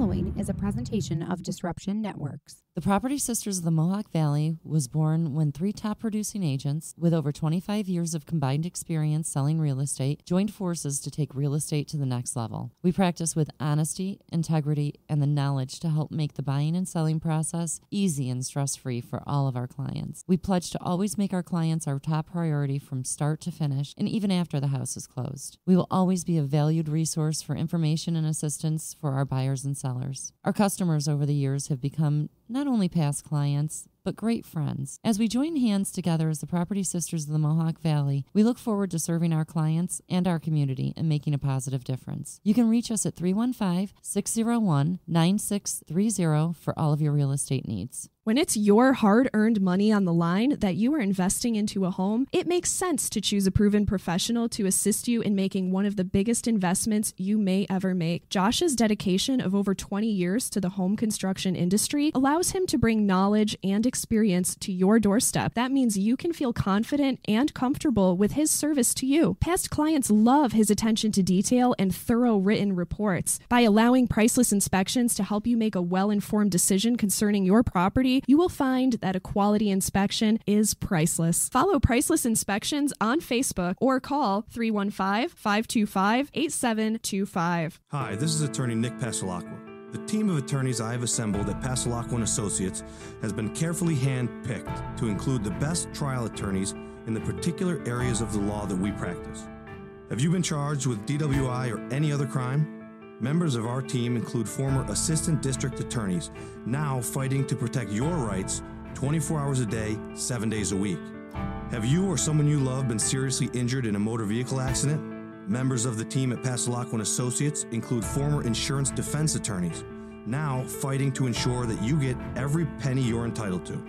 following is a presentation of Disruption Networks. The Property Sisters of the Mohawk Valley was born when 3 top producing agents with over 25 years of combined experience selling real estate joined forces to take real estate to the next level. We practice with honesty, integrity, and the knowledge to help make the buying and selling process easy and stress-free for all of our clients. We pledge to always make our clients our top priority from start to finish and even after the house is closed. We will always be a valued resource for information and assistance for our buyers and sellers. Our customers over the years have become not only past clients, but great friends. As we join hands together as the Property Sisters of the Mohawk Valley, we look forward to serving our clients and our community and making a positive difference. You can reach us at 315-601-9630 for all of your real estate needs. When it's your hard-earned money on the line that you are investing into a home, it makes sense to choose a proven professional to assist you in making one of the biggest investments you may ever make. Josh's dedication of over 20 years to the home construction industry allows him to bring knowledge and experience to your doorstep. That means you can feel confident and comfortable with his service to you. Past clients love his attention to detail and thorough written reports. By allowing Priceless Inspections to help you make a well-informed decision concerning your property, you will find that a quality inspection is priceless. Follow Priceless Inspections on Facebook or call 315-525-8725. Hi, this is attorney Nick Pasalacqua. The team of attorneys I have assembled at Pasalacqua & Associates has been carefully hand-picked to include the best trial attorneys in the particular areas of the law that we practice. Have you been charged with DWI or any other crime? Members of our team include former assistant district attorneys, now fighting to protect your rights 24 hours a day, 7 days a week. Have you or someone you love been seriously injured in a motor vehicle accident? Members of the team at Pasalacqua & Associates include former insurance defense attorneys, now fighting to ensure that you get every penny you're entitled to.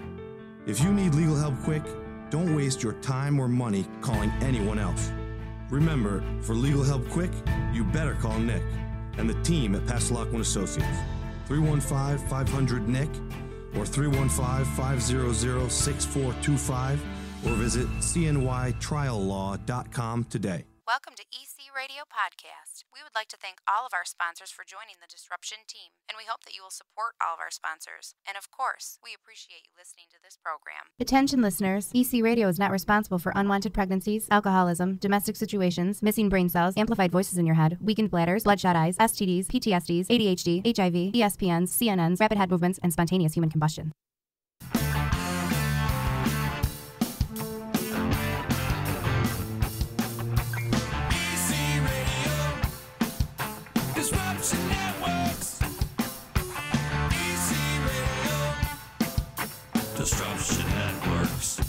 If you need legal help quick, don't waste your time or money calling anyone else. Remember, for legal help quick, you better call Nick and the team at Pasalacqua & Associates. 315-500-NICK or 315-500-6425 or visit cnytriallaw.com today. Welcome to EC Radio Podcast. We would like to thank all of our sponsors for joining the Disruption team, and we hope that you will support all of our sponsors. And of course, we appreciate you listening to this program. Attention listeners, EC Radio is not responsible for unwanted pregnancies, alcoholism, domestic situations, missing brain cells, amplified voices in your head, weakened bladders, bloodshot eyes, STDs, PTSDs, ADHD, HIV, ESPNs, CNNs, rapid head movements, and spontaneous human combustion. Disruption Networks. EC Radio. Disruption Networks.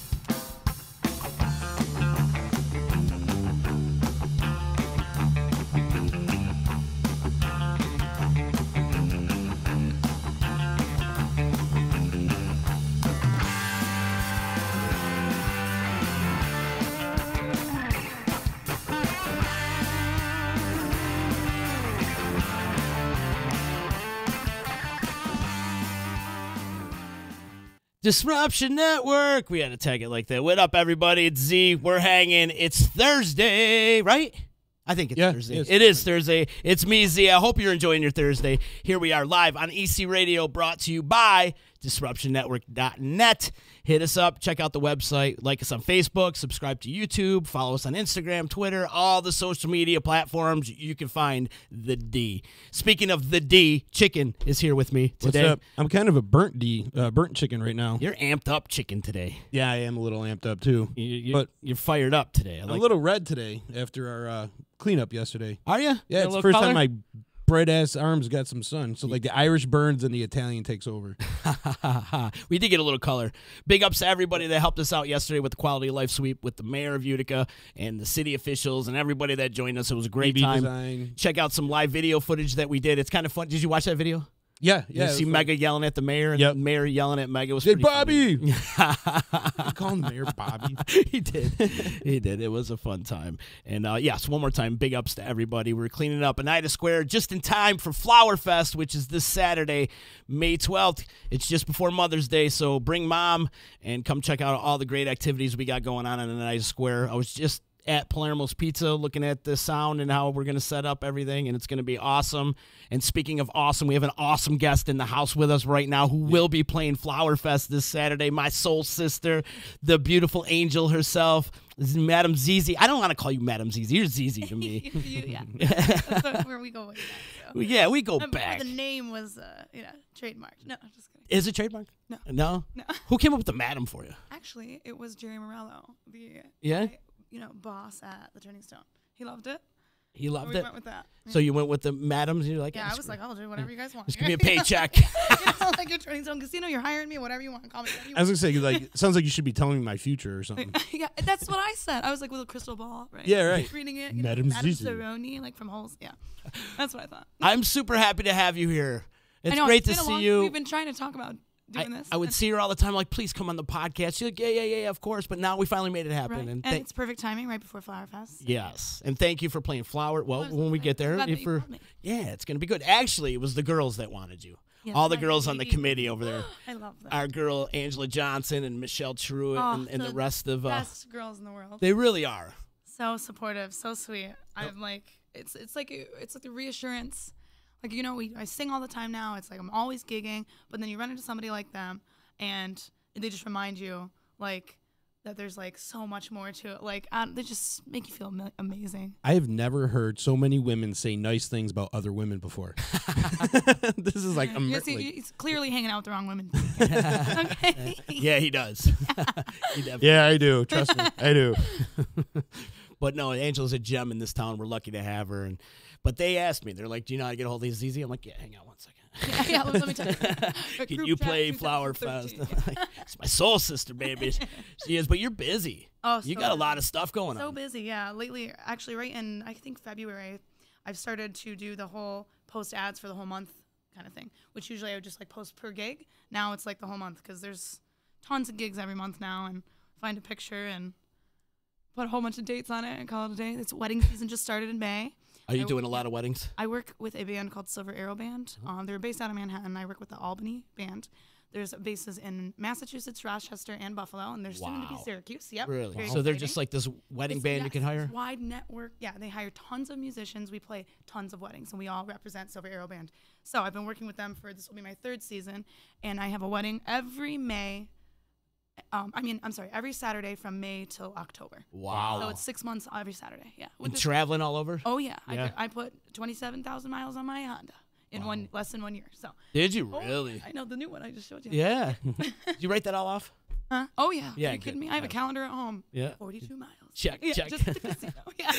Disruption Network. We had to tag it like that. What up, everybody? It's Z. We're hanging. It's Thursday, right? I think it's Thursday. It is Thursday. It's me, Z. I hope you're enjoying your Thursday. Here we are live on EC Radio, brought to you by DisruptionNetwork.net. Hit us up. Check out the website. Like us on Facebook. Subscribe to YouTube. Follow us on Instagram, Twitter, all the social media platforms. You can find the D. Speaking of the D, Chicken is here with me today. What's up? I'm kind of a burnt chicken right now. You're amped up chicken today. Yeah, I am a little amped up too. But you're fired up today. I'm a little red today after our cleanup yesterday. Are you? Yeah, it's the first time my bright-ass arms got some sun. So, like, the Irish burns and the Italian takes over. We did get a little color. Big ups to everybody that helped us out yesterday with the Quality of Life Sweep with the mayor of Utica and the city officials and everybody that joined us. It was a great time. Design. Check out some live video footage that we did. It's kind of fun. Did you watch that video? Yeah. You see Mega yelling at the mayor and the mayor yelling at Mega. It was Big Bobby! You call him the mayor Bobby. He did. He did. It was a fun time. And, yes, one more time, big ups to everybody. We're cleaning up Oneida Square just in time for Flower Fest, which is this Saturday, May 12th. It's just before Mother's Day, so bring Mom and come check out all the great activities we got going on in Oneida Square. I was just at Palermo's Pizza looking at the sound and how we're going to set up everything, and it's going to be awesome. And speaking of awesome, we have an awesome guest in the house with us right now who will be playing Flower Fest this Saturday. My soul sister, the beautiful angel herself, Madam Zizi. I don't want to call you Madam Zizi. You're Zizi to me. Yeah. That's where we go way back. So. Yeah, we go back. The name was, trademarked. No, I'm just kidding. Is it trademark? No. No? No. Who came up with the Madam for you? Actually, it was Jerry Morello, the boss at the Turning Stone. He loved it. He loved we it? Went with that. So you went with the Madams? You're like, yeah, I was like, I'll do whatever you guys want. Just give me a paycheck. It's not like your Turning Stone Casino. You're hiring me, whatever you want. Call me whatever you I was want. going to say, like, it sounds like you should be telling me my future or something. Yeah, that's what I said. I was like with a crystal ball, right? Yeah, right. Reading it. Madam Zizi. Cerrone, like from Holes. Yeah. That's what I thought. I'm super happy to have you here. It's I know, great it's to been a see long, you. We've been trying to talk about doing this. I would see her all the time, like, please come on the podcast. She's like, yeah, of course. But now we finally made it happen. Right. And it's perfect timing right before Flower Fest. Yes. And thank you for playing Flower. Well, when we get there, glad that you called me. yeah, it's going to be good. Actually, it was the girls that wanted you. Yes, all the my girls on the baby. committee over there. I love them. Our girl, Angela Johnson and Michelle Truitt and the rest of best girls in the world. They really are. So supportive, so sweet. I'm like, it's like the reassurance. Like, I sing all the time now. It's like I'm always gigging, but then you run into somebody like them, and they just remind you, like, that there's, like, so much more to it. Like, they just make you feel amazing. I have never heard so many women say nice things about other women before. This is like, He's clearly hanging out with the wrong women. Okay. Yeah, he does. He definitely yeah, I do. Trust me, I do. But no, Angela's a gem in this town. We're lucky to have her. But they asked me, they're like, do you know how to get a hold of Zizi? I'm like, yeah, hang on one second. Yeah, let me tell you. Can you play Flower Fest? It's my soul sister, baby. She is, but you're busy. Oh, you so got a busy. lot of stuff going on. So busy, yeah. Lately, actually, right in, I think, February, I've started to do the whole post ads for the whole month kind of thing, which usually I would just, like, post per gig. Now it's, like, the whole month because there's tons of gigs every month now, and find a picture and put a whole bunch of dates on it and call it a day. It's wedding season just started in May. Are you doing a lot of weddings? I work with a band called Silver Arrow Band. They're based out of Manhattan. I work with the Albany band. There's bases in Massachusetts, Rochester, and Buffalo, and there's soon to be Syracuse. Yep. Really? Very So they're exciting. just like this wedding band you can hire? Wide network. Yeah, they hire tons of musicians. We play tons of weddings, and we all represent Silver Arrow Band. So I've been working with them this will be my 3rd season, and I have a wedding every May. Every Saturday from May till October. Wow. So it's 6 months every Saturday. Yeah. And traveling all over? Oh yeah. Yeah. I put 27,000 miles on my Honda in less than 1 year. So. Did you really? I know the new one I just showed you. Yeah. Did you write that all off? Huh? Oh yeah. Yeah, Are you kidding good. me? I have a calendar at home. Yeah. 42 miles. Check. Just the casino. Yeah.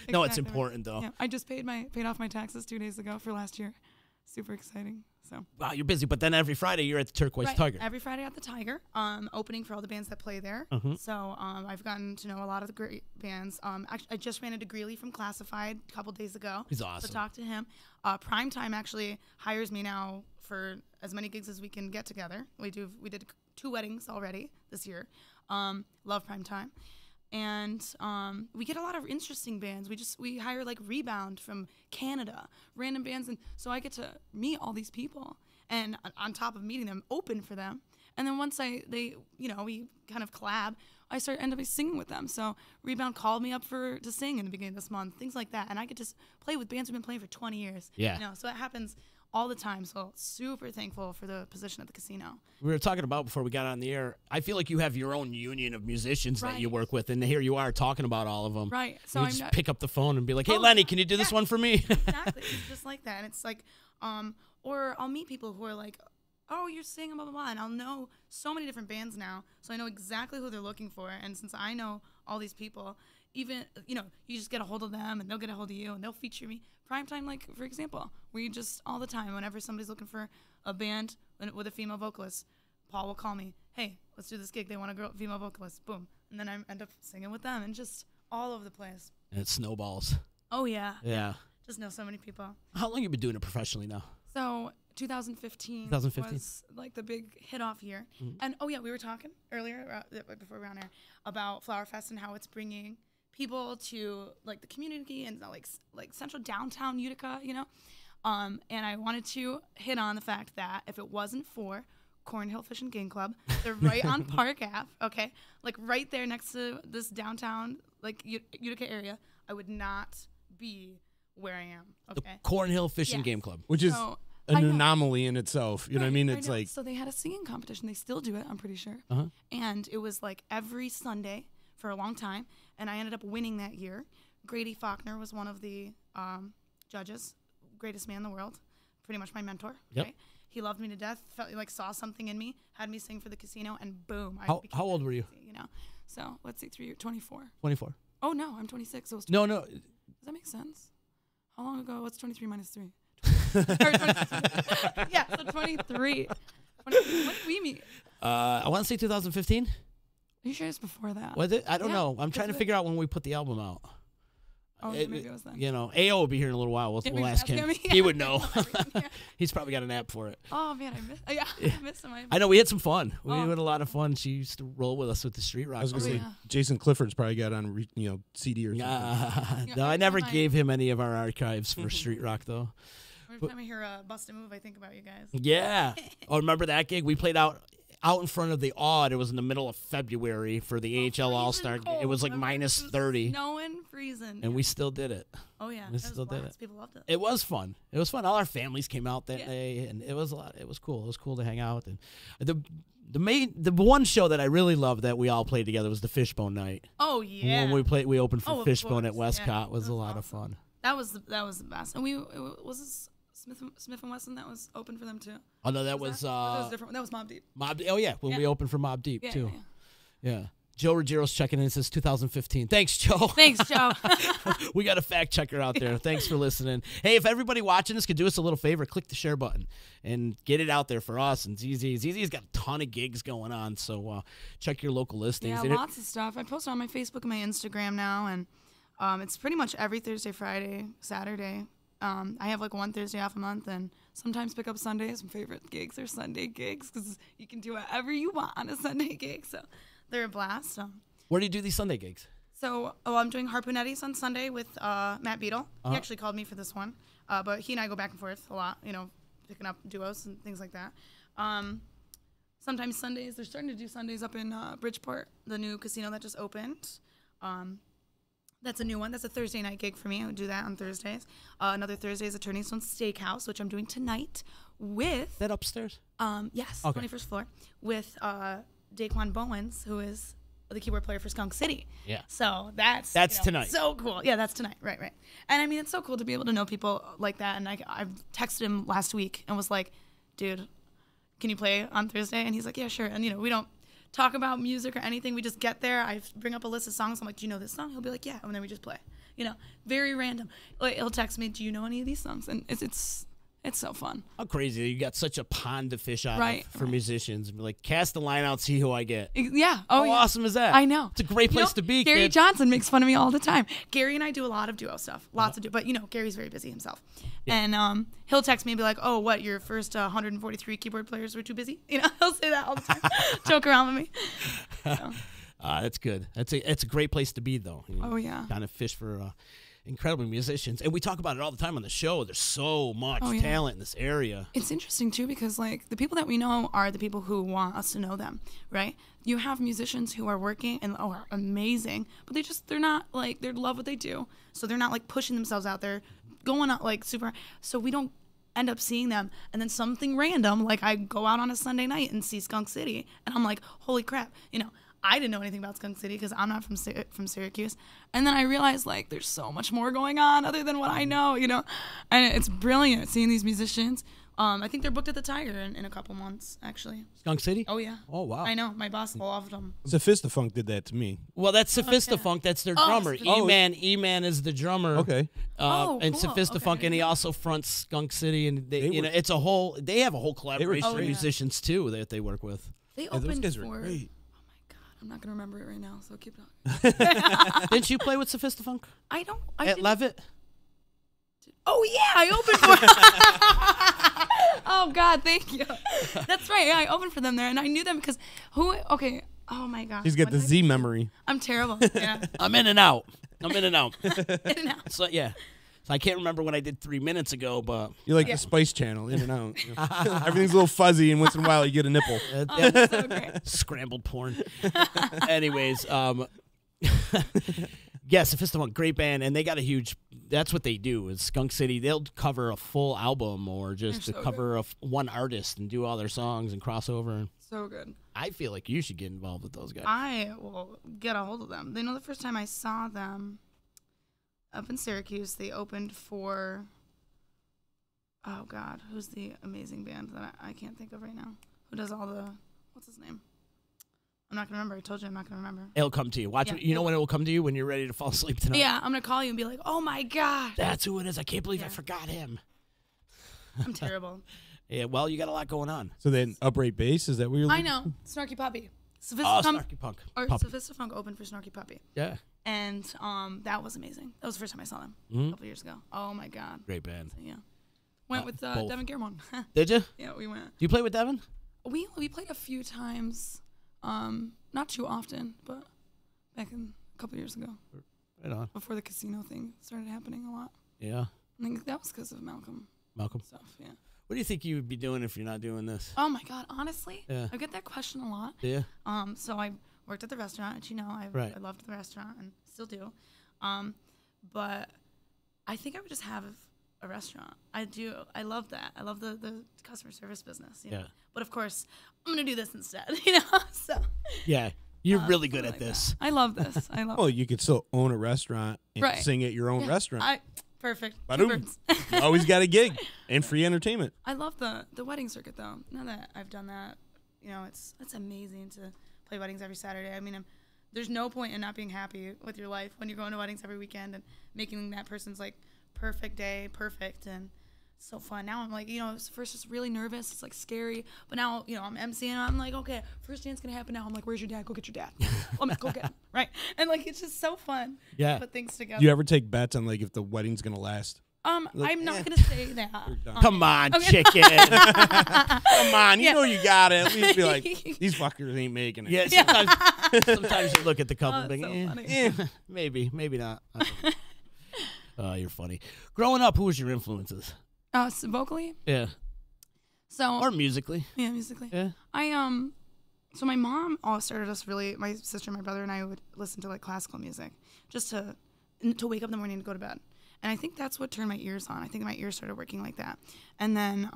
No, it's Exactly. important though. Yeah. I just paid off my taxes 2 days ago for last year. Super exciting. So. Wow, you're busy. But then every Friday you're at the Turquoise Right. Tiger. Every Friday at the Tiger, opening for all the bands that play there. So I've gotten to know a lot of the great bands. I just ran into Greeley from Classified a couple days ago. He's awesome. To talk to him. Primetime actually hires me now for as many gigs as we can get together. We did 2 weddings already this year. Love Primetime. And we get a lot of interesting bands. We hire like Rebound from Canada, random bands, and so I get to meet all these people. And on top of meeting them, open for them. And then once we kind of collab, I end up singing with them. So Rebound called me up to sing in the beginning of this month, things like that. And I get to play with bands who've been playing for 20 years. Yeah. So it happens all the time. So super thankful for the position at the casino. We were talking about before we got on the air. I feel like you have your own union of musicians that you Right. work with, and here you are talking about all of them. Right. So you I'm just not- pick up the phone and be like, "Hey, Oh, Lenny, can you do this yeah. one for me?" Exactly. It's just like that. And it's like, or I'll meet people who are like, oh, you're singing, blah, blah, blah. And I'll know so many different bands now. So I know exactly who they're looking for. And since I know all these people, even, you just get a hold of them and they'll get a hold of you and they'll feature me. Primetime, like, for example, we just all the time, whenever somebody's looking for a band with a female vocalist, Paul will call me, hey, let's do this gig. They want a female vocalist. Boom. And then I end up singing with them and just all over the place. And it snowballs. Oh, yeah. Yeah. Just know so many people. How long you been doing it professionally now? So 2015 was like the big hit off year. And oh yeah, we were talking earlier before we were on air about Flower Fest and how it's bringing people to like the community and like central downtown Utica, And I wanted to hit on the fact that if it wasn't for Cornhill Fish and Game Club. They're right on Park Ave, okay? Like right there next to this downtown, like Utica area. I would not be where I am, The okay? Cornhill Fish and Game Club. Which is So, an I know. anomaly in itself. You know what I mean? I It's know. like, So they had a singing competition. They still do it, I'm pretty sure. Uh-huh. And it was like every Sunday for a long time. And I ended up winning that year. Grady Faulkner was one of the judges, greatest man in the world, pretty much my mentor. Yep. Right? He loved me to death, felt like saw something in me, had me sing for the casino, and boom. I How became old were you? crazy, you know? So let's see, 24. 24. Oh, no, I'm 26. So it's No. Does that make sense? How long ago? What's 23 minus 3? Or 23. Yeah, so 23. When did we meet? I want to say 2015. Are you sure it's before that? Was it? I don't Yeah, know. I'm trying to 'cause figure out when we put the album out. Oh, maybe it was then. You know, AO will be here in a little while. We'll Yeah, maybe ask ask him. him. He would Yeah, know. yeah. He's probably got an app for it. Oh, man, I missed him. I know we had some fun. We Oh. had a lot of fun. She used to roll with us with the street rock. I was going to Oh, say, yeah. Jason Clifford's probably got on, CD or something. No, I never time I- gave him any of our archives for street rock, though. Every time I hear Bust a Move, I think about you guys. Yeah. Oh, remember that gig? We played out in front of the Odd. It was in the middle of February for the AHL All-Star. It was like minus 30. Snowing, freezing. And we still did it. Oh, yeah. we That still was did blast. it. People loved it. It was fun. It was fun. All our families came out that Yeah. day, and it was a lot. It was cool. It was cool to hang out. And the one show that I really loved that we all played together was the Fishbone Night. Oh, yeah. When we opened for Oh, of Fishbone at course. Westcott. Yeah, was that a was lot of awesome. fun. That was the best. And was this Smith and Wesson that was open for them, too? Oh no, that was that was different. That was Mobb Deep. Mobb Deep. Oh yeah, when we Yeah. opened for Mobb Deep Yeah, too. yeah. Yeah. Joe Ruggiero's checking in. It says 2015. Thanks, Joe. Thanks, Joe. We got a fact checker out there. Thanks for listening. Hey, if everybody watching this could do us a little favor, click the share button and get it out there for us. And ZZ's got a ton of gigs going on, so check your local listings. Yeah, lots of stuff. I post on my Facebook and my Instagram now, and it's pretty much every Thursday, Friday, Saturday. I have like one Thursday off a month, and sometimes pick up Sundays. My favorite gigs are Sunday gigs because you can do whatever you want on a Sunday gig, so they're a blast. Where do you do these Sunday gigs? So I'm doing Harpoonetti's on Sunday with Matt Beadle. He actually called me for this one, but he and I go back and forth a lot, picking up duos and things like that. Sometimes Sundays, they're starting to do Sundays up in Bridgeport, the new casino that just opened. That's a new one. That's a Thursday night gig for me. I would do that on Thursdays. Another Thursday is Attorney Stone Steakhouse, which I'm doing tonight with, That upstairs? yes, Okay. 21st floor, with Daquan Bowens, who is the keyboard player for Skunk City. Yeah. So that's tonight. So cool. Yeah, that's tonight. Right. And I mean, it's so cool to be able to know people like that. And I've texted him last week and was like, dude, can you play on Thursday? And he's like, yeah, sure. And, we don't talk about music or anything. We just get there. I bring up a list of songs. I'm like, do you know this song? He'll be like, yeah. And then we just play. Very random. Like, he'll text me, do you know any of these songs? And it's so fun. How crazy. You got such a pond to fish out Right, of for musicians. Like, cast the line out, see who I get. Yeah. Oh, How yeah. awesome is that? I know. It's a great place to be, Gary kid. Johnson makes fun of me all the time. Gary and I do a lot of duo stuff. Lots of duo. But, Gary's very busy himself. Yeah. And he'll text me and be like, oh, what, your first 143 keyboard players were too busy? He'll say that all the time. Joke around with me. So. That's good. It's a great place to be, though. Oh, yeah. Kind of fish for incredible musicians. And we talk about it all the time on the show. There's so much Oh, yeah. talent in this area. It's interesting, too, because, the people that we know are the people who want us to know them, right? You have musicians who are working and are amazing, but they're not, they love what they do. So they're not, pushing themselves out there, going out, super. So we don't end up seeing them. And then something random, I go out on a Sunday night and see Skunk City, and I'm like, holy crap, I didn't know anything about Skunk City because I'm not from Syracuse. And then I realized, there's so much more going on other than what I know, And it's brilliant seeing these musicians. I think they're booked at the Tiger in a couple months, actually. Skunk City? Oh, yeah. Oh, wow. I know. My boss loved them. Sophistafunk did that to me. Well, that's Sophistafunk. That's their drummer. Sophistafunk. E-Man is the drummer. Okay. And cool. Sophistafunk, Okay. and he also fronts Skunk City, and they it's a whole. They have a whole collaboration of yeah. musicians too that they work with. They Yeah, those opened guys for... are great. I'm not going to remember it right now, so keep talking. Didn't you play with Sophistafunk I at didn't- Levitt? Oh, yeah, I opened for Oh, God, thank you. That's right. Yeah, I opened for them there, and I knew them because okay. Oh, my gosh. He's got What the did I Z do? memory. I'm terrible. Yeah. I'm in and out. In and out. In and out. So yeah. So I can't remember what I did 3 minutes ago, but You're like the Spice Channel, in and out. You know? Everything's a little fuzzy, and once in a while you get a nipple. That's so great. scrambled porn. Anyways, yeah, Sophistifunk, great band, and they got a huge. That's what they do. Is Skunk City? They'll cover a full album or just They're so cover one artist and do all their songs and cross over. So good. I feel like you should get involved with those guys. I will get a hold of them. They know the first time I saw them up in Syracuse, they opened for, oh God, who's the amazing band that I can't think of right now? Who does all the, what's his name? I'm not going to remember. I told you I'm not going to remember. It'll come to you. Watch. Yeah, You know when it will come to you? When you're ready to fall asleep tonight. Yeah, I'm going to call you and be like, oh my God. That's who it is. I can't believe I forgot him. I'm terrible. Yeah, well, you got a lot going on. So then, upright bass, is that what you're I know. Snarky Puppy. Snarky Punk. Or Puppy. Sophistifunk opened for Snarky Puppy. Yeah. And that was amazing. That was the first time I saw them a couple years ago. Oh my God. Great band. So, yeah. Went with both. Devin Gearmon. Did you? Yeah, we went. Do you play with Devin? We played a few times, not too often, but back in a couple years ago, Right on. before the casino thing started happening a lot. Yeah. I think that was because of Malcolm stuff. Yeah. What do you think you would be doing if you're not doing this? Oh my God, honestly, Yeah. I get that question a lot. Yeah. So I worked at the restaurant, and I loved the restaurant and still do. But I think I would just have a restaurant. I do. I love that. I love the customer service business. You know? Yeah. But of course, I'm gonna do this instead. You know. So. Yeah. You're really good something at like this. that. I love this. I love. Well, you could still own a restaurant and Right. sing at your own Yeah, restaurant. Perfect. Two Ba-doom. birds. You always got a gig and free entertainment. I love the wedding circuit though. Now that I've done that, it's amazing to play weddings every Saturday. I mean, there's no point in not being happy with your life when you're going to weddings every weekend and making that person's like perfect day perfect, and it's so fun. Now I'm like, first it's really nervous, it's like scary, but now I'm emceeing and I'm like, okay, first dance gonna happen now. I'm like, where's your dad? Go get your dad. Let me go get him. Right, and like it's just so fun. Yeah. To put things together. Do you ever take bets on like if the wedding's gonna last? I'm not gonna say that. Come on, chicken. Come on, you know you got it. At least be like, these fuckers ain't making it. Yeah, sometimes you look at the couple and Oh, think, so funny. maybe not. I don't know. Oh, you're funny. Growing up, who was your influences? So vocally, Yeah. so Or musically? yeah, musically. Yeah. So my mom started us really. My sister, my brother, and I would listen to like classical music just to wake up in the morning to go to bed. And I think that's what turned my ears on. I think my ears started working like that. And then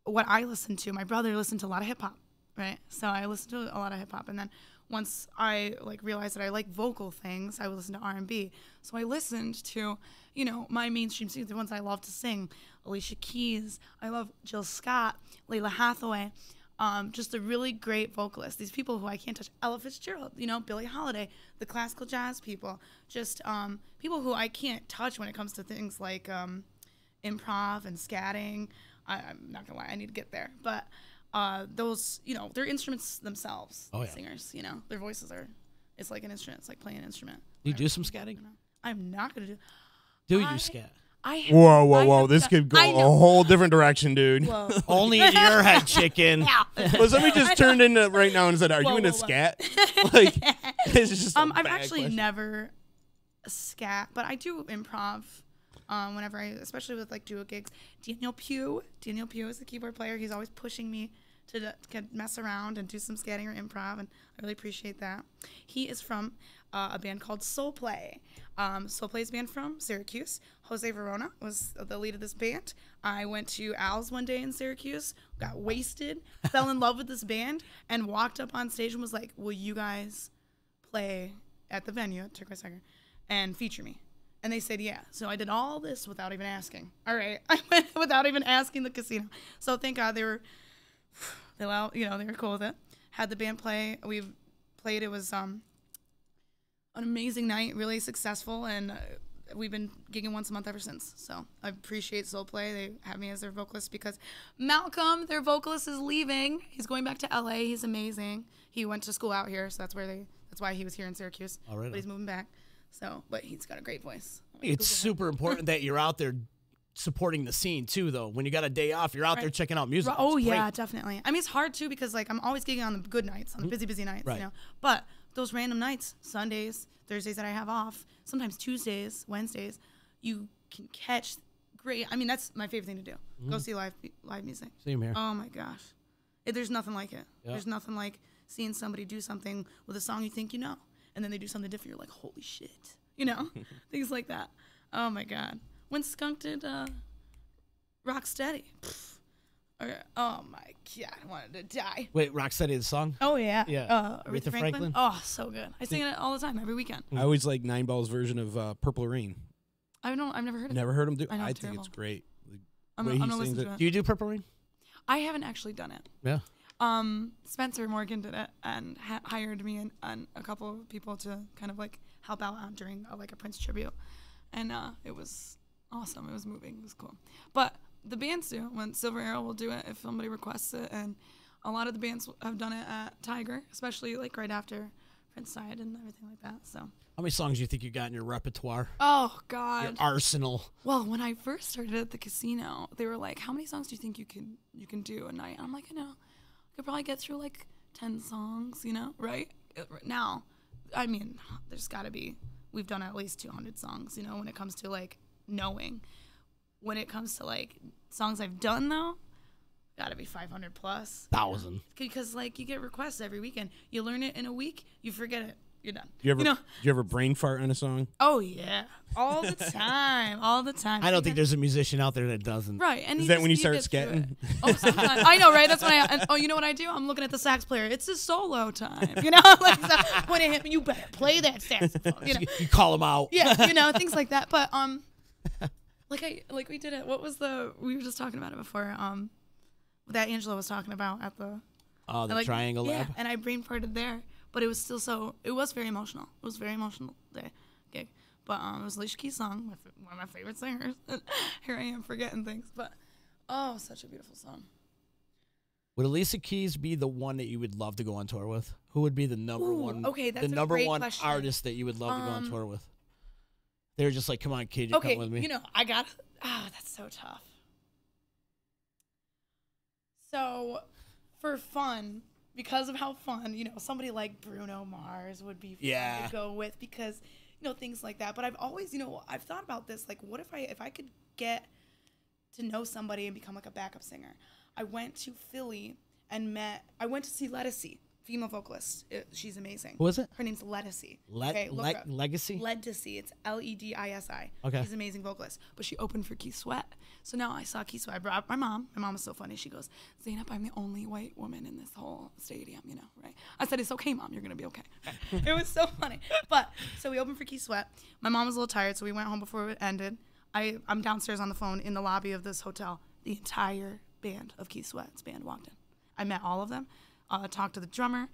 what I listened to, my brother listened to a lot of hip hop, right? So I listened to a lot of hip hop. And then once I realized that I like vocal things, I would listen to R&B. So I listened to, my mainstream singers, the ones I love to sing. Alicia Keys. I love Jill Scott, Layla Hathaway. Just a really great vocalist. These people who I can't touch. Ella Fitzgerald, Billie Holiday, the classical jazz people. Just people who I can't touch when it comes to things like improv and scatting. I'm not gonna lie, I need to get there. But those, they're instruments themselves. Oh, yeah. Singers, their voices it's like an instrument. It's like playing an instrument. Do you do some scatting? I'm not gonna do. Do you scat? Whoa. This could go a whole different direction, dude. Whoa. Only in your head, chicken. Well, somebody just turned into right now and said, are you into scat? Like, it's just a I've bad actually question. never scat, but I do improv whenever especially with like duo gigs. Daniel Pugh is the keyboard player. He's always pushing me to mess around and do some scatting or improv, and I really appreciate that. He is from a band called Soul Play. Soul Play's a band from Syracuse. Jose Verona was the lead of this band. I went to Al's one day in Syracuse, got wasted, fell in love with this band, and walked up on stage and was like, will you guys play at the venue at Turquoise Tiger and feature me? And they said, yeah. So I did all this without even asking. All right. I went without even asking the casino. So thank God they were cool with it. Had the band play. We played. It was an amazing night, really successful, and we've been gigging once a month ever since. So I appreciate Soul Play. They have me as their vocalist because Malcolm, their vocalist, is leaving. He's going back to LA. He's amazing. He went to school out here, so that's why he was here in Syracuse. All right. But he's moving back. So, but he's got a great voice. It's super important that you're out there supporting the scene too, though. When you got a day off, you're out there checking out music. Oh It's yeah, great. definitely. I mean, it's hard too because like I'm always gigging on the good nights, on the busy nights, Right. But those random nights, Sundays, Thursdays that I have off, sometimes Tuesdays, Wednesdays, you can catch great. I mean, that's my favorite thing to do. Go see live music. Same here. Oh my gosh, there's nothing like it. Yeah. There's nothing like seeing somebody do something with a song you think you know, and then they do something different. You're like, holy shit, things like that. Oh my god, when Skunk did Rock Steady. Oh my god, I wanted to die. Wait, Rocksteady the song? Oh yeah, Yeah. Aretha Franklin. Oh, so good. I sing it all the time, every weekend. I always like Nine Ball's version of Purple Rain. I've never heard of it. Never heard him do. I know, I it's think terrible. it's great. I'm way he gonna sings listen to it. Do you do Purple Rain? I haven't actually done it. Yeah. Spencer Morgan did it and hired me and a couple of people to kind of like help out during like a Prince tribute, and it was awesome. It was moving. It was cool. But the bands do. When Silver Arrow will do it if somebody requests it, and a lot of the bands have done it at Tiger, especially like right after Prince died and everything like that. So. How many songs do you think you got in your repertoire? Oh God. Your arsenal. Well, when I first started at the casino, they were like, "How many songs do you think you can do a night?" I'm like, I could probably get through like 10 songs, right? Now, I mean, there's got to be. We've done at least 200 songs, when it comes to like knowing. When it comes to like songs I've done though, gotta be 500 plus. 1,000. Because like you get requests every weekend. You learn it in a week, you forget it, you're done. Do you ever brain fart on a song? Oh yeah, all the time, all the time. I don't think there's a musician out there that doesn't. Right, and Is that when you start scatting? Oh, sometimes. I know, right? That's when you know what I do? I'm looking at the sax player. It's a solo time, like so when it hit me, you better play that saxophone. You call them out. Yeah, things like that. But like we did it. What was we were just talking about it before. That Angela was talking about at the Triangle Lab. Yeah, and I brain farted there, but it was still it was very emotional. It was a very emotional gig. But it was Alicia Keys' song, one of my favorite singers. Here I am forgetting things, but such a beautiful song. Would Alicia Keys be the one that you would love to go on tour with? Who would be the number one? Okay, that's the a number great one question. artist that you would love to go on tour with? They're just like, come on, kid, you come with me. I got. That's so tough. So, for fun, because of how fun, somebody like Bruno Mars would be fun to go with because, things like that. But I've always, I've thought about this. Like, what if I could get to know somebody and become like a backup singer? I went to Philly and I went to see Ledisi, female vocalist. She's amazing. Who is it? Her name's Ledisi. Legacy? Ledisi. It's Ledisi. Okay. She's an amazing vocalist. But she opened for Keith Sweat. So now I saw Keith Sweat. I brought my mom. My mom is so funny. She goes, Zainab, I'm the only white woman in this whole stadium, right? I said, it's okay, Mom. You're going to be okay. It was so funny. But so we opened for Keith Sweat. My mom was a little tired, so we went home before it ended. I'm downstairs on the phone in the lobby of this hotel. The entire band of Keith Sweat's band walked in. I met all of them. Talked to the drummer,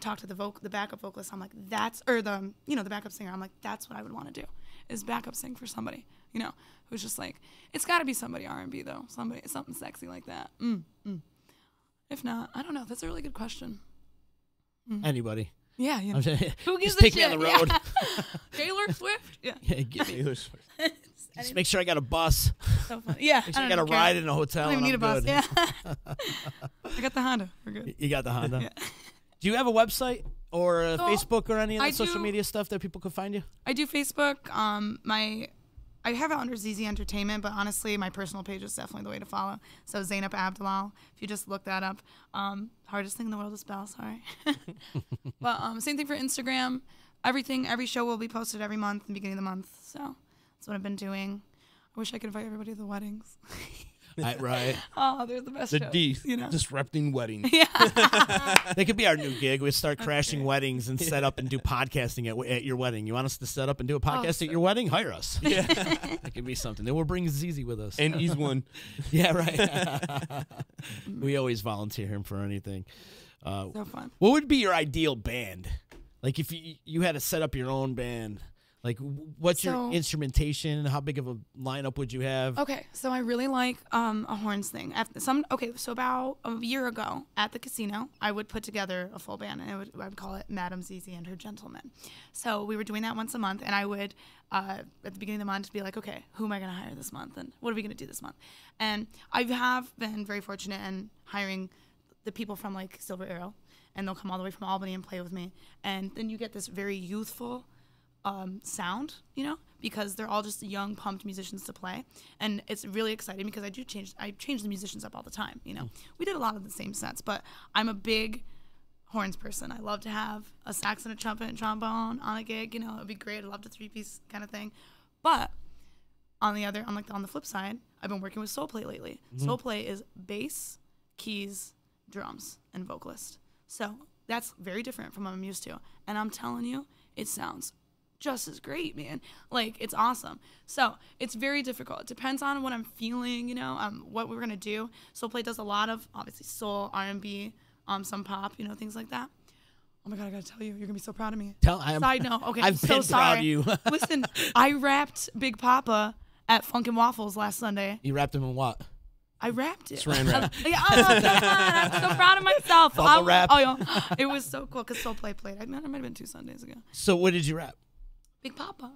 talked to the backup vocalist. I'm like, the backup singer. I'm like, that's what I would want to do, is backup sing for somebody, who's just like, it's got to be somebody R&B though, something sexy like that. If not, I don't know. That's a really good question. Anybody. Yeah, who gives just a take shit? me on the road. Yeah. Taylor Swift. Yeah. Give me Taylor Swift. Just make sure I got a bus. So funny. Yeah. Make sure I got a ride in a hotel. I don't even need a bus. Good. Yeah. I got the Honda. We're good. You got the Honda. Yeah. Do you have a website or a Facebook or any of that social do. media stuff that people could find you? I do Facebook. I have it under ZZ Entertainment, but honestly, my personal page is definitely the way to follow. So Zainab Abdalal, if you just look that up. Hardest thing in the world to spell, sorry. But same thing for Instagram. Every show will be posted every month, in the beginning of the month. So that's what I've been doing. I wish I could invite everybody to the weddings. Right. Oh, they're the best shows. Disrupting weddings. Yeah. That could be our new gig. We start crashing weddings and set up and do podcasting at your wedding. You want us to set up and do a podcast at your wedding? Hire us. Yeah. That could be something. Then we'll bring ZZ with us. And he's one. Yeah, right. We always volunteer him for anything. So fun. What would be your ideal band? Like if you had to set up your own band, like what's your instrumentation? How big of a lineup would you have? Okay, so I really like a horns thing. So about a year ago at the casino, I would put together a full band, and I would call it Madam ZZ and Her Gentlemen. So we were doing that once a month, and I would at the beginning of the month be like, okay, who am I going to hire this month, and what are we going to do this month? And I have been very fortunate in hiring the people from like Silver Arrow, and they'll come all the way from Albany and play with me, and then you get this very youthful sound, you know, because they're all just young, pumped musicians to play, and it's really exciting because I change the musicians up all the time. You know, we did a lot of the same sets, but I'm a big horns person. I love to have a sax and a trumpet and trombone on a gig. You know, it'd be great. I love the 3-piece kind of thing, but on the flip side, I've been working with soul play lately. Soul play is bass, keys, drums, and vocalist. So that's very different from what I'm used to. And I'm telling you, it sounds just as great, man. Like, it's awesome. So it's very difficult. It depends on what I'm feeling, you know, what we're going to do. Soul play does a lot of, obviously, soul, R&B, some pop, you know, things like that. Oh my God, I gotta tell you, you're gonna be so proud of me. Side note, okay, I'm so sorry. Proud of you. Listen, I rapped Big Papa at Funkin' Waffles last Sunday. You rapped him in what? I rapped it. Saran wrap. Yeah, oh, come on, I'm so proud of myself. Bubble wrap. Oh, yeah. It was so cool because Soul Play played. It might have been 2 Sundays ago. So what did you rap? Big Papa.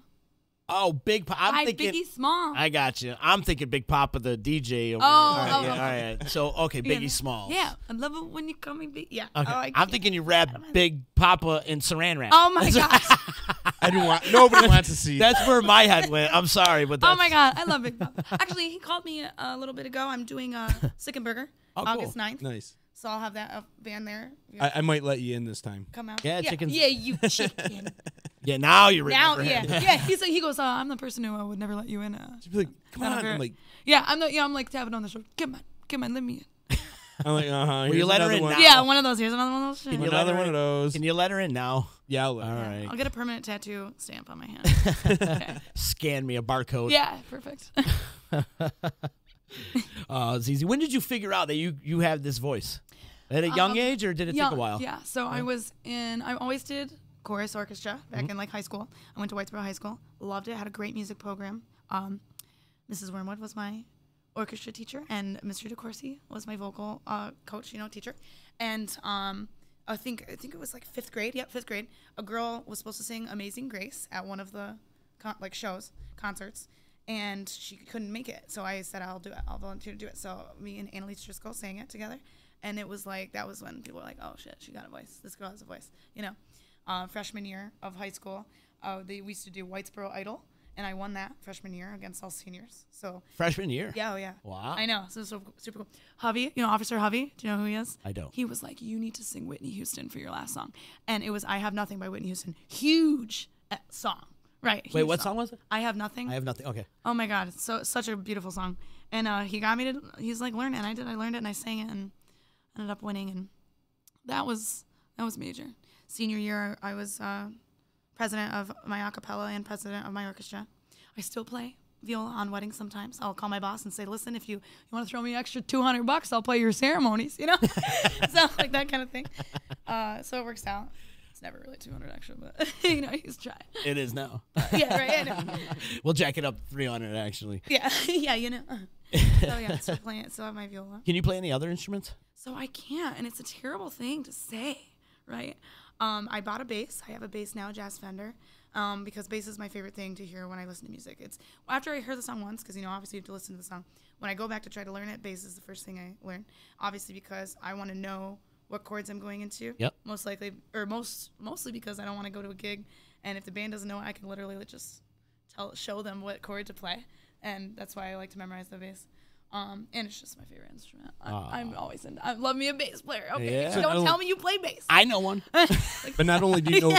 Oh, Big Papa. I'm thinking Biggie Small. I got you. I'm thinking Big Papa, the DJ. All right. So, okay, Biggie Smalls. Yeah, I love it when you call me big. Yeah. Okay. Oh, I'm thinking you rap Big Papa in Saran wrap. Oh my gosh. Nobody wants to see. That's where my head went. I'm sorry, but that's... Oh my God, I love Big Papa. Actually, he called me a little bit ago. I'm doing Sick and Burger August 9th. Nice. So I'll have that band there. I might let you in this time. Come out. Yeah, chickens. Yeah, you chicken. Yeah, now you remember Now, him. yeah. He goes, I'm the person who would never let you in. She'd be like, come on. I'm like, I'm like tapping on the shoulder. Come on, let me in. I'm like, Will you let her in now? Yeah, one of those. Here's another one of those. Shit. Another one of those. Can you let her in now? Yeah, I'll let All her. right. I'll get a permanent tattoo stamp on my hand. Okay. Scan me a barcode. Yeah, perfect. It's easy. When did you figure out that you have this voice? At a young age, or did it take a while? Yeah, so I always did chorus orchestra back in like high school. I went to Whitesboro High School. Loved it. Had a great music program. Mrs. Wormwood was my orchestra teacher, and Mr. DeCourcy was my vocal coach, teacher. And I think it was like 5th grade. Yep, 5th grade. A girl was supposed to sing Amazing Grace at one of the concerts, and she couldn't make it. So I said, I'll do it. I'll volunteer to do it. So me and Annalise Driscoll sang it together. And it was like, that was when people were like, oh shit, she got a voice. This girl has a voice, freshman year of high school, we used to do Whitesboro Idol, and I won that freshman year against all seniors. So freshman year? Yeah, oh yeah. Wow. I know, so super cool. Hovey, Officer Hovey, do you know who he is? I don't. He was like, you need to sing Whitney Houston for your last song. And it was I Have Nothing by Whitney Houston. Huge song. Right. Wait, what song was it? I Have Nothing. I Have Nothing, okay. Oh my God, it's such a beautiful song. And he got me to, he's like, learn it, and I did. I learned it, and I sang it, and ended up winning, and that was major. Senior year, I was president of my a cappella and president of my orchestra. I still play viola on weddings sometimes. I'll call my boss and say, listen, if you want to throw me extra $200, I'll play your ceremonies, so like that kind of thing. So it works out. It's never really 200 extra, but he's trying. It is now. Yeah, right. I know. We'll jack it up 300 actually. Yeah, yeah, So yeah, still playing it. Still have my viola. Can you play any other instruments? So I can't, and it's a terrible thing to say, right? I bought a bass. I have a bass now, Jazz Fender, because bass is my favorite thing to hear when I listen to music. It's after I heard the song once, because obviously you have to listen to the song. When I go back to try to learn it, bass is the first thing I learn. Obviously because I want to know what chords I'm going into. Yep. Most likely, or mostly because I don't want to go to a gig, and if the band doesn't know it, I can literally just show them what chord to play, and that's why I like to memorize the bass. And it's just my favorite instrument. I'm always into. I love me a bass player. Okay, Yeah. so don't tell me you play bass. I know one. But not only do you know,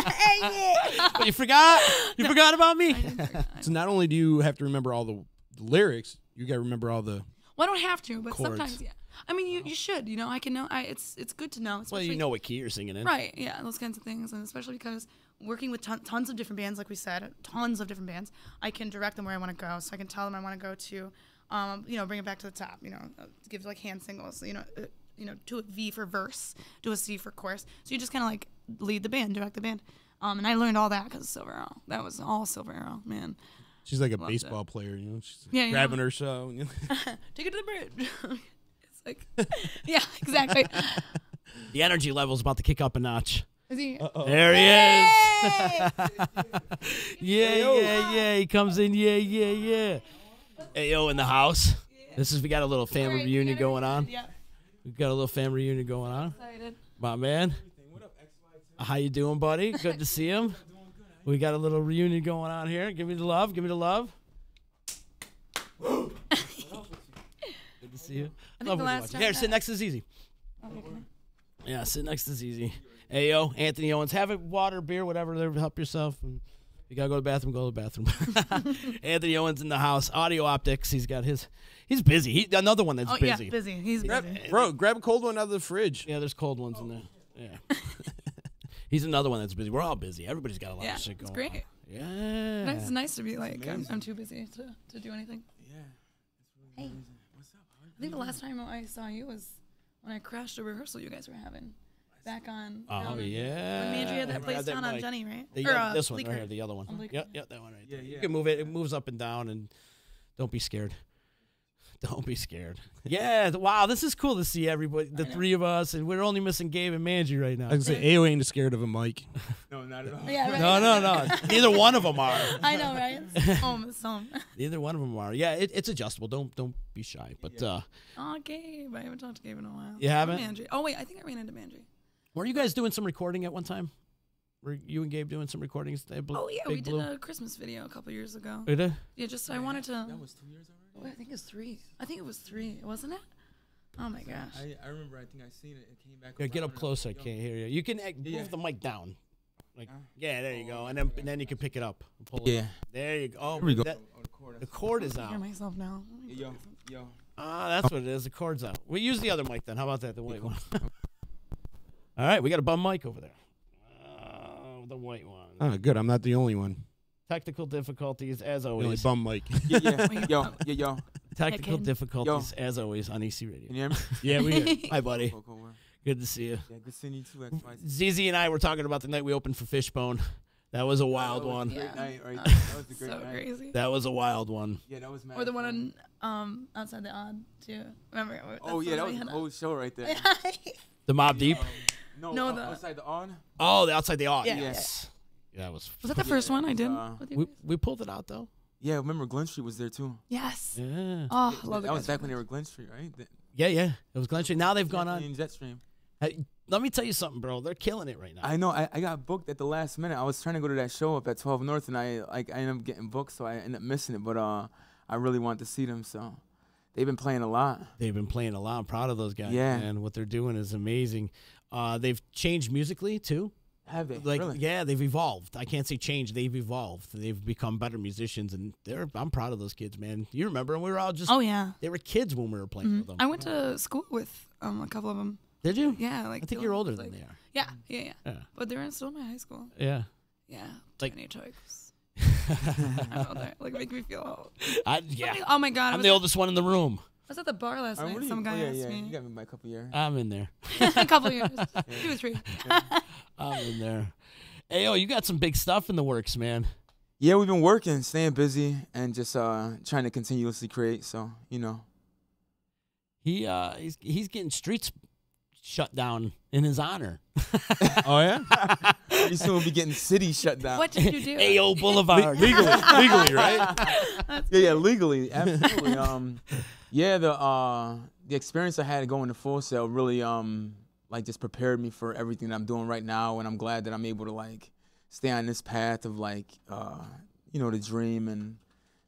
But you forgot about me. so not only do you have to remember all the lyrics, you got to remember all the. Well, I don't have to, but chords. sometimes, yeah. I mean, you should. I can know. It's good to know. Well, you know what key you're singing in. Right, yeah, those kinds of things, and especially because working with tons of different bands, like we said, tons of different bands, I can direct them where I want to go. So I can tell them I want to go to, bring it back to the top. Give like hand singles. Do a V for verse, do a C for chorus. So you just kind of like lead the band, direct the band. And I learned all that because of Silver Arrow. That was all Silver Arrow, man. She's like a Loved baseball it. player, She's Yeah, grabbing her show. Take it to the bridge. It's like, yeah, exactly. The energy level's about to kick up a notch. Is he? There he Hey! is. Yeah. He comes in. Yeah. Hey, yo, in the house. We got a little family reunion going on. Yeah. We got a little family reunion going on. Excited. My man. How you doing, buddy? Good to see him. We got a little reunion going on here. Give me the love. Give me the love. Good to see you. I think Love the when you last watch. time Here, sit next to Zizi. Yeah, sit next to Zizi. Hey, yo, Anthony Owens. Have a water, beer, whatever. There, help yourself. And if you got to go to the bathroom, go to the bathroom. Anthony Owens in the house. Audio Optics. He's got his. He's busy. Another one that's busy. Yeah, busy. He's busy. Bro, grab a cold one out of the fridge. Yeah, there's cold ones in there. Yeah. He's another one that's busy. We're all busy. Everybody's got a lot of shit going it's great. on. Yeah. It's nice to be like, I'm too busy to do anything. Yeah. Hey. What's up? I think the last time I saw you was when I crashed a rehearsal you guys were having back on. Oh, yeah. When Mandry had that place down on mic. Jenny, right? This one Bleecker. right here, the other one. On Bleecker. Yep, that one right there. Yeah, You yeah. can move it. It moves up and down, and don't be scared. Don't be scared. Yeah, wow, this is cool to see everybody, the three of us, and we're only missing Gabe and Manji right now. I was gonna say, AO ain't scared of a mic. No, not at all. Yeah, right. No. Neither one of them are. I know, right? It's home. It's home. Neither one of them are. Yeah, it's adjustable. Don't be shy. But Oh, Gabe. I haven't talked to Gabe in a while. You haven't? Mandry. Oh, wait. I think I ran into Mandry. were you guys doing some recording at one time? Were you and Gabe doing some recordings? Oh, yeah. Big We did Blue? a Christmas video a couple years ago. We did? Yeah, just I wanted to. That was 2 years already? Oh, I think it's 3. I think it was 3, wasn't it? Oh, my gosh. I remember, I think I seen it. It came back. Yeah, get up around. close. I Yo, can't hear you. You can move the mic down. Like, yeah, there you go. And then you can pick it up. And pull it Yeah. up. There you go. Oh, Here we go. that- Oh, the cord is I out. hear myself now. Yo. Ah, that's what it is. The cord's out. We use the other mic then. How about that? The white one. All right, we got a bum mic over there. The white one. Oh, good. I'm not the only one. Technical difficulties as The only always. bum mic. Yo. Technical Ken. difficulties as always on EC Radio. Can you hear me? Yeah, we. Hi, buddy. Cool. Good to see you. Yeah, good seeing you too, XYZ. ZZ and I were talking about the night we opened for Fishbone. That was a wild one. Yeah. Great night, right? That was a great So night. crazy. That was a wild one. Yeah, that was mad. Or the one on outside the Odd, too. Remember? Oh, yeah, that was a whole show right there. The Mob Deep. No, the- outside the on. Oh, the outside the odd. Yeah. Yes. Yeah, that was. Was that the first one I did? uh, with you We, guys? we pulled it out though. Yeah, remember Glen Street was there too. Yes. Yeah. Oh, I love the That was guys back from when they Glen were Glen Street, right? Yeah. It was Glen Street. Now they've gone on. In Jetstream. Hey, let me tell you something, bro. They're killing it right now. I know. I got booked at the last minute. I was trying to go to that show up at 12 North, and I ended up getting booked, so I ended up missing it. But I really wanted to see them, so they've been playing a lot. They've been playing a lot. I'm proud of those guys. Yeah. And what they're doing is amazing. They've changed musically too. Have they? Like, really? yeah, they've evolved. I can't say changed. They've evolved. They've become better musicians, and I'm proud of those kids, man. You remember, we were all just. Oh, yeah. They were kids when we were playing with them. I went to school with a couple of them. Did you? Yeah, like I think Dylan you're older was than like- they are. Yeah. Yeah. But they're still in my high school. Yeah. Yeah. Like- Tiny types. I know that. Like, make me feel old. Yeah. Oh my God. I'm the oldest one in the room. I was at the bar last night. What are Some you- guy yeah, asked yeah. me. You got me by a couple years. I'm in there. A couple years. 2 or 3. I'm in there. Hey, you got some big stuff in the works, man. Yeah, we've been working, staying busy, and just trying to continuously create. So He's getting streets shut down in his honor. Oh yeah. pretty soon we'll be getting city shut down. What did you do? AO Boulevard. legally, right? Yeah, legally, absolutely. The experience I had going to Full Sail really like just prepared me for everything that I'm doing right now, and I'm glad that I'm able to like stay on this path of like the dream and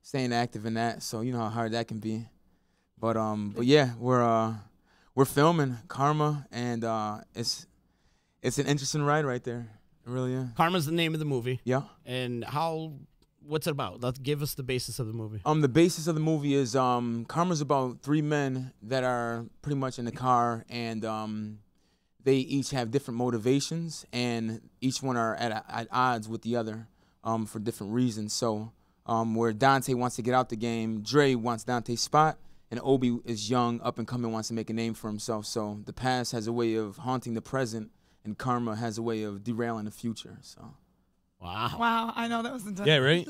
staying active in that. So you know how hard that can be. But yeah, we're filming Karma, and it's an interesting ride right there. It really is. Karma's the name of the movie. Yeah. And what's it about? Let's give us the basis of the movie. The basis of the movie is Karma's about 3 men that are pretty much in the car, and they each have different motivations, and each one are at odds with the other for different reasons. So where Dante wants to get out the game, Dre wants Dante's spot, and Obi is young, up and coming, wants to make a name for himself. So the past has a way of haunting the present, and Karma has a way of derailing the future. So. Wow. Wow, I know that was intense. Yeah, right?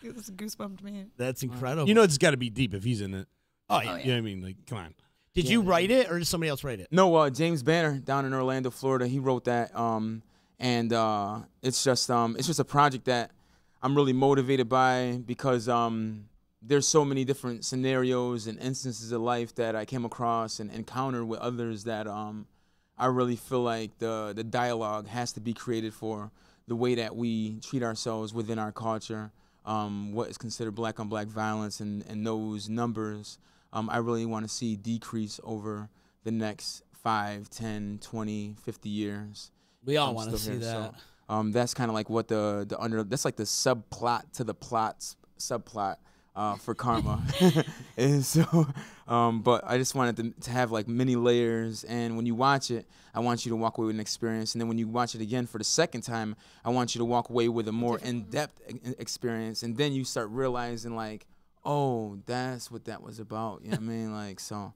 It was goosebump to me. That's incredible. You know it's got to be deep if he's in it. Oh, yeah. Oh, You know what I mean? Like, come on. Did you write it, or did somebody else write it? No, James Banner down in Orlando, Florida. He wrote that, and it's just a project that I'm really motivated by because there's so many different scenarios and instances of life that I came across and encountered with others that I really feel like the dialogue has to be created for the way that we treat ourselves within our culture, what is considered black on black violence, and those numbers, I really want to see decrease over the next 5, 10, 20, 50 years. We all want to see that. So, that's kind of like what that's like the subplot to the plot's subplot for Karma. And so, but I just wanted to have like many layers, and when you watch it, I want you to walk away with an experience, and then when you watch it again for the second time, I want you to walk away with a more in-depth experience, and then you start realizing like, oh, that's what that was about. You know what I mean? Like, so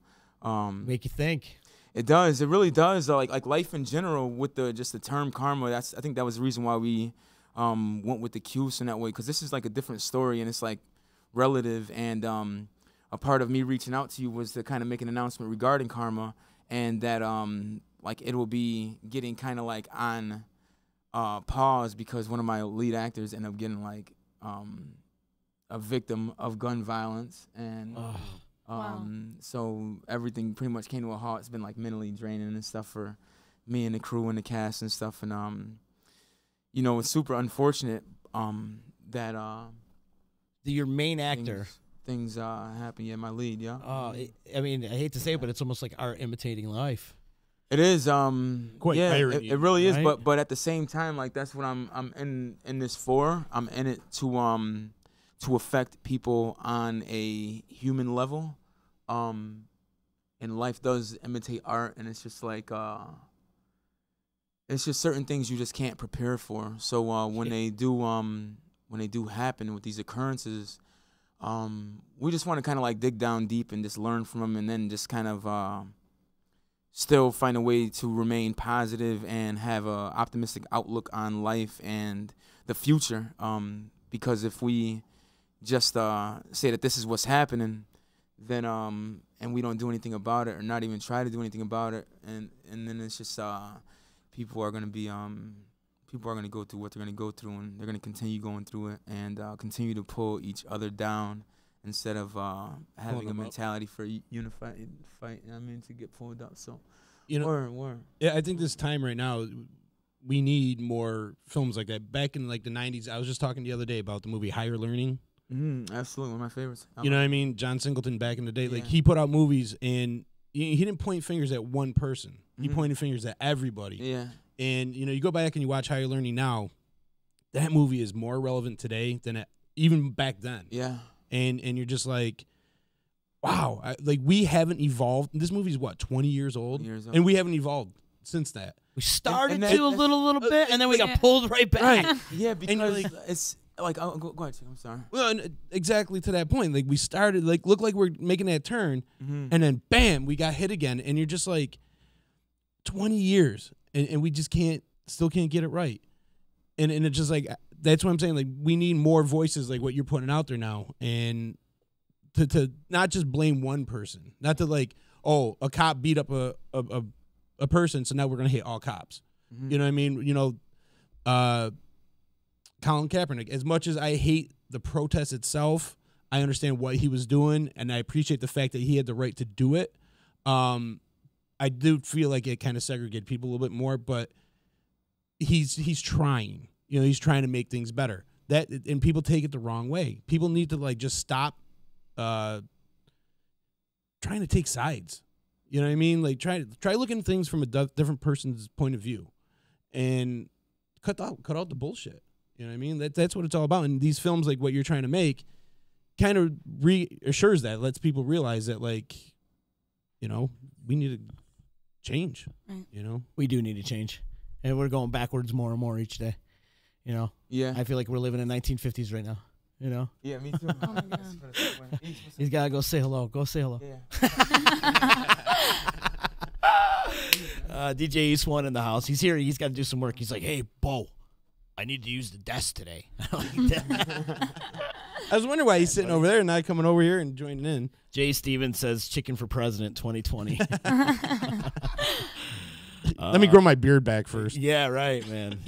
make you think. It does. It really does. Like life in general, with the term karma. I think that was the reason why we went with the Q's in that way, because this is like a different story, and it's like relative. And a part of me reaching out to you was to kind of make an announcement regarding karma, and that like it will be getting kind of like on pause because one of my lead actors ended up getting like a victim of gun violence, and. Wow. So everything pretty much came to a halt. It's been like mentally draining and stuff for me and the crew and the cast and stuff. And you know, it's super unfortunate that your main actor things happen. Yeah, my lead. Yeah. I mean, I hate to say it, but it's almost like art imitating life. It is. Quite yeah, irony, it really is. right? But at the same time, like that's what I'm in this for. I'm in it to affect people on a human level. And life does imitate art, and it's just like it's just certain things you just can't prepare for. So when they do happen with these occurrences, we just want to kind of like dig down deep and just learn from them, and then just kind of still find a way to remain positive and have a optimistic outlook on life and the future. Because if we just say that this is what's happening, then and we don't do anything about it, or not even try to do anything about it, and then it's just people are gonna go through what they're gonna go through, and they're gonna continue going through it, and continue to pull each other down instead of having a mentality for unified fight. I mean, to get pulled up. So, you know, word. Yeah, I think this time right now, we need more films like that. Back in like the 90s, I was just talking the other day about the movie Higher Learning. Absolutely, one of my favorites. You know what I mean? John Singleton back in the day, like he put out movies, and he didn't point fingers at one person. He pointed fingers at everybody. Yeah. And you know, you go back and you watch Higher Learning now, that movie is more relevant today than even back then. Yeah. And you're just like, wow, like we haven't evolved. This movie's what, 20 years old? And we haven't evolved since that. We started to a little bit, and then we got pulled right back. Right. Yeah, because like, it's. Like, go ahead, I'm sorry. Well, and exactly to that point. Like, we started, like, looked like we're making that turn, and then, bam, we got hit again. And you're just like, 20 years, and we just still can't get it right. And it's just like, that's what I'm saying. Like, we need more voices like what you're putting out there now. And to not just blame one person. Not to, like, oh, a cop beat up a person, so now we're going to hit all cops. You know what I mean? You know, Colin Kaepernick, as much as I hate the protest itself, I understand what he was doing, and I appreciate the fact that he had the right to do it. I do feel like it kind of segregated people a little bit more, but he's trying. You know, he's trying to make things better. And people take it the wrong way. People need to like just stop trying to take sides. You know what I mean? Like try looking at things from a different person's point of view, and cut out the bullshit. You know what I mean? That's what it's all about. And these films, like what you're trying to make, kind of reassures that, lets people realize that, like, you know, we need to change. Right. You know, we do need to change, and we're going backwards more and more each day. You know. Yeah. I feel like we're living in 1950s right now. You know. Yeah, me too. Oh my God. He's gotta go say hello. Go say hello. Yeah. DJ East One in the house. He's here. He's got to do some work. He's like, hey, Bo, I need to use the desk today. I was wondering why he's sitting over there and not coming over here and joining in. Jay Stevens says chicken for president 2020. Let me grow my beard back first. Yeah, right, man.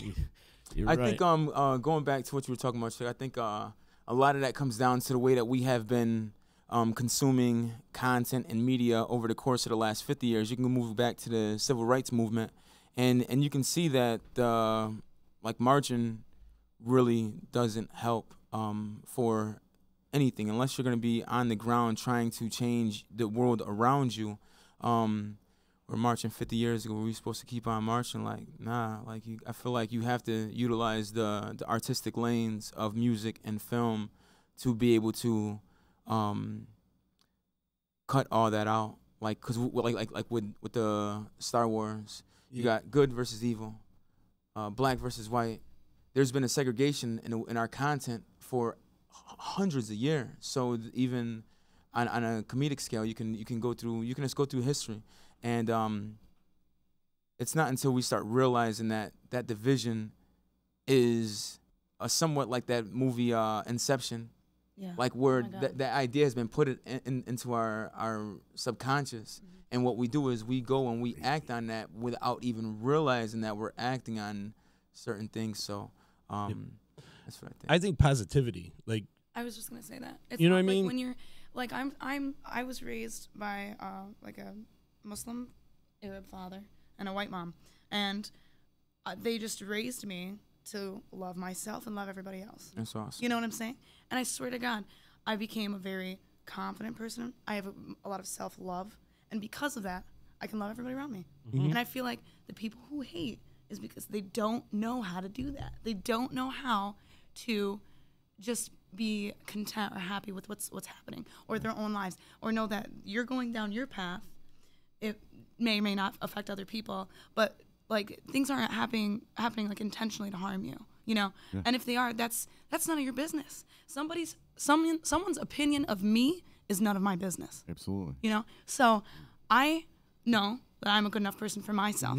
I think going back to what you were talking about, I think a lot of that comes down to the way that we have been consuming content and media over the course of the last 50 years. You can move back to the civil rights movement, and you can see that like marching really doesn't help for anything unless you're going to be on the ground trying to change the world around you. We're marching 50 years ago. Were we supposed to keep on marching? Like, nah. Like, I feel like you have to utilize the artistic lanes of music and film to be able to cut all that out. Like, cause like with the Star Wars, you got good versus evil, black versus white. There's been a segregation in our content for hundreds of years. So even on a comedic scale, you can just go through history, and it's not until we start realizing that division is somewhat like that movie Inception. Yeah. Like where that idea has been put into our subconscious, and what we do is we go and we act on that without even realizing that we're acting on certain things. So that's what I think. I think positivity, like I was just gonna say that. It's you know not what I mean? Like when you're like I was raised by like a Muslim Arab father and a white mom, and they just raised me to love myself and love everybody else. That's awesome. You know what I'm saying? And I swear to God, I became a very confident person. I have a lot of self-love, and because of that, I can love everybody around me. And I feel like the people who hate is because they don't know how to do that. They don't know how to just be content or happy with what's happening or their own lives, or know that you're going down your path. It may or may not affect other people, but like things aren't happening like intentionally to harm you, you know. Yeah. And if they are, that's none of your business. Someone's opinion of me is none of my business. Absolutely. You know. So I know that I'm a good enough person for myself,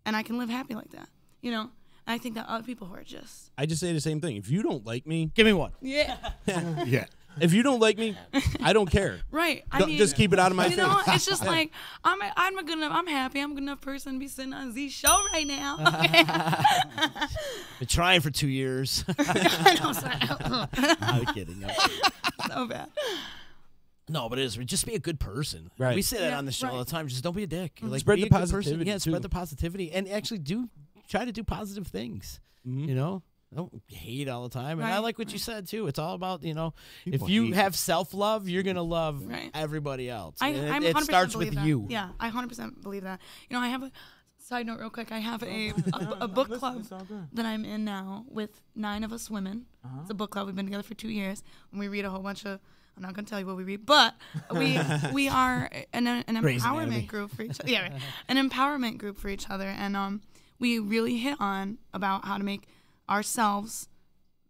and I can live happy like that. You know. And I think that other people who are just I just say the same thing. If you don't like me, give me one. Yeah. Yeah. If you don't like me, I don't care. Right. I mean, just keep it out of my face. You know, it's just like I'm a good enough. I'm happy. I'm a good enough person to be sitting on Z's show right now. Been trying for 2 years. I know, sorry. I'm kidding. So bad. No, but it is. Just be a good person. Right. We say that on the show all the time. Just don't be a dick. Like, spread be the a good person. positivity. Yeah, too. spread the positivity, and actually try to do positive things. You know. Don't hate all the time. And I like what you said, too. It's all about, you know, People if you hate. have self-love, you're going to love everybody else. I'm it 100% starts believe with that. you. Yeah, I 100% believe that. You know, I have a side note real quick. I have a book club that I'm in now with 9 of us women. It's a book club. We've been together for 2 years, and we read a whole bunch of. I'm not going to tell you what we read, but we are an empowerment group for each other. Yeah, right. An empowerment group for each other, and we really hit on about how to make ourselves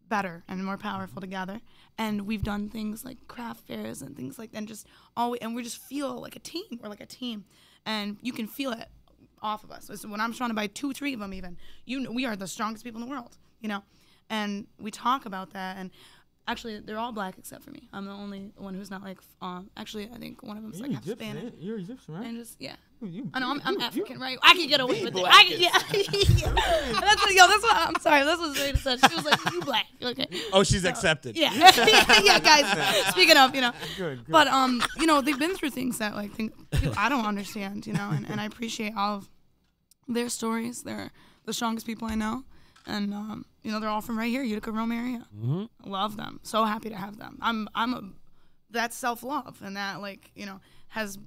better and more powerful together. And we've done things like craft fairs and things like that, and we just feel like a team. We're like a team, and you can feel it off of us. So when I'm surrounded by 2-3 of them, even we are the strongest people in the world, you know. And we talk about that, and actually they're all black except for me. I'm the only one who's not like. Actually, I think one of them's like half Spanish. You're Egyptian, right? And just I know I'm African, right? I can get away with it. That's what I'm sorry. That's what Zayda said. She was like, "You black." Okay. Oh, she's accepted. Yeah. Yeah, guys. Speaking of, you know. Good. But you know, they've been through things that like I don't understand, you know, and I appreciate all of their stories. They're the strongest people I know, and you know, they're all from right here, Utica, Rome area. Love them. So happy to have them. That's self-love, and that like, you know, has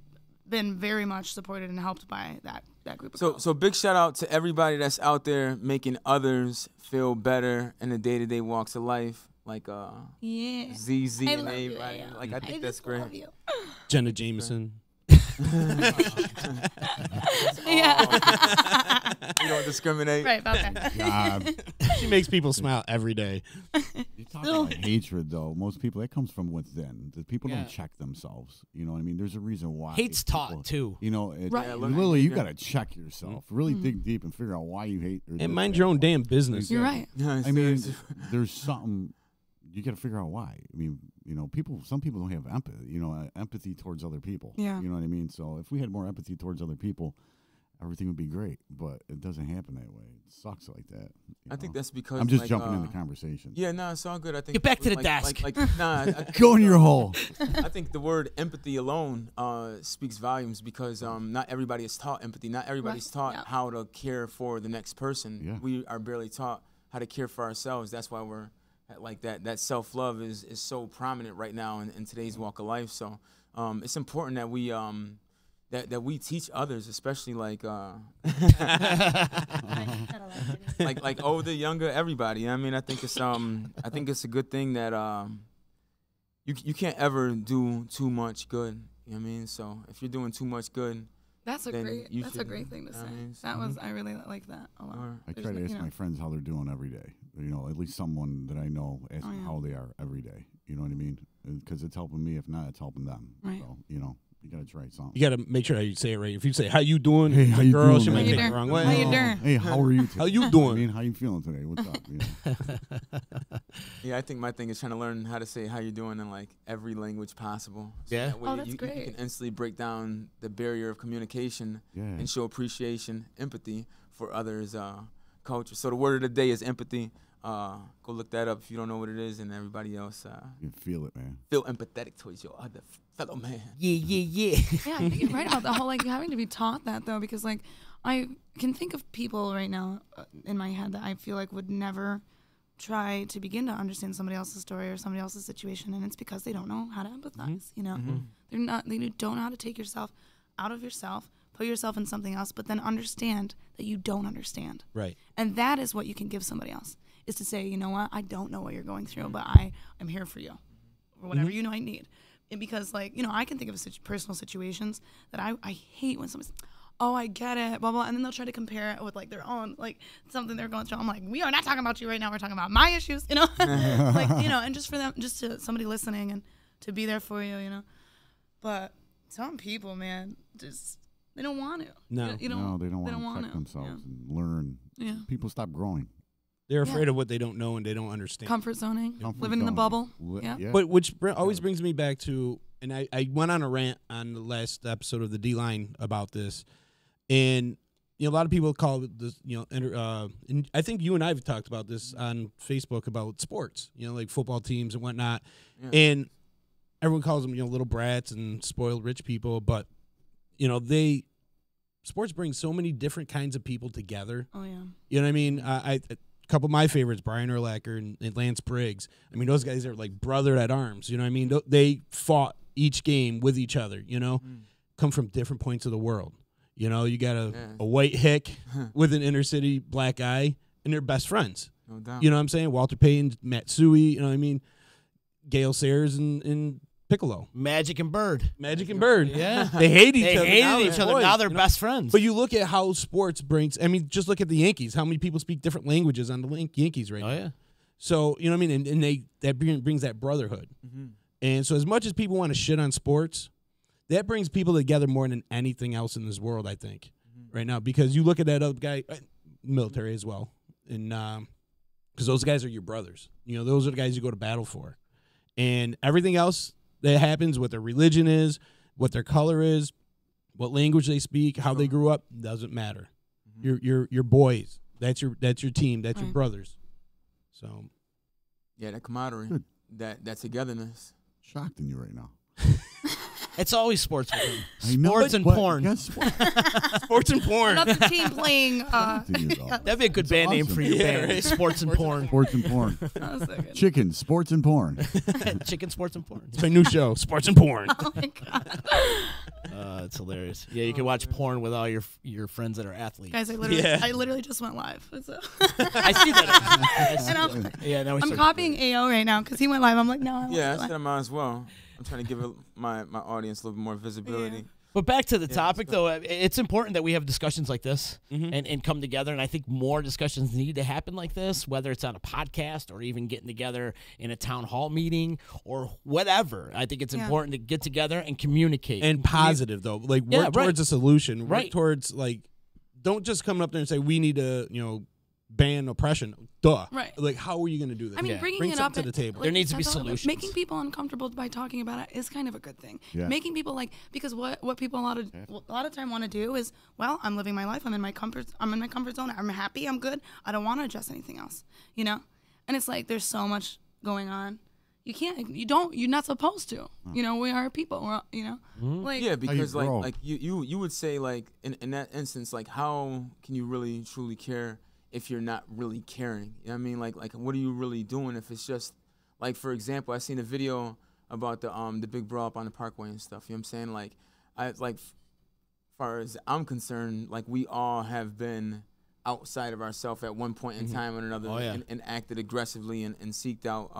been very much supported and helped by that group of girls. So big shout out to everybody that's out there making others feel better in the day-to-day walks of life, like ZZ and everybody. Like I think that's great. Jenna Jameson. Yeah. You don't discriminate. Right about that. She makes people smile every day. You talk about hatred, though. Most people, that comes from within. The people don't check themselves. You know what I mean? There's a reason why. Hate's taught, too. You know, Right. literally, you got to check yourself. Really dig deep and figure out why you hate. And mind your own damn business. You're right. I mean, there's something. You got to figure out why. I mean, you know, some people don't have empathy. You know, empathy towards other people. Yeah. You know what I mean? So if we had more empathy towards other people, everything would be great. But it doesn't happen that way. It sucks like that. I think that's because I'm just like, jumping in the conversation. Yeah, no, it's all good. I think Get back to the desk. Go in your hole. I think the word empathy alone speaks volumes because not everybody is taught empathy. Not everybody's taught how to care for the next person. Yeah. We are barely taught how to care for ourselves. That's why we're like that. That self-love is so prominent right now in today's walk of life. So it's important that we that we teach others, especially like like older, younger, everybody. I mean, I think it's a good thing that you can't ever do too much good. You know what I mean? So if you're doing too much good, that's a great thing to say. I really like that a lot. I try to ask my friends how they're doing every day. You know, at least someone that I know, ask them how they are every day. You know what I mean? Because it's helping me. If not, it's helping them. Right. So, you know, you got to try something. You got to make sure how you say it right. If you say, how you doing? Hey, how you girl, doing, she might man? take it the wrong way. How you doing? Hey, how are you today? How you doing? I mean, how you feeling today? What's up? You know? Yeah, I think my thing is trying to learn how to say how you doing in like every language possible. So Yeah. that way That's you great. can instantly break down the barrier of communication and show appreciation, empathy for others' culture. So the word of the day is empathy. Go look that up if you don't know what it is, and everybody else. You feel it, man. Feel empathetic towards your other fellow man. Yeah. Yeah, I think you're right about the whole like having to be taught that though, because like I can think of people right now in my head that I feel like would never try to begin to understand somebody else's story or somebody else's situation, and it's because they don't know how to empathize. You know, they don't know how to take yourself out of yourself, put yourself in something else, but then understand that you don't understand. Right. And that is what you can give somebody else, is to say, you know what, I don't know what you're going through, but I am here for you, or whatever you know I need. And because, like, you know, I can think of personal situations that I hate when somebody's, oh, I get it, blah, blah, and then they'll try to compare it with, like, their own, like, something they're going through. I'm like, we are not talking about you right now. We're talking about my issues, you know? Like, you know, and just for them, just to somebody listening and to be there for you, you know? But some people, man, just, they don't want to. No. They don't want to affect themselves and learn. Yeah. People stop growing. They're afraid of what they don't know and they don't understand. Comfort zoning, Comfort living in the zone. bubble. Yeah. But which always brings me back to, and I went on a rant on the last episode of the D-Line about this, and you know, a lot of people call this, you know, and I think you and I have talked about this on Facebook about sports, you know, like football teams and whatnot, and everyone calls them, you know, little brats and spoiled rich people, but you know, sports bring so many different kinds of people together. Oh yeah. You know what I mean? A couple of my favorites, Brian Urlacher and Lance Briggs. I mean, those guys are like brother at arms. You know what I mean? They fought each game with each other, you know, come from different points of the world. You know, you got a white hick with an inner city black guy, and they're best friends. No doubt. You know what I'm saying? Walter Payton, Matsui, you know what I mean? Gail Sayers and Piccolo. Magic and Bird. Yeah. They hate each other. They hated each other. Boys, Now they're you know? best friends. But you look at how sports brings, I mean, just look at the Yankees. How many people speak different languages on the Yankees right now? Oh, yeah. So, you know what I mean? And that brings that brotherhood. And so as much as people want to shit on sports, that brings people together more than anything else in this world, I think, right now. Because you look at that other guy, military as well, and because those guys are your brothers. You know, those are the guys you go to battle for. And everything else that happens, what their religion is, what their color is, what language they speak, how they grew up, doesn't matter. You're boys. That's your team. That's your brothers. So, Yeah, that camaraderie, that togetherness. Shocked in you right now. It's always sports with him. I know, Sports and but porn. Guess what? sports and porn. Another team playing. That'd be a good band name awesome. for your band. right? Sports and porn. Sports and porn. That was so good. Chicken, sports and porn. Chicken, sports, and porn. It's my new show, Sports and Porn. Oh my god, It's hilarious. Yeah, you can watch porn with all your friends that are athletes. guys! I literally just went live. So. I see that. And I'm, Yeah, now we I'm start- copying AO right now because he went live. I'm like, no, I Yeah, I won't said go I might as well. I'm trying to give my audience a little bit more visibility. But back to the topic, though, it's important that we have discussions like this Mm-hmm. and come together. And I think more discussions need to happen like this, whether it's on a podcast or even getting together in a town hall meeting or whatever. I think it's important to get together and communicate. And positive, though. Like, work towards a solution. Work towards, like, don't just come up there and say, we need to, you know, ban oppression. Duh. Right. Like, how are you going to do that? I mean, bringing Bring it something up to the table. There needs to be that's all it is. solutions. Making people uncomfortable by talking about it is kind of a good thing. Yeah. Making people like, because what people a lot of time want to do is, well, I'm living my life. I'm in my comfort zone. I'm happy. I'm good. I don't want to adjust anything else. You know, and it's like there's so much going on. You're not supposed to. You know, we are people. We're, you know, like Yeah, because grow. like you would say like in that instance, like how can you really truly care if you're not really caring. You know what I mean? Like what are you really doing if it's just like, for example, I seen a video about the big brawl up on the Parkway and stuff. You know what I'm saying? Like as far as I'm concerned, like we all have been outside of ourselves at one point in time or another, and acted aggressively and seeked out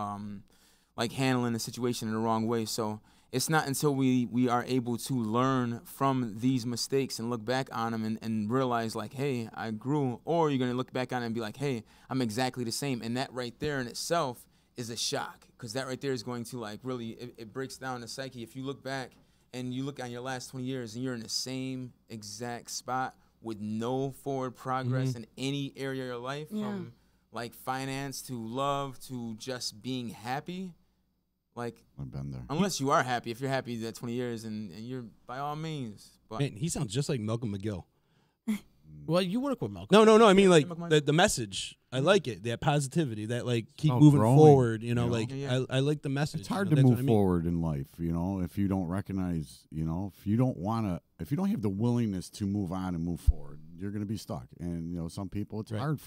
like handling the situation in the wrong way. So it's not until we are able to learn from these mistakes and look back on them and realize like, hey, I grew, or you're going to look back on it and be like, hey, I'm exactly the same. And that right there in itself is a shock, because that right there is going to like really, it breaks down the psyche. If you look back and you look on your last 20 years and you're in the same exact spot with no forward progress in any area of your life, from like finance to love to just being happy, like, I've been there. Unless you are happy. If you're happy that 20 years, and you're by all means. But Man, he sounds just like Malcolm McGill. Well, you work with Malcolm. No. I mean, like the message. I like it. That positivity. That like keep moving forward. You know, like I like the message. It's hard to move forward in life. You know, if you don't recognize. You know, if you don't have the willingness to move on and move forward, you're going to be stuck. And you know, some people it's hard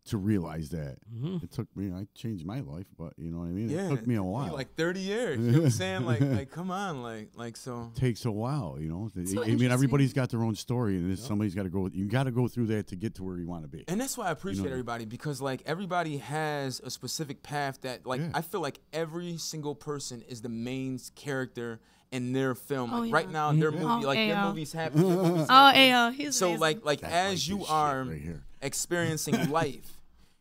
to realize that. It took me. I changed my life, but you know what I mean. Yeah, it took me a while. Like 30 years. You know what I'm saying? Like come on, like so. It takes a while, you know. So I mean, everybody's got their own story, and somebody's got to go. You got to go through that to get to where you want to be. And that's why I appreciate everybody, because like everybody has a specific path that like I feel like every single person is the main character in their film. Like right now, their movie, their movie's happening. He's so amazing. like as you are experiencing life,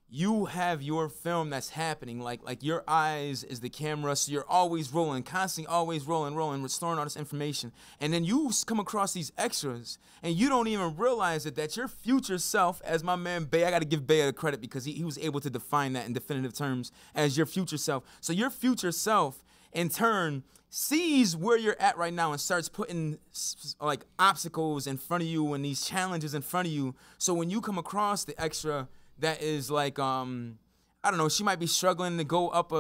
you have your film that's happening. Like your eyes is the camera, so you're always rolling, constantly always rolling, restoring all this information. And then you come across these extras, and you don't even realize that your future self, as my man Bay, I got to give Bay a credit because he was able to define that in definitive terms as your future self. So your future self, in turn, sees where you're at right now and starts putting like obstacles in front of you and these challenges in front of you. So when you come across the extra that is like I don't know, she might be struggling to go up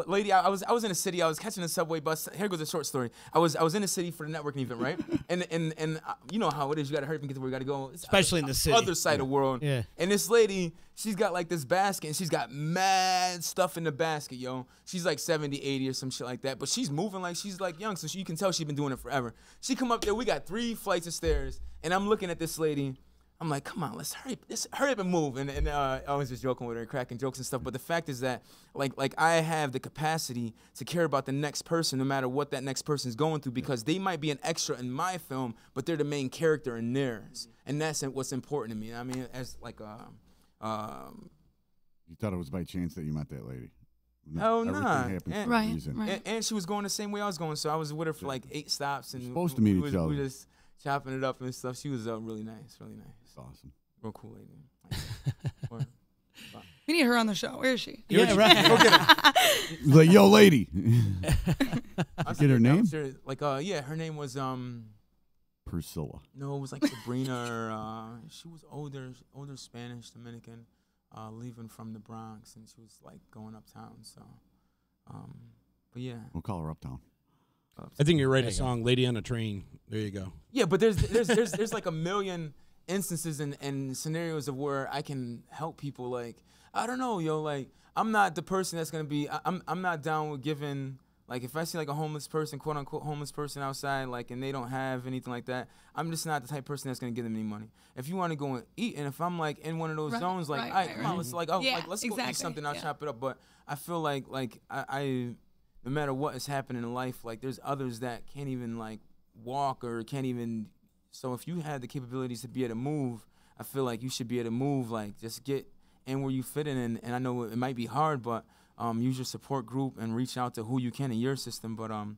lady. I was in a city. I was catching a subway bus. Here goes a short story. I was in a city for the networking event, right? and you know how it is. You got to hurry up and get to where you got to go. Especially in the city, other side of the world. Yeah. And this lady, she's got like this basket, and she's got mad stuff in the basket, yo. She's like 70, 80 or some shit like that. But she's moving like she's like young, so you can tell she's been doing it forever. She come up there. We got 3 flights of stairs, and I'm looking at this lady. I'm like, come on, let's hurry up and move. And I was just joking with her, cracking jokes and stuff. But the fact is that, like I have the capacity to care about the next person, no matter what that next person is going through, because they might be an extra in my film, but they're the main character in theirs, and that's what's important to me. I mean, as like You thought it was by chance that you met that lady? Oh, everything nah. happens And, for a reason. Right. And she was going the same way I was going, so I was with her for like 8 stops, and You're supposed to meet each other. We were just chopping it up and stuff. She was really nice, really nice. Awesome. Real cool lady. We need her on the show. Where is she? Yeah, right. Go get her. Like, yo, lady. Get her name? Her name was Priscilla. No, it was like Sabrina. Or, she was older Spanish Dominican, leaving from the Bronx, and she was like going uptown. So, but yeah. We'll call her uptown. I think you're right. A song, "Lady on a Train." There you go. Yeah, but there's like a million instances and scenarios of where I can help people. Like, I don't know, yo. Like, I'm not the person that's gonna be. I'm not down with giving. Like, if I see like a homeless person, quote unquote homeless person outside, like, and they don't have anything like that, I'm just not the type of person that's gonna give them any money. If you want to go and eat, and if I'm like in one of those zones, like, all right, come on, let's let's go eat something. I'll chop it up. But I feel like I no matter what is happening in life, like there's others that can't even like walk or can't even. So if you have the capabilities to be able to move, I feel like you should be able to move. Like, just get in where you fit in. And I know it might be hard, but use your support group and reach out to who you can in your system. But I'm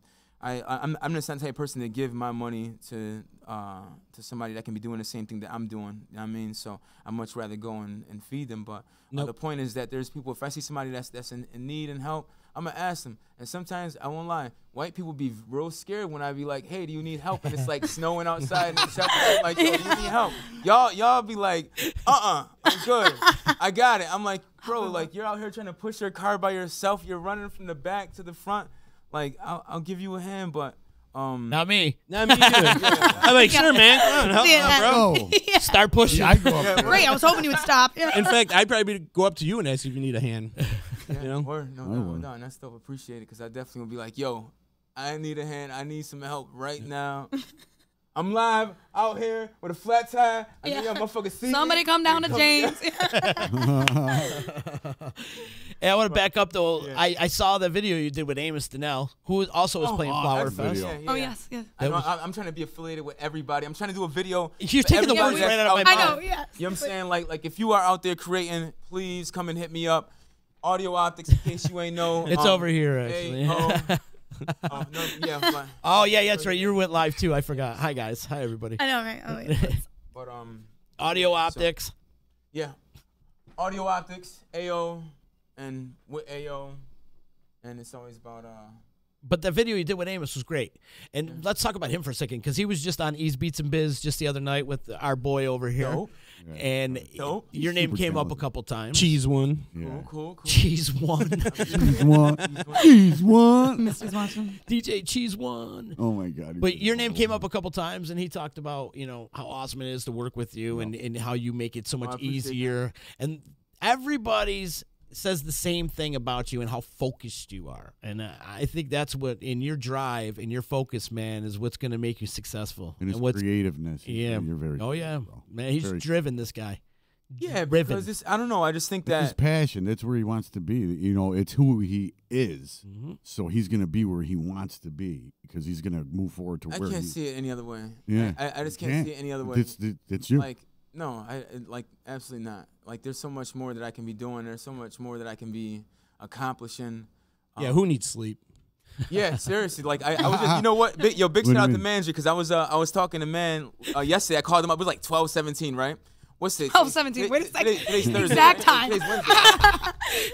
just not the type of person to give my money to somebody that can be doing the same thing that I'm doing. You know what I mean? So I'd much rather go and feed them. But the point is that there's people, if I see somebody that's in need and help, I'm going to ask them. And sometimes, I won't lie, white people be real scared when I be like, hey, do you need help? And it's like snowing outside. And I'm like, yo, do you need help? Y'all be like, I'm good. I got it. I'm like, bro, like, you're out here trying to push your car by yourself. You're running from the back to the front. Like, I'll give you a hand, but Not me. Not me either. I'm like, sure, man. Come on, help me out, bro. No. Start pushing. Yeah, I go up there. Great. I was hoping you would stop. Yeah. In fact, I'd probably go up to you and ask if you need a hand. Yeah, You know? no, and that's dope. Appreciate it, because I definitely will be like, yo, I need a hand. I need some help right now. I'm live out here with a flat tire. I need a motherfucker see Somebody me. come down to James. Hey, I want to back up though. Yeah. I saw the video you did with Amos Donnell, who also was playing Flower that's Fest. video. Oh, yes, yes. I know, I'm trying to be affiliated with everybody. I'm trying to do a video. You're for taking the everybody words right that's out of my out mouth. I know, yeah. You know what I'm saying? Like if you are out there creating, please come and hit me up. Audio Optics, in case you ain't know. It's over here, actually. Oh yeah, that's right. You went live too. I forgot. Hi guys. Hi everybody. I know, right? Oh, yeah. But Audio Optics. yeah, Audio Optics, AO, and with AO, and it's always about But the video you did with Amos was great. And let's talk about him for a second, because he was just on Ease Beats and Bizz just the other night with our boy over here. Dope. And Dope. your name Super came up a talented. couple times. Cheese one. Yeah. Cool. Cheese One. Cheese one. Cheese one. Mr. Watson. DJ Cheese One. Oh my God. But your name came up a couple times, and he talked about, how awesome it is to work with you and how you make it so much appreciate easier. And everybody's says the same thing about you and how focused you are. And I think that's what, in your drive and your focus, man, is what's going to make you successful. And his what's creativeness. Yeah. You're very. Oh, yeah. bro. Man, he's Very driven, this guy. Yeah, Driven. because this, I don't know. I just think It's his that passion. That's where he wants to be. It's who he is. Mm-hmm. So he's going to be where he wants to be because he's going to move forward to I where can't he. see it any other way. Yeah. I just can't see it any other way. It's you. Like, no, like absolutely not. Like, there's so much more that I can be doing. There's so much more that I can be accomplishing. Yeah, who needs sleep? Yeah, seriously. Like, I was just, you know what? Big What do shout you out to mean? manager, because I was talking to man yesterday. I called him up. It was like 12:17, right? What's it? 12:17. Wait a second. Today's Thursday. Exact time. Today's Wednesday.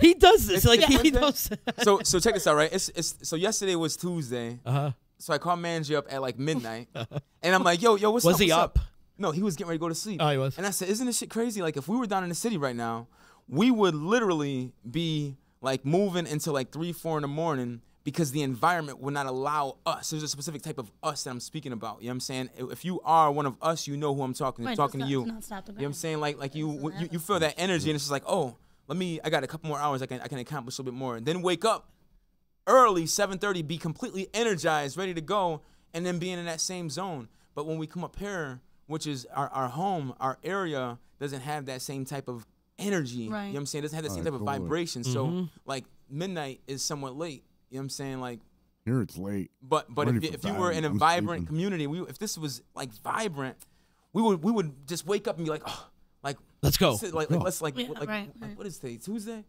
He does this. Like, he Wednesday? knows. So check this out, right? So yesterday was Tuesday. Uh-huh. So I called manager up at like midnight, and I'm like, yo, what's up? Was he What's up? No, he was getting ready to go to sleep. Oh, he was. And I said, isn't this shit crazy? Like, if we were down in the city right now, we would literally be like moving until like 3, 4 in the morning, because the environment would not allow us. There's a specific type of us that I'm speaking about. You know what I'm saying? If you are one of us, you know who I'm talking to. Wait, Talking to does you. not stop the You know what I'm saying? Like you feel that energy, and it's just like, oh, I got a couple more hours. I can accomplish a little bit more, and then wake up early, 7:30, be completely energized, ready to go, and then being in that same zone. But when we come up here, which is our home, our area doesn't have that same type of energy. Right. You know what I'm saying? It doesn't have the same type of totally. vibration. So like midnight is somewhat late. You know what I'm saying? Like, Here it's late. but Ready if for you were in a bed. I'm vibrant sleeping. community, if this was like vibrant, we would just wake up and be like, oh, like Let's go. let's Yeah, right. what is today? Tuesday?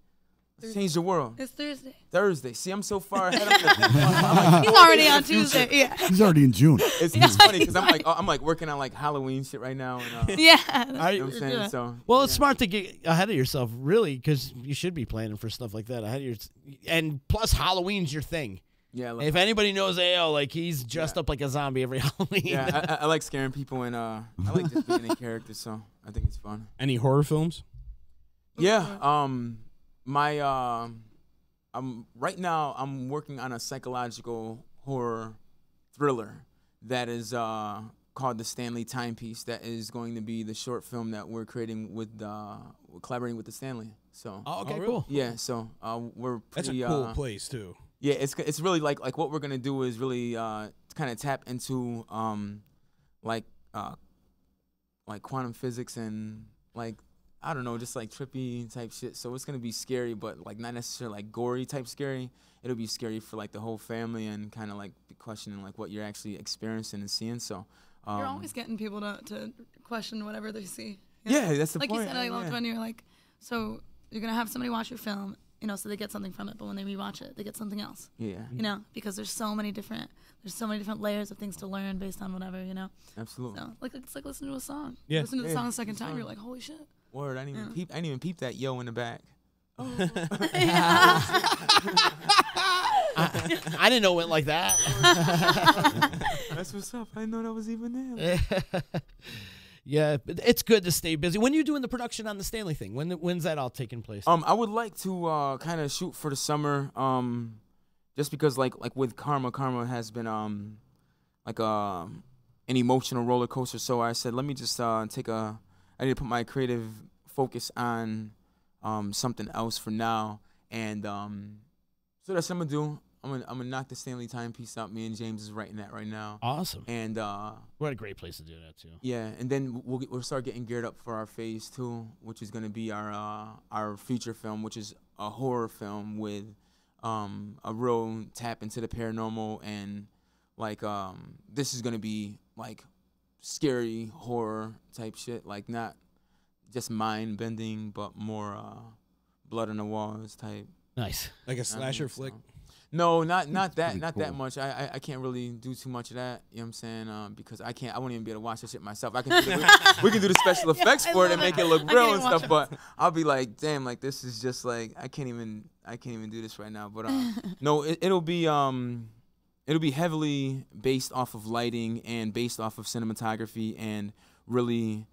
Let's change the world. It's Thursday. Thursday. See, I'm so far ahead of it. He's already on Tuesday. Yeah. He's already in June. It's funny because I'm like working on like Halloween shit right now. And, Yeah. you know what I'm saying? So Well, it's yeah. smart to get ahead of yourself, really, because you should be planning for stuff like that ahead of your. And plus, Halloween's your thing. Yeah, If anybody knows AO, like, he's dressed up like a zombie every Halloween. yeah, I like scaring people, and I like just being in character, so I think it's fun. Any horror films? Yeah, right now I'm working on a psychological horror thriller that is called The Stanley Timepiece. That is going to be the short film that we're creating with we're collaborating with the Stanley. So Oh, okay, really? cool. yeah, so we're That's pretty, a cool place too. Yeah, it's really like what we're gonna do is really kind of tap into like quantum physics and like, I don't know, just like trippy type shit. So it's gonna be scary, but like not necessarily like gory type scary. It'll be scary for like the whole family and kind of like be questioning like what you're actually experiencing and seeing. So You're always getting people to question whatever they see. You know? yeah, that's the Like point. you said, I loved yeah. when you're like, so you're going to have somebody watch your film, so they get something from it, but when they rewatch it, they get something else. Yeah, Because there's so many different layers of things to learn based on whatever, absolutely. So like it's like listening to a song. Yeah. Listen to the Yeah, song a second it's time, fun. you're like, holy shit. Word, I didn't even peep that yo in the back. I didn't know it went like that. That's what's up. I didn't know that was even there. Yeah, but it's good to stay busy. When are you doing the production on the Stanley thing? When's that all taking place? I would like to kind of shoot for the summer. Just because like with Karma has been an emotional roller coaster. So I said, let me just I need to put my creative focus on something else for now. And so that's what I'm gonna do. I'm gonna knock the Stanley timepiece out. Me and James is writing that right now. Awesome. And what a great place to do that too. Yeah, and then we'll start getting geared up for our phase 2, which is gonna be our feature film, which is a horror film with a real tap into the paranormal, and like this is gonna be like scary horror type shit, like not just mind bending, but more blood on the walls type. Nice. Like a slasher flick. No, not that cool. that much. I can't really do too much of that. You know what I'm saying? Because I won't even be able to watch that shit myself. We can do the special effects for it and make it look real and stuff. But I'll be like, damn, like this is just like I can't even do this right now. But no, it'll be heavily based off of lighting and based off of cinematography and really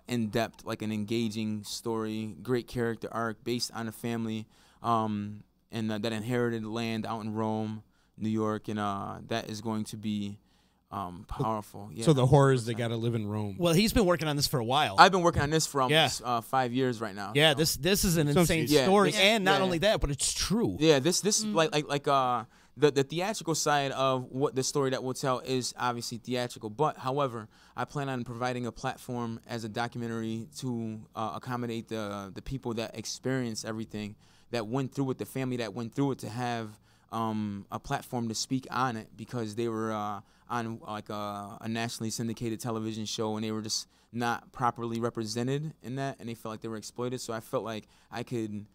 in depth, like an engaging story, great character arc based on a family. And that inherited land out in Rome, New York, and that is going to be powerful. Yeah, so the horrors, they got to live in Rome. Well, he's been working on this for a while. I've been working on this for almost 5 years right now. Yeah, so. This is an insane story, and not only that, but it's true. Yeah, this like the theatrical side of what the story that we'll tell is obviously theatrical. But however, I plan on providing a platform as a documentary to accommodate the people that experience everything, that went through it, the family that went through it, to have a platform to speak on it, because they were on like a nationally syndicated television show and they were just not properly represented in that, and they felt like they were exploited. So I felt like I could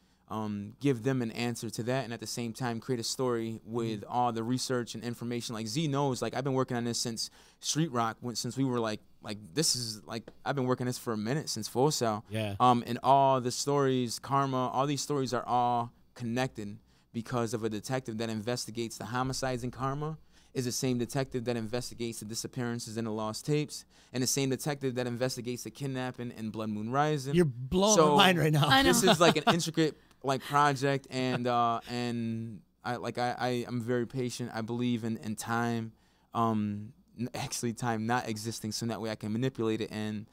give them an answer to that, and at the same time create a story with all the research and information. Like Z knows, like I've been working on this since Street Rock, since we were like this is like I've been working this for a minute, since Full Sail. Yeah. And all the stories, Karma, all these stories are all connected because of a detective that investigates the homicides in Karma is the same detective that investigates the disappearances in the lost tapes, and the same detective that investigates the kidnapping in Blood Moon Rising. You're blowing my mind right now. I know. This is like an intricate like project, and I'm very patient. I believe in time, actually time not existing, so that way I can manipulate it and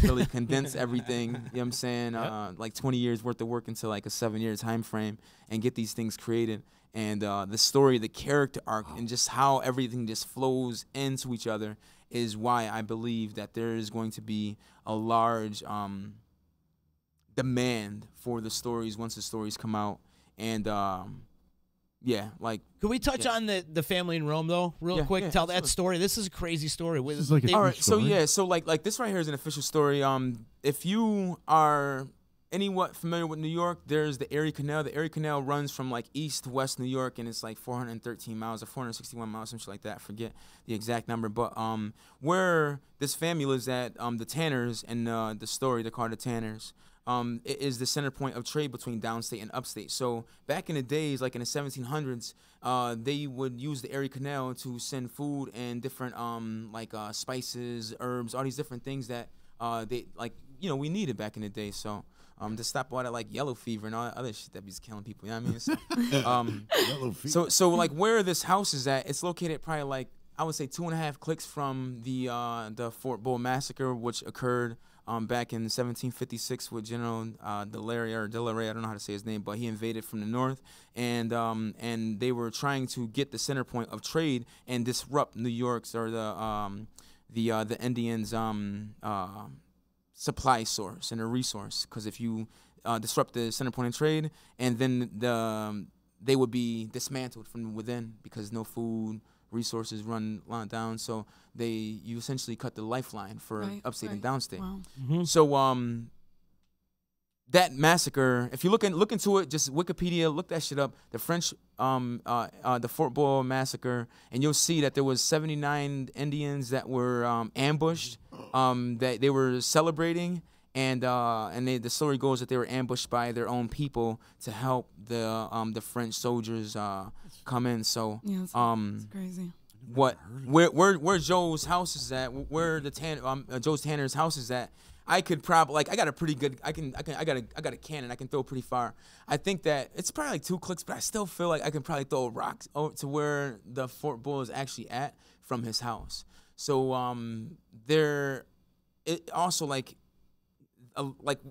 really condense everything. You know what I'm saying? Like 20 years worth of work into like a 7-year time frame, and get these things created. And the story, the character arc, and just how everything just flows into each other is why I believe that there is going to be a large demand for the stories once the stories come out. And yeah, like, can we touch on the family in Rome though, real quick? Tell that story. This is a crazy story. This is like all right, so like this right here is an official story. If you are anyone familiar with New York, there's the Erie Canal. The Erie Canal runs from like east to west New York, and it's like 413 miles or 461 miles, something like that. I forget the exact number. But where this family lives at, the Tanners, and the story, they're called the Tanners. It is the center point of trade between downstate and upstate. So back in the days, like in the 1700s, they would use the Erie Canal to send food and different spices, herbs, all these different things that they we needed back in the day. So to stop all that like yellow fever and all that other shit that be killing people, you know what I mean? So, Yellow fever. so like where this house is at, it's located probably like I would say 2.5 clicks from the Fort Bull massacre, which occurred back in 1756 with General Delaray, I don't know how to say his name, but he invaded from the north, and they were trying to get the center point of trade and disrupt New York's or the Indians' supply source and a resource. Because if you disrupt the center point of trade, and then they would be dismantled from within because no food, resources run down, so you essentially cut the lifeline for upstate and downstate. Wow. Mm-hmm. So that massacre, if you look into it, just Wikipedia, look that shit up. The French, the Fort Bull massacre, and you'll see that there was 79 Indians that were ambushed, that they were celebrating, and the story goes that they were ambushed by their own people to help the French soldiers come in. So Yeah, it's crazy. Where Joe's house is at, where Joe's Tanner's house is at, I could probably I got a pretty good I got a cannon I can throw pretty far. I think that it's probably like 2 clicks, but I still feel like I can probably throw a rock to where the Fort Bull is actually at from his house. So there, it also like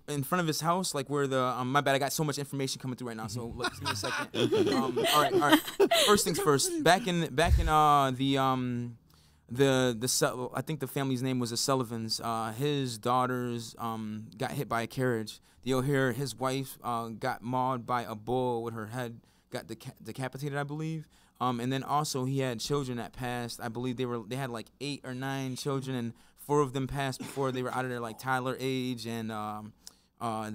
in front of his house, like where the my bad, I got so much information coming through right now. So let's give me a second. All right. First things first. Back in I think the family's name was the Sullivans. His daughters got hit by a carriage. The O'Hare, his wife, got mauled by a bull with her head, got decapitated, I believe. And then also he had children that passed. I believe they had like 8 or 9 children, and 4 of them passed before they were out of their like toddler age. And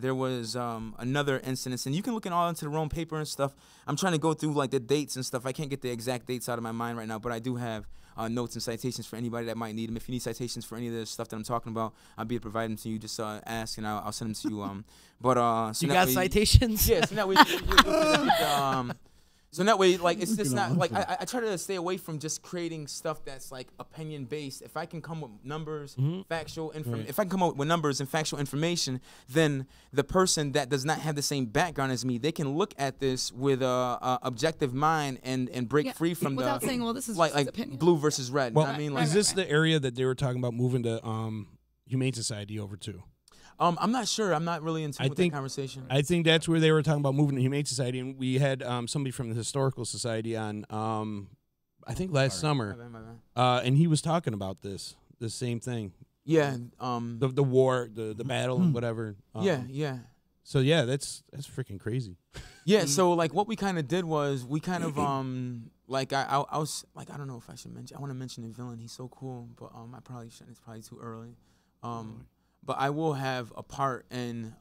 there was another incident, and you can look it all into the Rome paper and stuff. I'm trying to go through like the dates and stuff. I can't get the exact dates out of my mind right now, but I do have notes and citations for anybody that might need them. If you need citations for any of the stuff that I'm talking about, I'll be able to provide them to you. Just ask, and I'll send them to you. So you got citations? Yeah, so that way so that way, like, it's just not, like, I try to stay away from just creating stuff that's, like, opinion-based. If I can come with numbers, factual information, if I can come up with numbers and factual information, then the person that does not have the same background as me, they can look at this with a objective mind and break free from without saying, well, this is like opinion. blue versus red. Well, you know what I mean? is this the area that they were talking about moving to Humane Society over to? I'm not sure. I'm not really in tune with that conversation. I think that's where they were talking about moving to Humane Society, and we had somebody from the Historical Society on, I think last summer, My bad. and he was talking about the same thing. Yeah. The war, the battle, and whatever. Yeah. So yeah, that's freaking crazy. Yeah. So like, what we kind of did was we kind of like I was like, I don't know if I should mention. I want to mention the villain. He's so cool, but I probably shouldn't. It's probably too early. But I will have a part in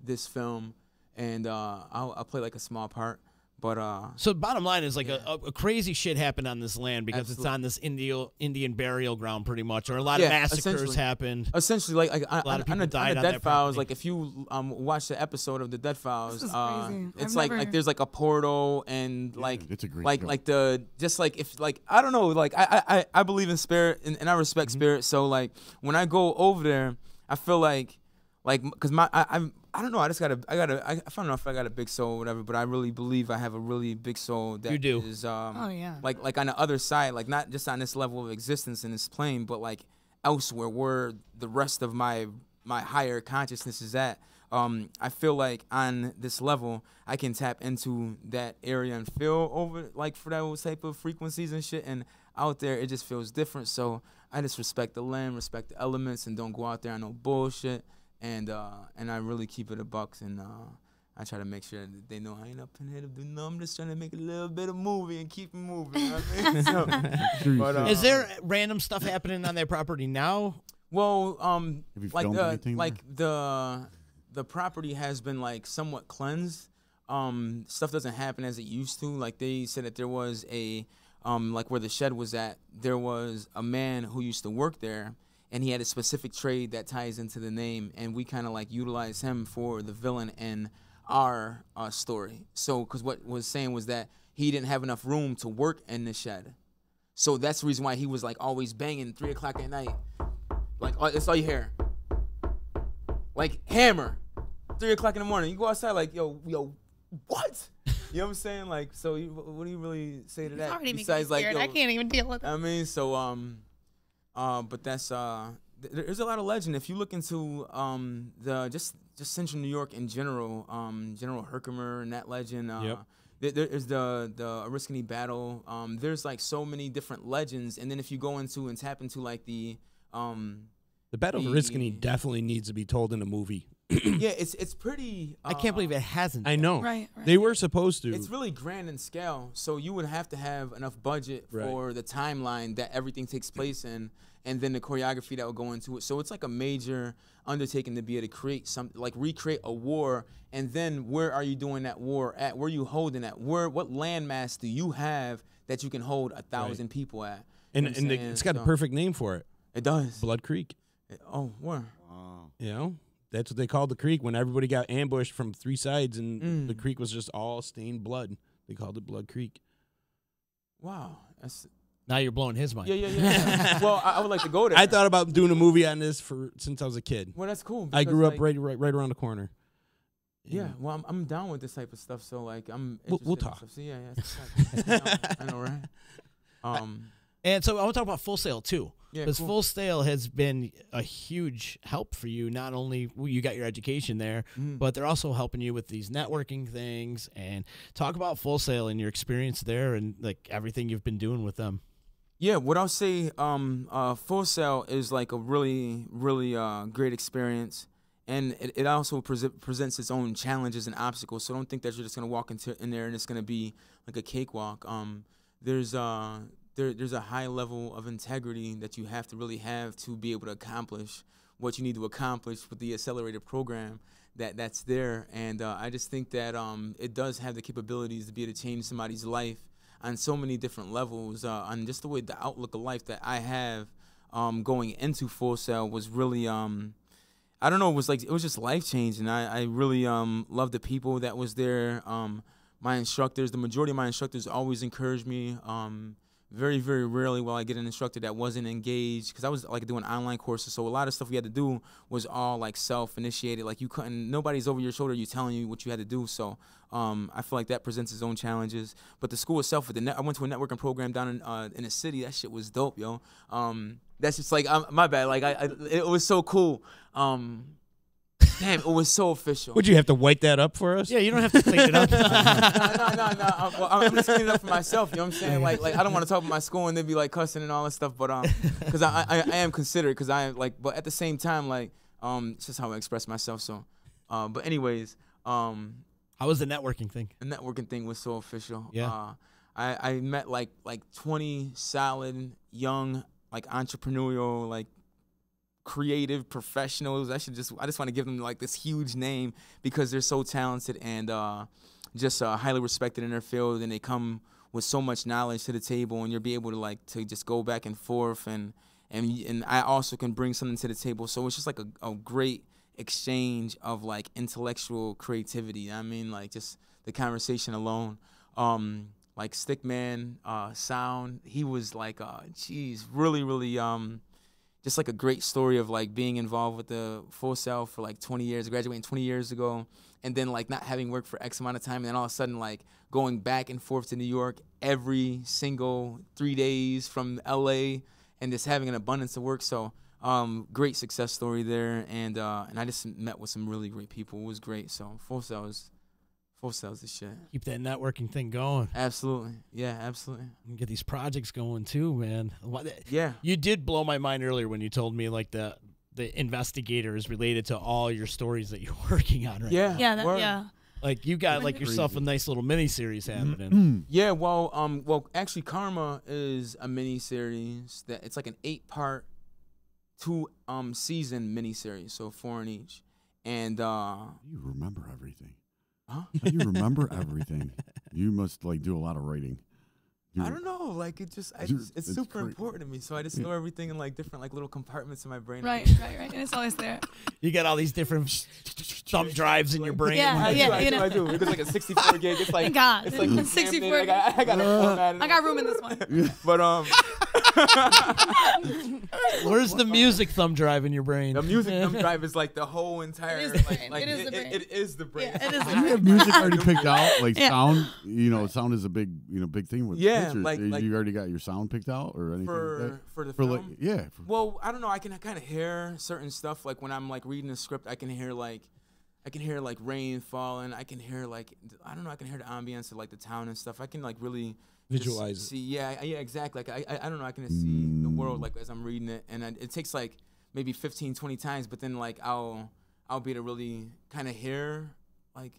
this film, and I'll play like a small part. But so bottom line is like a crazy shit happened on this land because it's on this Indian burial ground pretty much, or a lot of massacres happened. Essentially, like a lot of people died on Dead that Files. property. Like if you watch the episode of the Dead Files, crazy. it's I've like there's like a portal and like it's a great like show. like the just like if like I don't know, like I believe in spirit and I respect spirit. So like when I go over there, I feel like because I don't know, I don't know if I got a big soul or whatever, but I really believe I have a really big soul that you do. is yeah. like on the other side, like not just on this level of existence in this plane, but like elsewhere where the rest of my higher consciousness is at. I feel like on this level I can tap into that area and feel over like for those type of frequencies and shit, and out there it just feels different. So I just respect the land, respect the elements, and don't go out there on no bullshit. And I really keep it a bucks, and I try to make sure that they know I ain't up in here to do nothing. I'm just trying to make a little bit of movie and keep it moving. You know what I mean? But, is there random stuff happening on their property now? Well, Have you filmed anything the property has been like somewhat cleansed. Stuff doesn't happen as it used to. Like they said that there was a like where the shed was at, there was a man who used to work there. And he had a specific trade that ties into the name, and we kind of like utilize him for the villain in our story. So, because what was saying was that he didn't have enough room to work in the shed, so that's the reason why he was like always banging 3 o'clock at night, like that's all you hear, like hammer, 3 o'clock in the morning. You go outside like yo, what? You know what I'm saying? Like, so what do you really say to that? Already Besides making me like, scared. I can't even deal with it. I mean, so but that's there's a lot of legend. If you look into the just Central New York in general, General Herkimer and that legend. There's the Oriskany battle. There's like so many different legends, and then if you go into and tap into like the Battle of Oriskany definitely needs to be told in a movie. Yeah, it's pretty. I can't believe it hasn't. I know. Right. They were supposed to. It's really grand in scale, so you would have to have enough budget for the timeline that everything takes place in, and then the choreography that will go into it. So it's like a major undertaking to be able to create something, like recreate a war, and then where are you doing that war at? Where are you holding at? What landmass do you have that you can hold 1,000 people at? And it's got a perfect name for it. It does. Blood Creek. Where? You know? That's what they called the creek when everybody got ambushed from 3 sides and the creek was just all stained blood. They called it Blood Creek. Wow. Now you're blowing his mind. Yeah. Well, I would like to go there. I thought about doing a movie on this since I was a kid. Well, that's cool. I grew up right around the corner. Yeah, well, I'm down with this type of stuff. So like, I'm We'll interested talk. in stuff. So yeah, I know, right? And so I want to talk about Full Sail too. Yeah, because cool. Full Sail has been a huge help for you. Not only you got your education there, but they're also helping you with these networking things. And talk about Full Sail and your experience there and like everything you've been doing with them. Yeah, what I'll say, Full Sail is like a really, really great experience. And it also presents its own challenges and obstacles. So don't think that you're just going to walk in there and it's going to be like a cakewalk. There's a high level of integrity that you have to really have to be able to accomplish what you need to accomplish with the accelerated program that's there. And I just think that it does have the capabilities to be able to change somebody's life on so many different levels. On just the way the outlook of life that I have going into Full Sail was really I don't know, it was just life changing. I really loved the people that was there. My instructors, the majority of my instructors always encouraged me. Very, very rarely will I get an instructor that wasn't engaged, because I was like doing online courses, so a lot of stuff we had to do was all like self-initiated. Like nobody's over your shoulder, you telling you what you had to do. So I feel like that presents its own challenges. But the school itself, I went to a networking program down in the city. That shit was dope, yo. That's just like my bad. Like it was so cool. Damn, it was so official. Would you have to white that up for us? Yeah, you don't have to clean it up. No. Well, I'm just cleaning it up for myself. You know what I'm saying? Like I don't want to talk about my school and then be like cussing and all that stuff. But because I am considerate, because I like. But at the same time, like it's just how I express myself. So, but anyways, how was the networking thing? The networking thing was so official. Yeah. I met like 20 solid young like entrepreneurial like creative professionals. I just want to give them like this huge name because they're so talented and just highly respected in their field, and they come with so much knowledge to the table, and you'll be able to just go back and forth, and I also can bring something to the table. So it's just like a great exchange of like intellectual creativity. I mean, like just the conversation alone. Like Stickman, sound, he was like really, really just like a great story of like being involved with the Full Sail for like 20 years, graduating 20 years ago, and then like not having worked for X amount of time, and then all of a sudden like going back and forth to New York every single 3 days from LA, and just having an abundance of work. So great success story there, and I just met with some really great people. It was great. So Full Sail's the shit. Keep that networking thing going. Absolutely. Yeah, absolutely. And get these projects going too, man. Yeah. You did blow my mind earlier when you told me like the investigator is related to all your stories that you're working on right now. Yeah. Like you got like yourself a nice little mini series happening. Yeah, well actually Karma is a mini series that it's like an 8-part 2-season mini series, so 4 in each. And you remember everything. Huh? How do you remember everything? You must like do a lot of writing. I don't know, like it's super important to me, so I just know everything in like different like little compartments in my brain. Right, and it's always there. You got all these different thumb drives in your brain. Yeah, I do. It's like a 64 gig. It's like thank God. It's like 64. I got room in this one. But where's the music thumb drive in your brain? The music thumb drive is like the whole entire. It is the brain. Like, it is the brain. It is the brain. Yeah, it is the Do you brain. have music already picked out? Like sound, sound is a big thing with pictures. Like you already got your sound picked out or anything for the film? like, well, I don't know. I can kind of hear certain stuff. Like when I'm like reading a script, I can hear like rain falling. I can hear like I don't know. I can hear the ambience of like the town and stuff. I can like really visualize it. See, yeah, exactly. Like I don't know. I can just see the world like as I'm reading it, and it takes like maybe 15, 20 times. But then like I'll be able to really kind of hear like.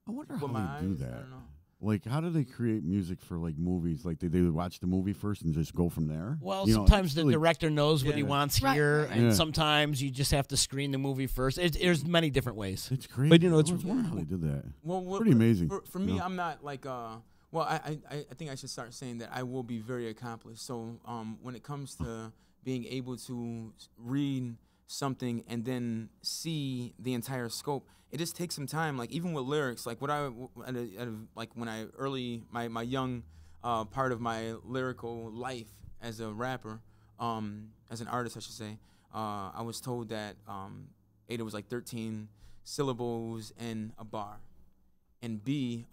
I wonder with how my they eyes. do that. I don't know. Like, how do they create music for like movies? Like, they watch the movie first and just go from there. Well, sometimes the director knows what he wants here, and Yeah. sometimes you just have to screen the movie first. There's many different ways. It's crazy. But, it's I was wondering how they did that. Well, pretty amazing. For me, I'm not like well, I think I should start saying that I will be very accomplished. So when it comes to being able to read something and then see the entire scope, it just takes some time. Like even with lyrics, like like when I my young part of my lyrical life as a rapper, as an artist, I should say, I was told that A, there was like 13 syllables in a bar, and B,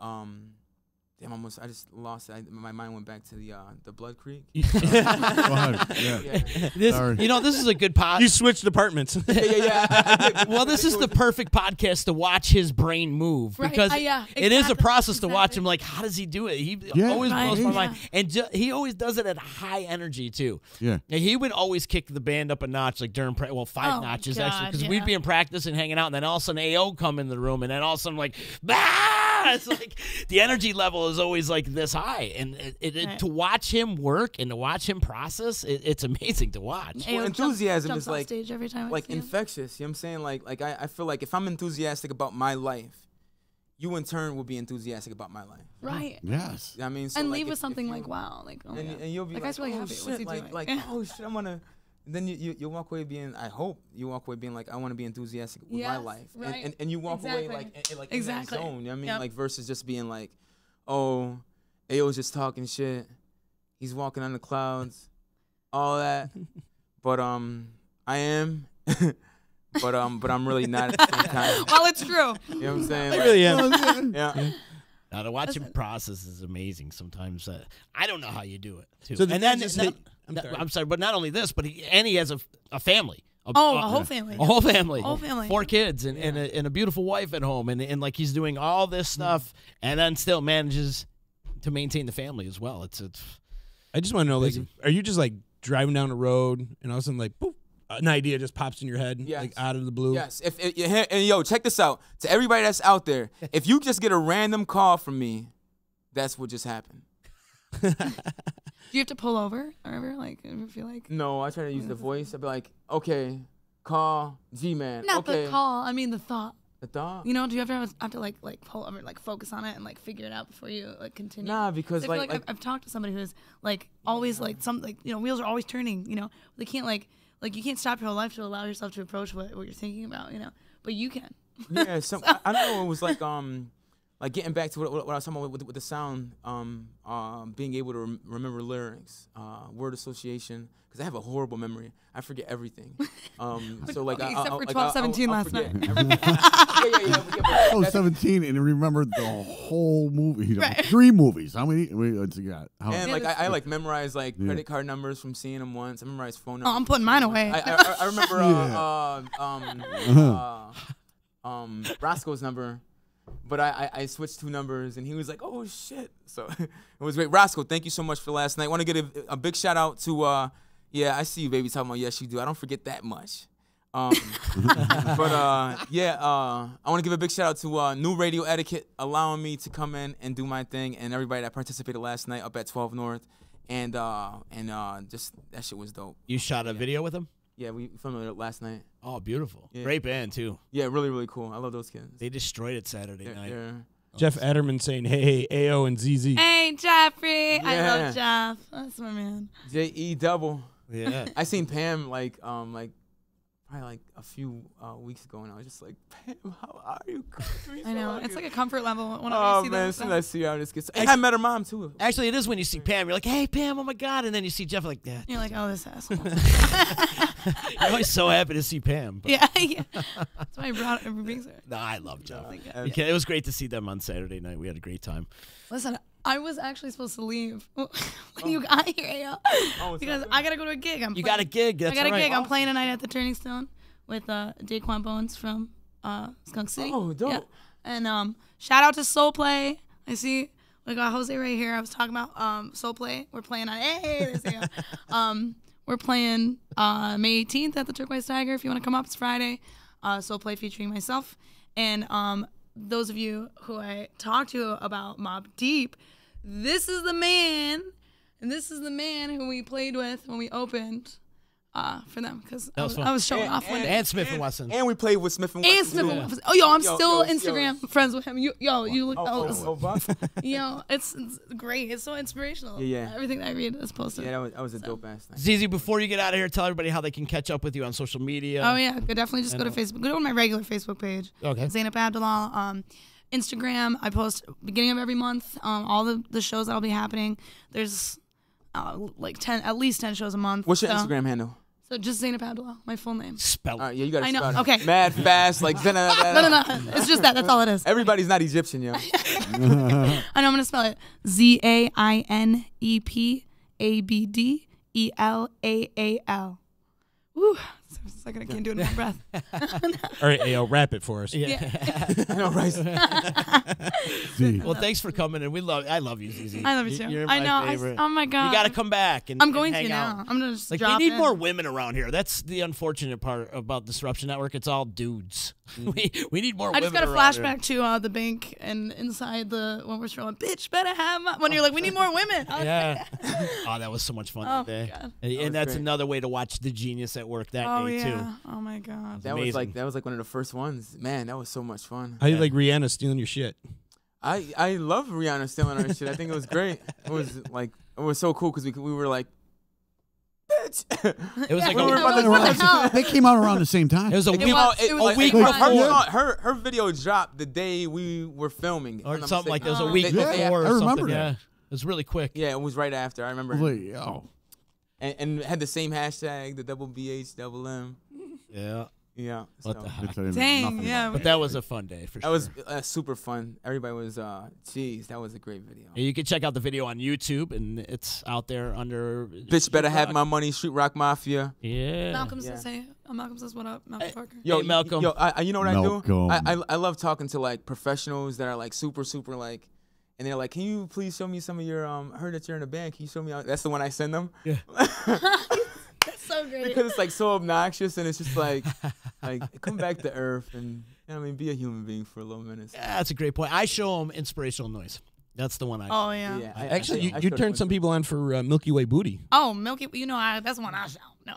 Damn, I just lost it. My mind went back to the Blood Creek. Go ahead. This, you know, this is a good pod. You switched departments. Yeah. Well, this is the perfect podcast to watch his brain move because it is a process to watch him. Like, how does he do it? He always blows my mind, and he always does it at high energy too. Yeah, and he would always kick the band up a notch, like during five notches actually, because we'd be in practice and hanging out, and then all of a sudden AO come in the room, and then all of a sudden like, bah! It's like the energy level is always like this high, and to watch him work and to watch him process, it's amazing to watch. Well, enthusiasm is like stage every time infectious. You know what I'm saying? Like I feel like if I'm enthusiastic about my life, you in turn will be enthusiastic about my life. Right. Yes. I mean, so and like leave with something like, wow, like, oh, and you'll be like, I was really happy. Shit, What's he doing? Like, oh shit, I'm gonna. Then you'll walk away being. I hope you walk away being like, I want to be enthusiastic with my life, right. and you walk away like in that zone. You know what I mean? Like versus just being like, oh, AO's just talking shit. He's walking on the clouds, all that. But I am. but I'm really not at the same time. Well, it's true. You know what I'm saying? I like, really am. Yeah. Now to watch him process is amazing. Sometimes I don't know how you do it. Too. So and then I'm sorry, but not only this, but he has a family. A whole family. A whole family. Whole family. 4 kids and a beautiful wife at home, and like he's doing all this stuff, and then still manages to maintain the family as well. It's. I just want to know, like, are you just like driving down the road and all of a sudden, like, boop, an idea just pops in your head, like out of the blue? Yes. And yo, check this out. To everybody that's out there, if you just get a random call from me, that's what just happened. Do you have to pull over or ever? Like, ever feel like? No, I try to use the voice. I'd be like, okay, call G-Man. Not okay. the call. I mean the thought. The thought? You know, do you ever have to like pull over, like focus on it and like figure it out before you like continue? Nah, because I feel like I've talked to somebody who's like always like wheels are always turning. You know, they can't like you can't stop your whole life to allow yourself to approach what you're thinking about. You know, but you can. Yeah, I don't know. It was like getting back to what I was talking about with the sound, being able to remember lyrics, word association, because I have a horrible memory. I forget everything. So like, except for 12/17 last night. Yeah. 17 and remembered the whole movie. You know, 3 movies. How many? What's you got? And like I like memorized like credit card numbers from seeing them once. I memorized phone numbers. Oh, I'm putting mine away. I remember Roscoe's number. But I switched 2 numbers, and he was like, oh, shit. So it was great. Roscoe, thank you so much for last night. I want to get a big shout-out to, I see you, baby, talking about yes, you do. I don't forget that much. I want to give a big shout-out to New Radio Etiquette allowing me to come in and do my thing, and everybody that participated last night up at 12 North. And just that shit was dope. You shot a video with him? Yeah, we filmed it last night. Oh, beautiful. Yeah. Great band, too. Yeah, really, really cool. I love those kids. They destroyed it Saturday night. Yeah. Jeff Ederman saying, hey, AO and ZZ. Hey, Jeffrey. Yeah. I love Jeff. That's my man. J.E. Double. Yeah. I seen Pam probably like a few weeks ago, and I was just like, Pam, how are you? I know. It's like a comfort level whenever you see man, them. as soon as I see her, I just get. I met her mom too. Actually, it is when you see Pam. You're like, hey, Pam, oh my God. And then you see Jeff like that. You're like, oh, this asshole. You're always so happy to see Pam. But. Yeah. That's why I brings her. No, I love Jeff. Yeah. It was great to see them on Saturday night. We had a great time. Listen, I was actually supposed to leave when you got here, because I got to go to a gig. You got a gig. That's I got a gig. Awesome. I'm playing tonight at the Turning Stone with Daquan Bones from Skunk City. Oh, dope. Yeah. And shout out to Soul Play. I see we got Jose right here. I was talking about Soul Play. We're playing on we're playing May 18th at the Turquoise Tiger. If you want to come up, it's Friday. Soul Play featuring myself. And those of you who I talked to about Mobb Deep, this is the man, and this is the man who we played with when we opened for them, because I was showing off one day. And Smith and Wesson. And we played with Smith and Wesson. And Smith and Wesson. Oh, I'm still Instagram friends with him. You look. It's great. It's so inspirational. Yeah. Everything that I read is posted. Yeah, that was a dope ass night. Zizi, before you get out of here, tell everybody how they can catch up with you on social media. Oh yeah, definitely just go to Facebook. Go to my regular Facebook page. Okay. Zainab Abdullah. Instagram, I post beginning of every month. All the shows that'll be happening. There's at least 10 shows a month. What's your Instagram handle? So just Zainab Abdullah, my full name. Spell it. Yeah, you gotta I know. spell it. Okay. Mad fast, like No. It's just that. That's all it is. Everybody's not Egyptian, yo. I know. I'm gonna spell it ZAINEPABDELAAL. Woo. It's a second. I can't do it in one breath. All right, Ayo, rap it for us. Yeah. I know, right? Well, thanks for coming, and I love you, ZZ. I love you too. You're I my know. favorite. Oh my god. You got to come back and I'm going and to hang now. out. I'm gonna just Like drop we need in. more women around here. That's the unfortunate part about Disruption Network. It's all dudes. We need more. I just got women a around flashback to the bank and inside when we're scrolling. Bitch, better have my. When you're like, we need more women. I was Yeah. Oh, that was so much fun Oh, that day. God. And that's great. another way to watch the genius at work that Oh day yeah. too. Oh my god. That was like one of the first ones. Man, that was so much fun. How you like Rihanna stealing your shit? I love Rihanna stealing our shit. I think it was great. It was so cool because we were like, bitch. It was like They a, were about to- they came out around the same time. it was a week. It was a week like- before. Her video dropped the day we were filming. if Or I'm not something like that. It was a mistaken. week Yeah, before. I or remember something. that. Yeah, it was really quick. Yeah, it was right after. I remember. Like, oh. And it had the same hashtag, the double BH double M. Yeah. Yeah. What so. the heck? Dang. Yeah. But that was a fun day for That sure. was super fun. Everybody was, geez, that was a great video. And you can check out the video on YouTube, and it's out there under. Bitch better Street have Rock. my money, Street Rock Mafia. Yeah. Malcolm says, "Hey, Malcolm says, what up, Malcolm Parker?" Yo, Malcolm. Yo, you know what I Malcolm. do? I love talking to like professionals that are like super like, and they're like, "Can you please show me some of your heard that you're in a band? Can you show me?" That's the one I send them. Yeah. That's so great. Because it's like so obnoxious, and it's just like come back to earth and you know what I mean, be a human being for a little minute. Yeah, that's a great point. I show them inspirational noise. That's the one I. Oh yeah. Yeah, Actually, I you showed turned them some people on for Milky Way Booty. Oh, Milky. You know, that's one I shout. No.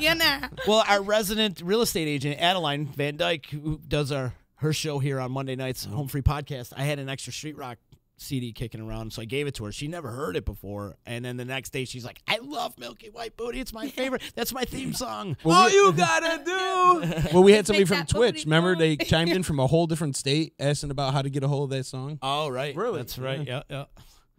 Yeah, nah. Well, our resident real estate agent, Adeline Van Dyke, who does her show here on Monday nights, Home Free Podcast, I had an extra Street Rock CD kicking around, so I gave it to her. She never heard it before, and then the next day she's like, "I love Milky White Booty. It's my favorite. That's my theme song." All you gotta do. Well, we had somebody Take from that Twitch. booty Remember, down. they chimed in from a whole different state asking about how to get a hold of that song. Oh, right. Really? That's right. Yeah.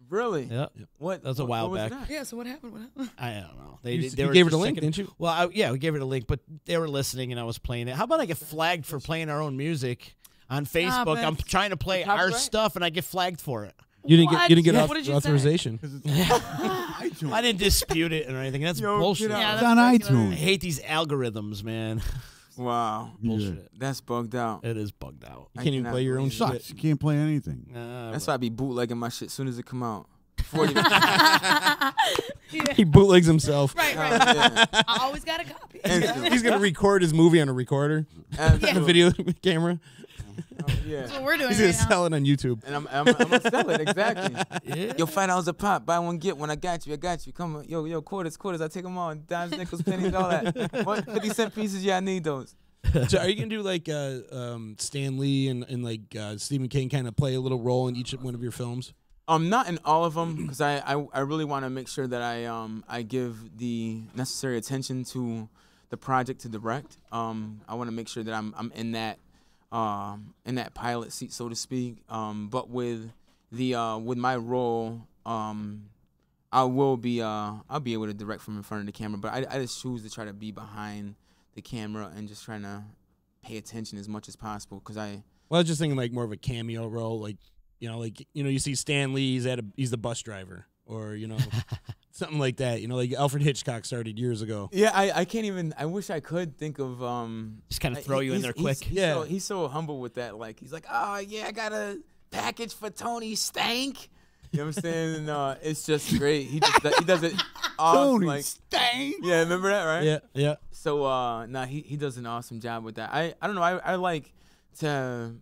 Really? Yeah. What? That was a while what was back. that? Yeah. So what happened? What happened? I don't know. You were gave her just the link, checking- didn't you? Well, we gave her the link, but they were listening, and I was playing it. How about I get flagged for playing our own music on Facebook? I'm but- trying to play our Copyright? stuff, and I get flagged for it. You didn't get What did you say? authorization. I didn't dispute it or anything. That's bullshit. get out. Yeah, It's that's on regular. I iTunes. hate these algorithms, man. Wow. Bullshit. That's bugged out. It is bugged out. You can't even play your own shit. Sucks. You can't play anything. That's why I be bootlegging my shit as soon as it come out. Before it even- He bootlegs himself. Right. Yeah. I always got a copy. He's gonna record his movie on a recorder, on a video camera. Yeah. That's what we're doing He's gonna right now. sell it on YouTube. And I'm gonna sell it, exactly. Yeah. Yo, $5 a pop, buy one, get one. I got you. Come on. Yo, quarters. I take them all. Dimes, nickels, pennies, all that. What? 50-cent pieces? Yeah, I need those. So are you gonna do like Stan Lee and like Stephen King kind of play a little role in each one of your films? Not in all of them, because I really want to make sure that I give the necessary attention to the project to direct. I want to make sure that I'm in that pilot seat, so to speak. But with my role, I'll be able to direct from in front of the camera. But I just choose to try to be behind the camera and just trying to pay attention as much as possible, because Well, I was just thinking like more of a cameo role, like you see Stan Lee, he's the bus driver, or something like that. Like Alfred Hitchcock started years ago. Yeah, I can't even. I wish I could think of. Just kind of throw you in there quick. He's so humble with that. Like he's like, oh yeah, I got a package for Tony Stank. You know what I'm saying? And, it's just great. He does it awesome. Tony Like Stank. yeah, remember that, right? Yeah. So he does an awesome job with that. I don't know. I like to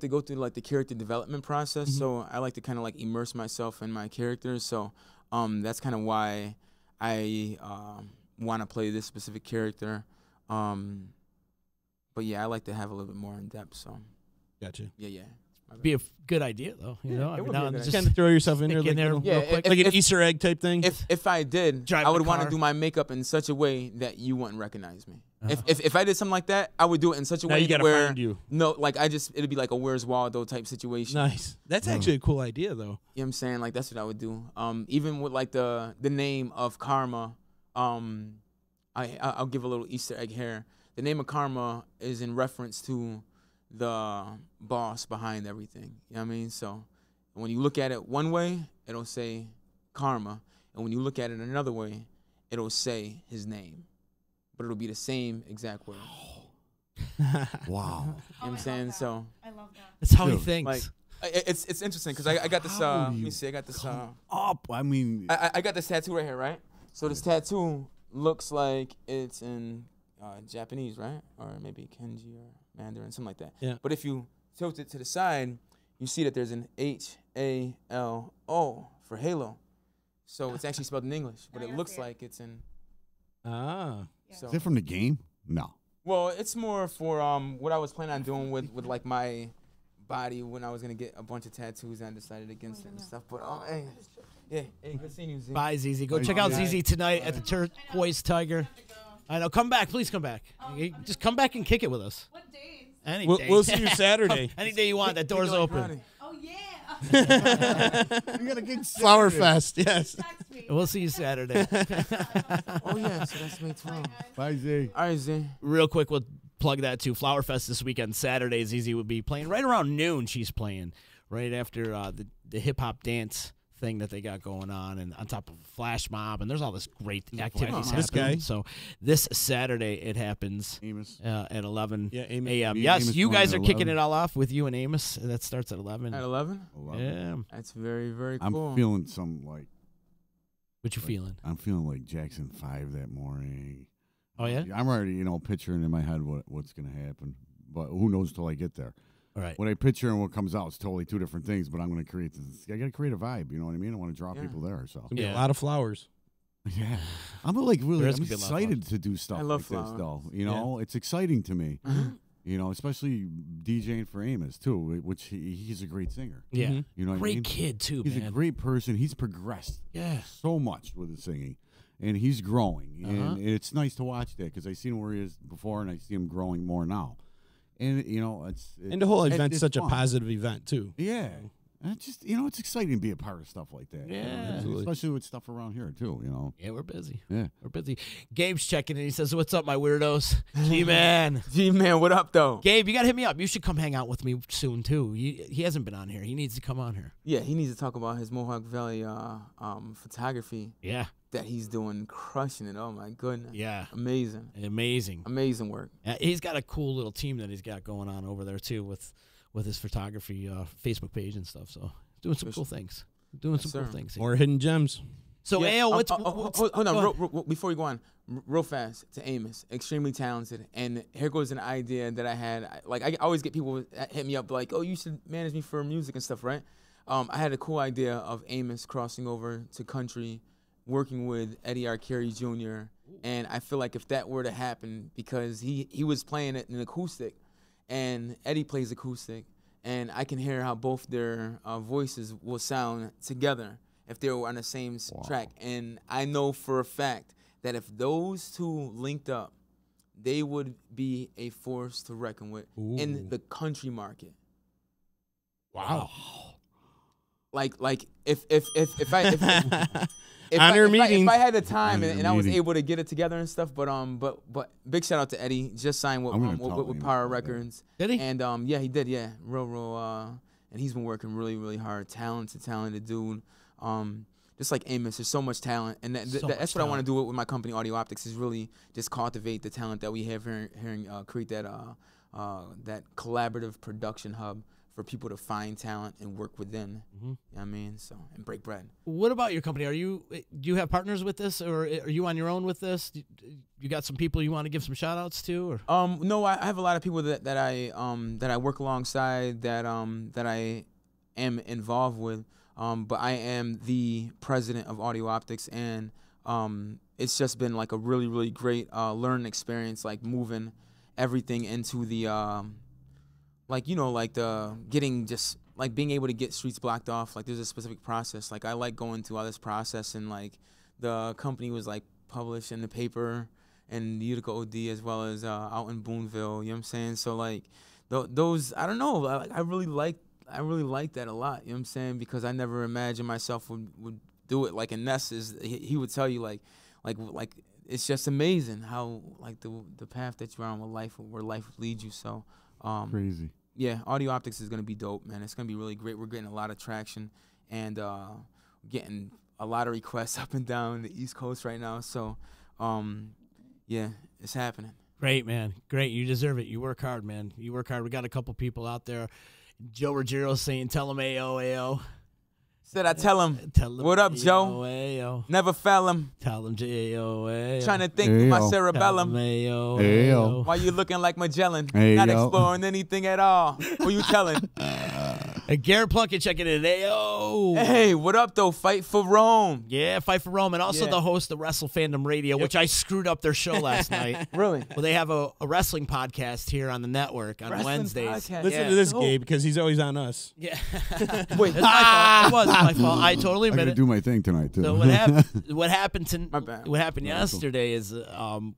go through like the character development process. So I like to kind of like immerse myself in my characters. So that's kind of why I want to play this specific character. But yeah, I like to have a little bit more in depth. So Gotcha. yeah. Be a good idea though. it would be a good just Kind of throw yourself in there, stick like, in there real real quick. like an Easter egg type thing. If I did, Drive I the would want to car. do my makeup in such a way that you wouldn't recognize me. If I did something like that, I would do it in such a Now way you gotta where find you. no, like it'd be like a Where's Waldo type situation. Nice. That's actually a cool idea, though. You know what I'm saying? Like that's what I would do. Even with like the name of Karma, I'll give a little Easter egg here. The name of Karma is in reference to the boss behind everything. You know what I mean? So when you look at it one way, it'll say Karma. And when you look at it another way, it'll say his name. But it'll be the same exact word. Wow. You know what I'm saying? So I love that. That's how he Dude, thinks. like it's interesting because I got this How let do me you see, I got this Up. I mean, I got this tattoo right here, right? So this tattoo looks like it's in Japanese, right? Or maybe Kenji or Mandarin, something like that. Yeah. But if you tilt it to the side, you see that there's an H-A-L-O for Halo. So it's actually spelled in English, but it looks like it's in. Ah. So, is it from the game? No. well, it's more for what I was planning on doing with like my body when I was gonna get a bunch of tattoos and I decided against it and stuff. But hey, good seeing you, Z. Bye, ZZ. Go check out ZZ tonight at the Turquoise Tiger. I know. Come back. Please come back. Just come back and kick it with us. What days? Any We'll, day. we'll see you Saturday. Any day you want. That door's open. Oh yeah. You got a gig Flower Fest, yes. Text me. We'll see you Saturday. Oh yeah, so that's May 12th. Bye, Z. All right, Z. Real quick, we'll plug that too. Flower Fest this weekend, Saturday. ZZ will be playing right around noon. She's playing right after the hip hop dance thing that they got going on, and on top of Flash Mob, and there's all this great activities This happening. guy. So this Saturday it happens Amos. at 11 Yeah, Amos. a.m. Me and Yes, Amos you going guys at are kicking 11. it all off with you and Amos. That starts at 11. At 11? Yeah. That's very, very I'm cool. feeling some like. What you feeling? I'm feeling like Jackson 5 that morning. Oh yeah. I'm already, picturing in my head what's gonna happen, but who knows till I get there. All right. What I picture and what comes out is totally two different things. But I'm gonna create this. I gotta create a vibe. You know what I mean? I want to draw Yeah. people there. So Gonna be Yeah. a lot of flowers. yeah, I'm like really. There I'm is gonna be a lot of excited to do stuff I love like this, flowers. though. You know, it's exciting to me. Especially DJing for Amos too, which he's a great singer. Yeah. Mhm. You know what I Great mean? kid too, He's man. a great person. He's progressed Yeah. so much with his singing, and he's growing. Uh-huh. And it's nice to watch that because I seen him where he is before, and I see him growing more now. And it's And the whole event's it's such a fun. positive event, too. Yeah. And it's just it's exciting to be a part of stuff like that. Yeah. Absolutely. Especially with stuff around here too. Yeah, we're busy. Yeah. We're busy. Gabe's checking in. He says, "What's up, my weirdos?" G-Man. G-Man, what up, though? Gabe, you got to hit me up. You should come hang out with me soon, too. He hasn't been on here. He needs to come on here. Yeah, he needs to talk about his Mohawk Valley photography Yeah. that he's doing, crushing it. Oh, my goodness. Yeah. Amazing. Amazing. Amazing work. He's got a cool little team that he's got going on over there, too, with his photography Facebook page and stuff. So doing some cool things. Doing some cool sir. things. More hidden gems. So, Yeah, Ao, what's hold on, go ahead. before you go on, real fast to Amos, extremely talented, and here goes an idea that I had. I always get people hit me up like, "Oh, you should manage me for music and stuff, right?" I had a cool idea of Amos crossing over to country, working with Eddie Arcari Jr., and I feel like if that were to happen, because he was playing it in acoustic, and Eddie plays acoustic, and I can hear how both their voices will sound together if they were on the same track. And I know for a fact that if those two linked up, they would be a force to reckon with in the country market. Wow. Like if I Honor meeting. if I had the time Honor and I was meeting. able to get it together and stuff, but big shout out to Eddie, just signed with I'm gonna tell with him Power about that. Records. Did he? And yeah, he did. Yeah, real. And he's been working really, really hard. Talented dude. Just like Amos, there's so much talent, and that's what I want to do with my company, Audio Optics, is really just cultivate the talent that we have here and create that that collaborative production hub for people to find talent and work within. You know what I mean? So, and break bread. What about your company? Do you have partners with this, or are you on your own with this? You got some people you want to give some shout outs to, or? No, I have a lot of people that I work alongside that I am involved with. But I am the president of Audio Optics, and it's just been like a really, really great learning experience, like moving everything into the being able to get streets blocked off. Like there's a specific process. Like I like going through all this process, and like the company was like published in the paper and the Utica OD as well as out in Boonville. You know what I'm saying? So like those, I don't know. I really like that a lot, you know what I'm saying? Because I never imagined myself would do it. Like, and Ness he would tell you, like, like it's just amazing how like the path that you're on with where life leads you. So crazy. Yeah, Audio Optics is gonna be dope, man. It's gonna be really great. We're getting a lot of traction and getting a lot of requests up and down the East Coast right now. So yeah, it's happening. Great, man. Great. You deserve it. You work hard, man. You work hard. We got a couple people out there. Joe Ruggiero saying, tell him AO, AO. Said I tell him, what up, Joe? AO. Never fell him. Tell him AO, AO. Trying to think with my cerebellum. AO, AO. Why you looking like Magellan? Ayo. Not exploring anything at all. Who you telling? And Garrett Plunkett checking in. AO. Hey, what up, though? Fight for Rome. Yeah, Fight for Rome. And also the host of Wrestle Fandom Radio, which I screwed up their show last night. Really? Well, they have a wrestling podcast here on the network on Wednesdays. Listen to this, Gabe, because he's always on us. Yeah. Wait. It's my fault. It was my fault. I totally I admit gotta it. do my thing tonight too. So what happened yesterday is the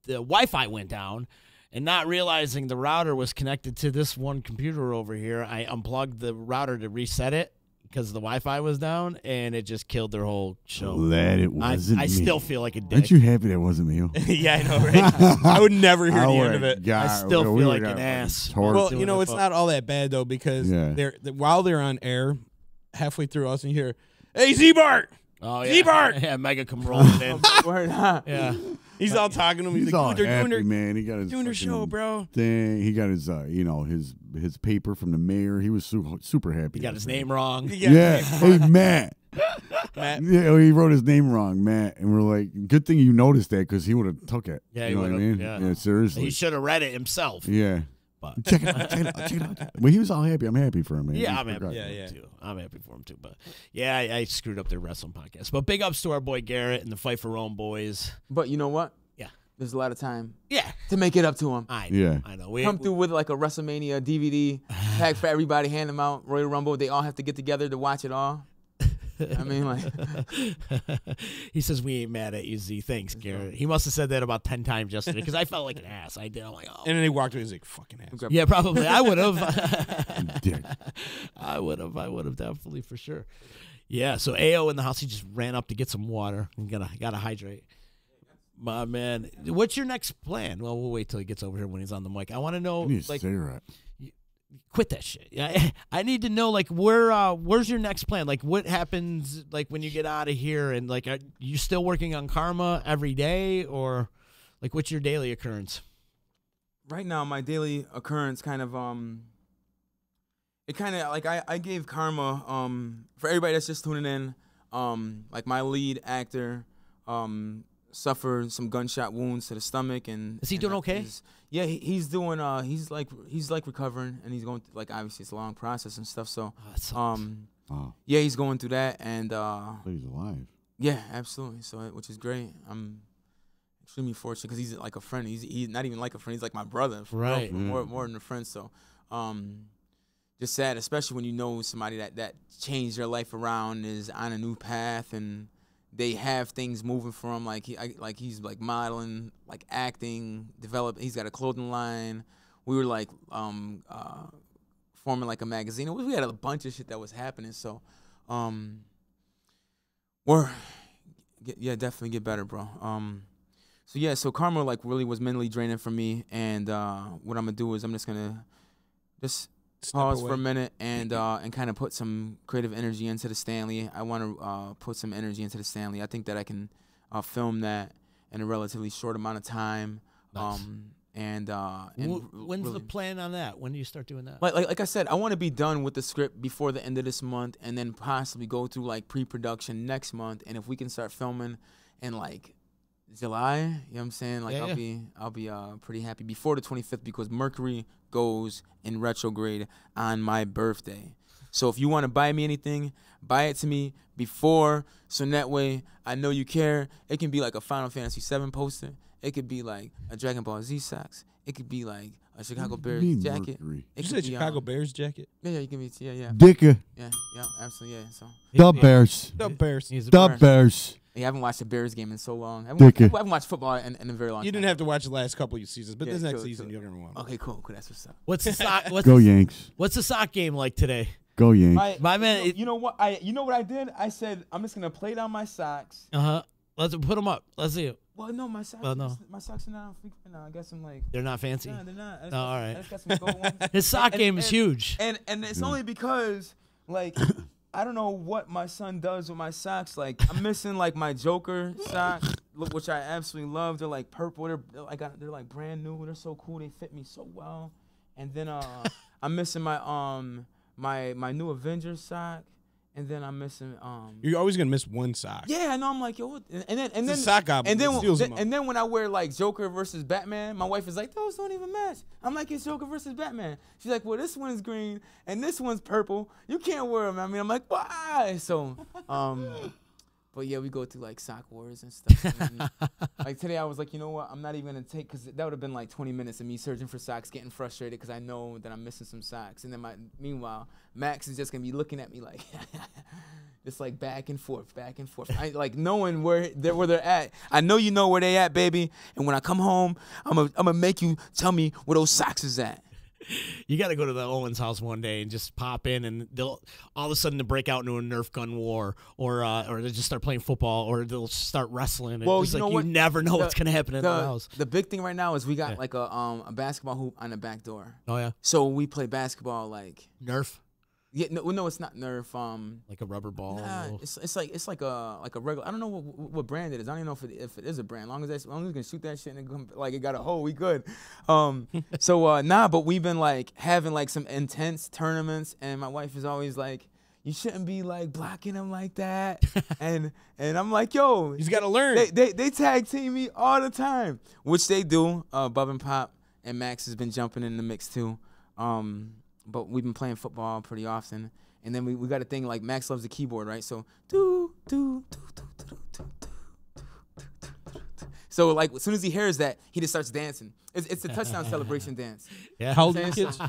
Wi-Fi went down, and not realizing the router was connected to this one computer over here, I unplugged the router to reset it because the Wi-Fi was down, and it just killed their whole show. Glad it wasn't I me. still feel like a dick. Aren't you happy that wasn't me? Yeah, I know, right? I would never hear the end of it. I still feel like an ass. Well, you know, it's not all that bad, though, because while they're on air, halfway through us, and you hear, hey, Z-Bart! Oh, yeah. Z-Bart! Yeah, Mega come rolling in. Yeah. He's all talking to him. He's all like, they're happy, man. He got his doing their show, bro. thing. He got his, his paper from the mayor. He was super happy. He got his name wrong. Yeah. Hey, Matt. Matt. Yeah, he wrote his name wrong, Matt. And we're like, good thing you noticed that because he would have took it. Yeah, you know what I mean? Yeah, seriously. He should have read it himself. Yeah. But check it out. Well, he was all happy. I'm happy for him, man. Yeah, I'm happy for him too. I'm happy for him too. But yeah, I screwed up their wrestling podcast. But big ups to our boy Garrett and the Fight for Rome boys. But you know what? Yeah. There's a lot of time. Yeah. To make it up to him. I know. Come through with like a WrestleMania DVD pack for everybody, hand them out. Royal Rumble. They all have to get together to watch it all. I mean, like. He says, we ain't mad at you, Z. Thanks, Garrett. He must have said that about 10 times yesterday because I felt like an ass. I did. I'm like, oh. And then he walked away. He's like, fucking ass. Yeah, probably. I would have. I would have definitely for sure. Yeah, so AO in the house, he just ran up to get some water and gotta hydrate. My man, what's your next plan? Well, we'll wait till he gets over here when he's on the mic. I want to know, like, quit that shit. I need to know, like, where's your next plan? Like, what happens, like, when you get out of here, and like, are you still working on Karma every day, or like, what's your daily occurrence? Right now, my daily occurrence kind of it kind of like I gave Karma for everybody that's just tuning in, like my lead actor suffered some gunshot wounds to the stomach, and is he doing okay? Yeah, he's doing he's like recovering, and he's going through, like, obviously it's a long process and stuff, so yeah, he's going through that, and he's alive. Yeah, absolutely. So, which is great. I'm extremely fortunate because he's like a friend. He's not even like a friend. He's like my brother, right? More than a friend. So, just sad, especially when you know somebody that changed their life around, is on a new path, and they have things moving for him. Like he's like modeling, like acting, he's got a clothing line. We were like forming like a magazine. We had a bunch of shit that was happening. So, definitely get better, bro. So Karma like really was mentally draining for me, and what I'm gonna do is I'm just gonna pause for a minute and kind of put some creative energy into the Stanley. I want to put some energy into the Stanley. I think that I can film that in a relatively short amount of time. Nice. When's the plan on that? When do you start doing that? Like I said, I want to be done with the script before the end of this month, and then possibly go through like pre-production next month. And if we can start filming in like July, you know what I'm saying? Like I'll be pretty happy before the 25th, because Mercury goes in retrograde on my birthday. So if you want to buy me anything, buy it to me before, so that way I know you care. It can be like a Final Fantasy VII poster. It could be like a Dragon Ball Z socks. It could be like a Chicago Bears jacket. You said Chicago Bears jacket? Yeah, you can be, yeah. Dicker. Yeah, absolutely, yeah. So the Bears. The Bears. The Bears. Yeah, I haven't watched a Bears game in so long. I haven't watched football in a very long time. You didn't have to watch the last couple of seasons, but this next season you're going to want to. Okay, cool. That's what's up. What's the sock? Go Yanks. What's the sock game like today? Go Yanks. My man, you know what I did? I said I'm just going to play down my socks. Uh-huh. Let's put them up. Let's see it. Well, no, my socks. Well, no. My socks are not freaking now. I got some like. They're not fancy. Nah, they're not. Oh, all right. I just got some gold ones. His sock game is huge. And it's only because like I don't know what my son does with my socks. Like I'm missing like my Joker socks, which I absolutely love. They're like purple. They're like brand new. They're so cool. They fit me so well. And then I'm missing my my new Avengers sock. And then I'm missing. You're always gonna miss one sock. Yeah, I know. I'm like, yo, what? And then sock goblin. And then when I wear like Joker versus Batman, my wife is like, those don't even match. I'm like, it's Joker versus Batman. She's like, well, this one's green and this one's purple. You can't wear them. I mean, I'm like, why? So, but yeah, we go through like sock wars and stuff. And, like today, I was like, you know what? I'm not even gonna take because that would have been like 20 minutes of me searching for socks, getting frustrated because I know that I'm missing some socks. And then meanwhile, Max is just gonna be looking at me like, just like back and forth. I like knowing where they're at. I know you know where they at, baby. And when I come home, I'm gonna make you tell me where those socks is at. You got to go to the Owens house one day and just pop in, and they'll all of a sudden to break out into a Nerf gun war, or they just start playing football, or they'll start wrestling. Well, you know what? You never know what's gonna happen in the house. The big thing right now is we got like a basketball hoop on the back door. Oh yeah. So we play basketball like Nerf. Yeah, no, it's not Nerf. Like a rubber ball. Nah, it's like a regular. I don't know what brand it is. I don't even know if it is a brand. As long as we can shoot that shit and like it got a hole, we good. But we've been like having like some intense tournaments, and my wife is always like, you shouldn't be like blocking him like that. and I'm like, yo, he's got to learn. They tag team me all the time, which they do. Bub and Pop and Max has been jumping in the mix too. But we've been playing football pretty often, and then we got a thing like Max loves the keyboard, right? So so like as soon as he hears that, he just starts dancing. It's a touchdown celebration dance. Yeah. How old are the kids?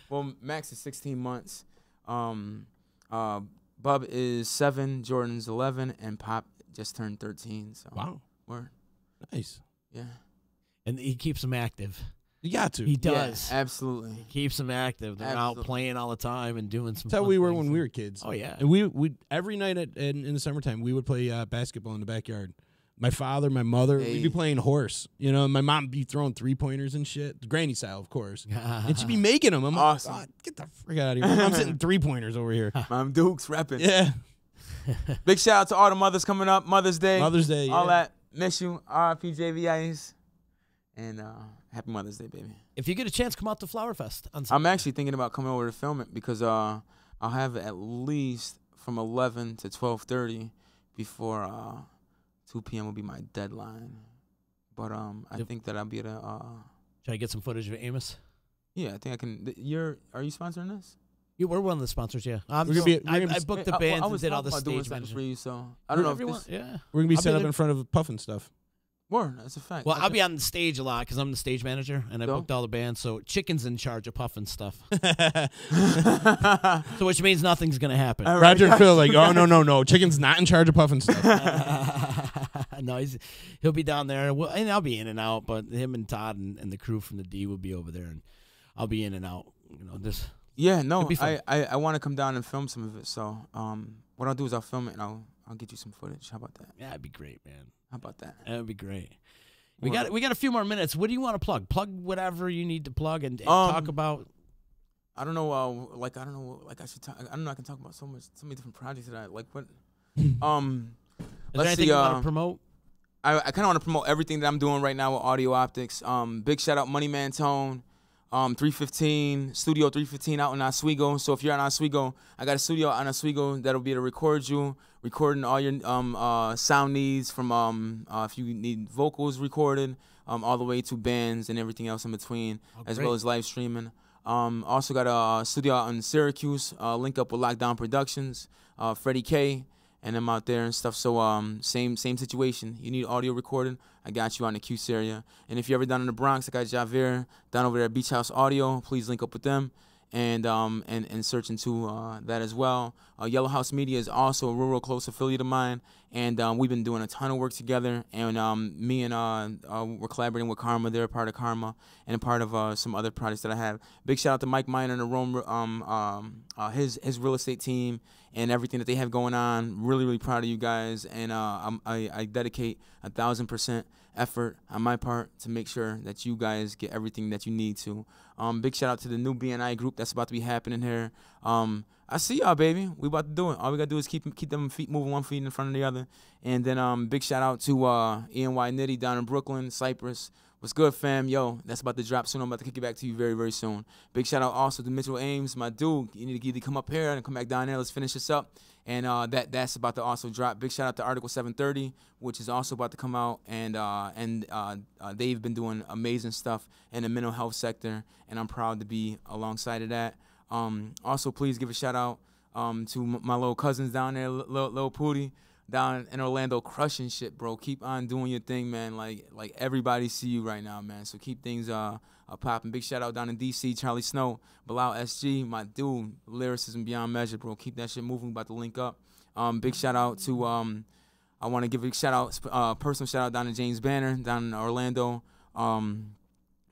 Well, Max is 16 months. Bub is 7, Jordan's 11, and Pop just turned 13. So wow, word. Nice. Yeah. And he keeps them active. You got to. He does. Yeah, absolutely. He keeps them active. They're out playing all the time and doing some. That's how we were when we were kids. Oh yeah. And we every night in the summertime we would play basketball in the backyard. My father, my mother, we'd be playing horse. You know, my mom would be throwing 3-pointers and shit, granny style, of course. And she'd be making them. I'm awesome. Like, get the frick out of here! I'm sitting 3-pointers over here. Mom Dukes repping. Yeah. Big shout out to all the mothers coming up. Mother's Day. Mother's Day. All yeah. that. Miss you. R.I.P. JVIs. And happy Mother's Day, baby. If you get a chance, come out to Flower Fest. I'm actually thinking about coming over to film it because I'll have it at least from 11 to 12:30 before 2 p.m. will be my deadline. But I think that I'll be able to. Try to get some footage of Amos. Yeah, I think I can. Are you sponsoring this? We're one of the sponsors. Yeah, I booked the bands and did all the stage management for management. you, so I don't know. If yeah, we're gonna be set up in front of Puff and stuff. Word, that's a fact. Well, I'll be on the stage a lot because I'm the stage manager and I booked all the bands. So Chicken's in charge of Puff and stuff. So which means nothing's gonna happen. Right. Roger and Phil like, oh no, Chicken's not in charge of Puff and stuff. No, he'll be down there. And I'll be in and out, but him and Todd and the crew from the D will be over there, and I'll be in and out. You know, this. Yeah, no, I want to come down and film some of it. So what I'll do is I'll film it and I'll get you some footage. How about that? Yeah, that'd be great, man. How about that? That'd be great. We got a few more minutes. What do you want to plug? Plug whatever you need to plug and talk about. I don't know. I don't know. Like I should talk. I don't know. I can talk about so many different projects that I like. What? Is there anything you want to promote? I kind of want to promote everything that I'm doing right now with Audio Optics. Big shout out Money Man Tone. 315 Studio 315 out in Oswego. So if you're in Oswego, I got a studio out in Oswego that'll be able to record you, recording all your sound needs from if you need vocals recorded, all the way to bands and everything else in between, as well as live streaming. Also got a studio out in Syracuse, link up with Lockdown Productions, Freddie K, and I'm out there and stuff. So same situation. You need audio recording, I got you on the Cuse area. And if you're ever down in the Bronx, I got Javier down over there at Beach House Audio. Please link up with them and search into that as well. Yellow House Media is also a real close affiliate of mine, And we've been doing a ton of work together. And me and we're collaborating with Karma. They're a part of Karma and a part of some other projects that I have. Big shout out to Mike Miner and the Rome, his real estate team and everything that they have going on. Really, really proud of you guys. And I dedicate 1,000% effort on my part to make sure that you guys get everything that you need to. Big shout out to the new BNI group that's about to be happening here. I see y'all, baby. We about to do it. All we got to do is keep them feet moving, one feet in front of the other. And then big shout out to E&Y Nitty down in Brooklyn, Cyprus. What's good, fam? Yo, that's about to drop soon. I'm about to kick it back to you very, very soon. Big shout out also to Mitchell Ames, my dude. You need to either come up here and come back down there. Let's finish this up. And that's about to also drop. Big shout out to Article 730, which is also about to come out. And they've been doing amazing stuff in the mental health sector, and I'm proud to be alongside of that. Also, please give a shout out to my little cousins down there, Lil Pootie, down in Orlando, crushing shit, bro. Keep on doing your thing, man. Like everybody see you right now, man. So keep things popping. Big shout out down in DC, Charlie Snow, Bilal SG, my dude, lyricism beyond measure, bro. Keep that shit moving. About to link up. Big shout out to I want to give a shout out, personal shout out down to James Banner down in Orlando.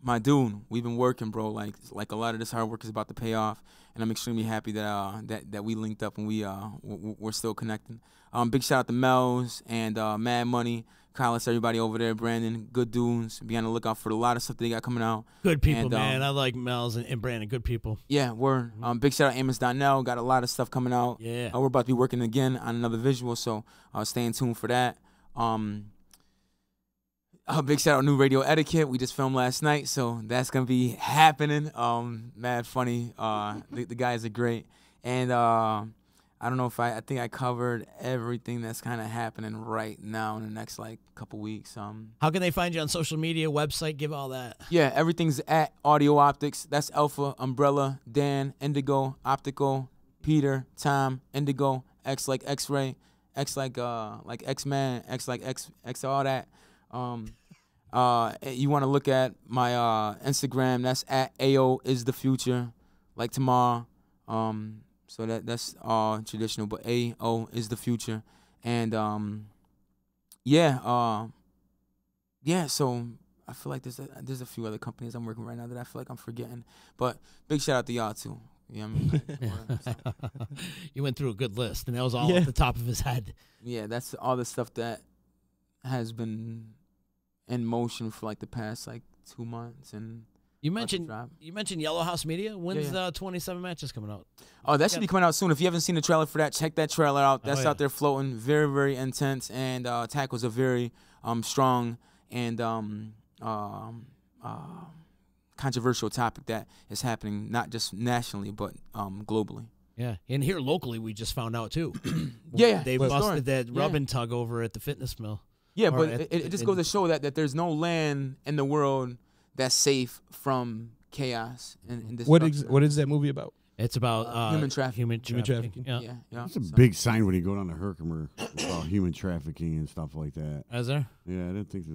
My dude, we've been working, bro. Like a lot of this hard work is about to pay off, and I'm extremely happy that we linked up and we're still connecting. Big shout out to Mel's and Mad Money, Carlos, everybody over there, Brandon, good dudes. Be on the lookout for a lot of stuff they got coming out. Good people, man. I like Mel's and Brandon. Good people. Yeah, we're big shout out Amos Donnell. Got a lot of stuff coming out. Yeah, we're about to be working again on another visual, so stay tuned for that. Big shout out New Radio Etiquette. We just filmed last night, so that's gonna be happening. Mad funny. The guys are great, and I don't know if I think I covered everything that's kind of happening right now in the next couple weeks. How can they find you on social media, website? Give all that. Yeah, everything's at Audio Optics. That's Alpha, Umbrella, Dan, Indigo, Optical, Peter, Tom, Indigo, X like X-Ray, X like X-Man, X like X all that. You want to look at my Instagram, that's at AO is the future, like tomorrow. So that's all traditional, but AO is the future. And so I feel like there's a few other companies I'm working right now that I feel like I'm forgetting. But big shout out to y'all too. You know what I mean? You went through a good list, and that was all at the top of his head. Yeah, that's all the stuff that has been in motion for the past 2 months. And you mentioned Yellow House Media. When's the 27 matches coming out? Oh, that should be coming out soon. If you haven't seen the trailer for that, check that trailer out. That's out there floating. Very, very intense, and tackles a very strong and controversial topic that is happening not just nationally but globally. Yeah, and here locally we just found out too. They busted busted that rub and tug over at the fitness mill. Yeah, but it just goes to show that there's no land in the world that's safe from chaos and destruction. What is that movie about? It's about human trafficking. Human trafficking. Yeah. It's a big sign when you go down to Herkimer about human trafficking and stuff like that. Is there? Yeah, I didn't think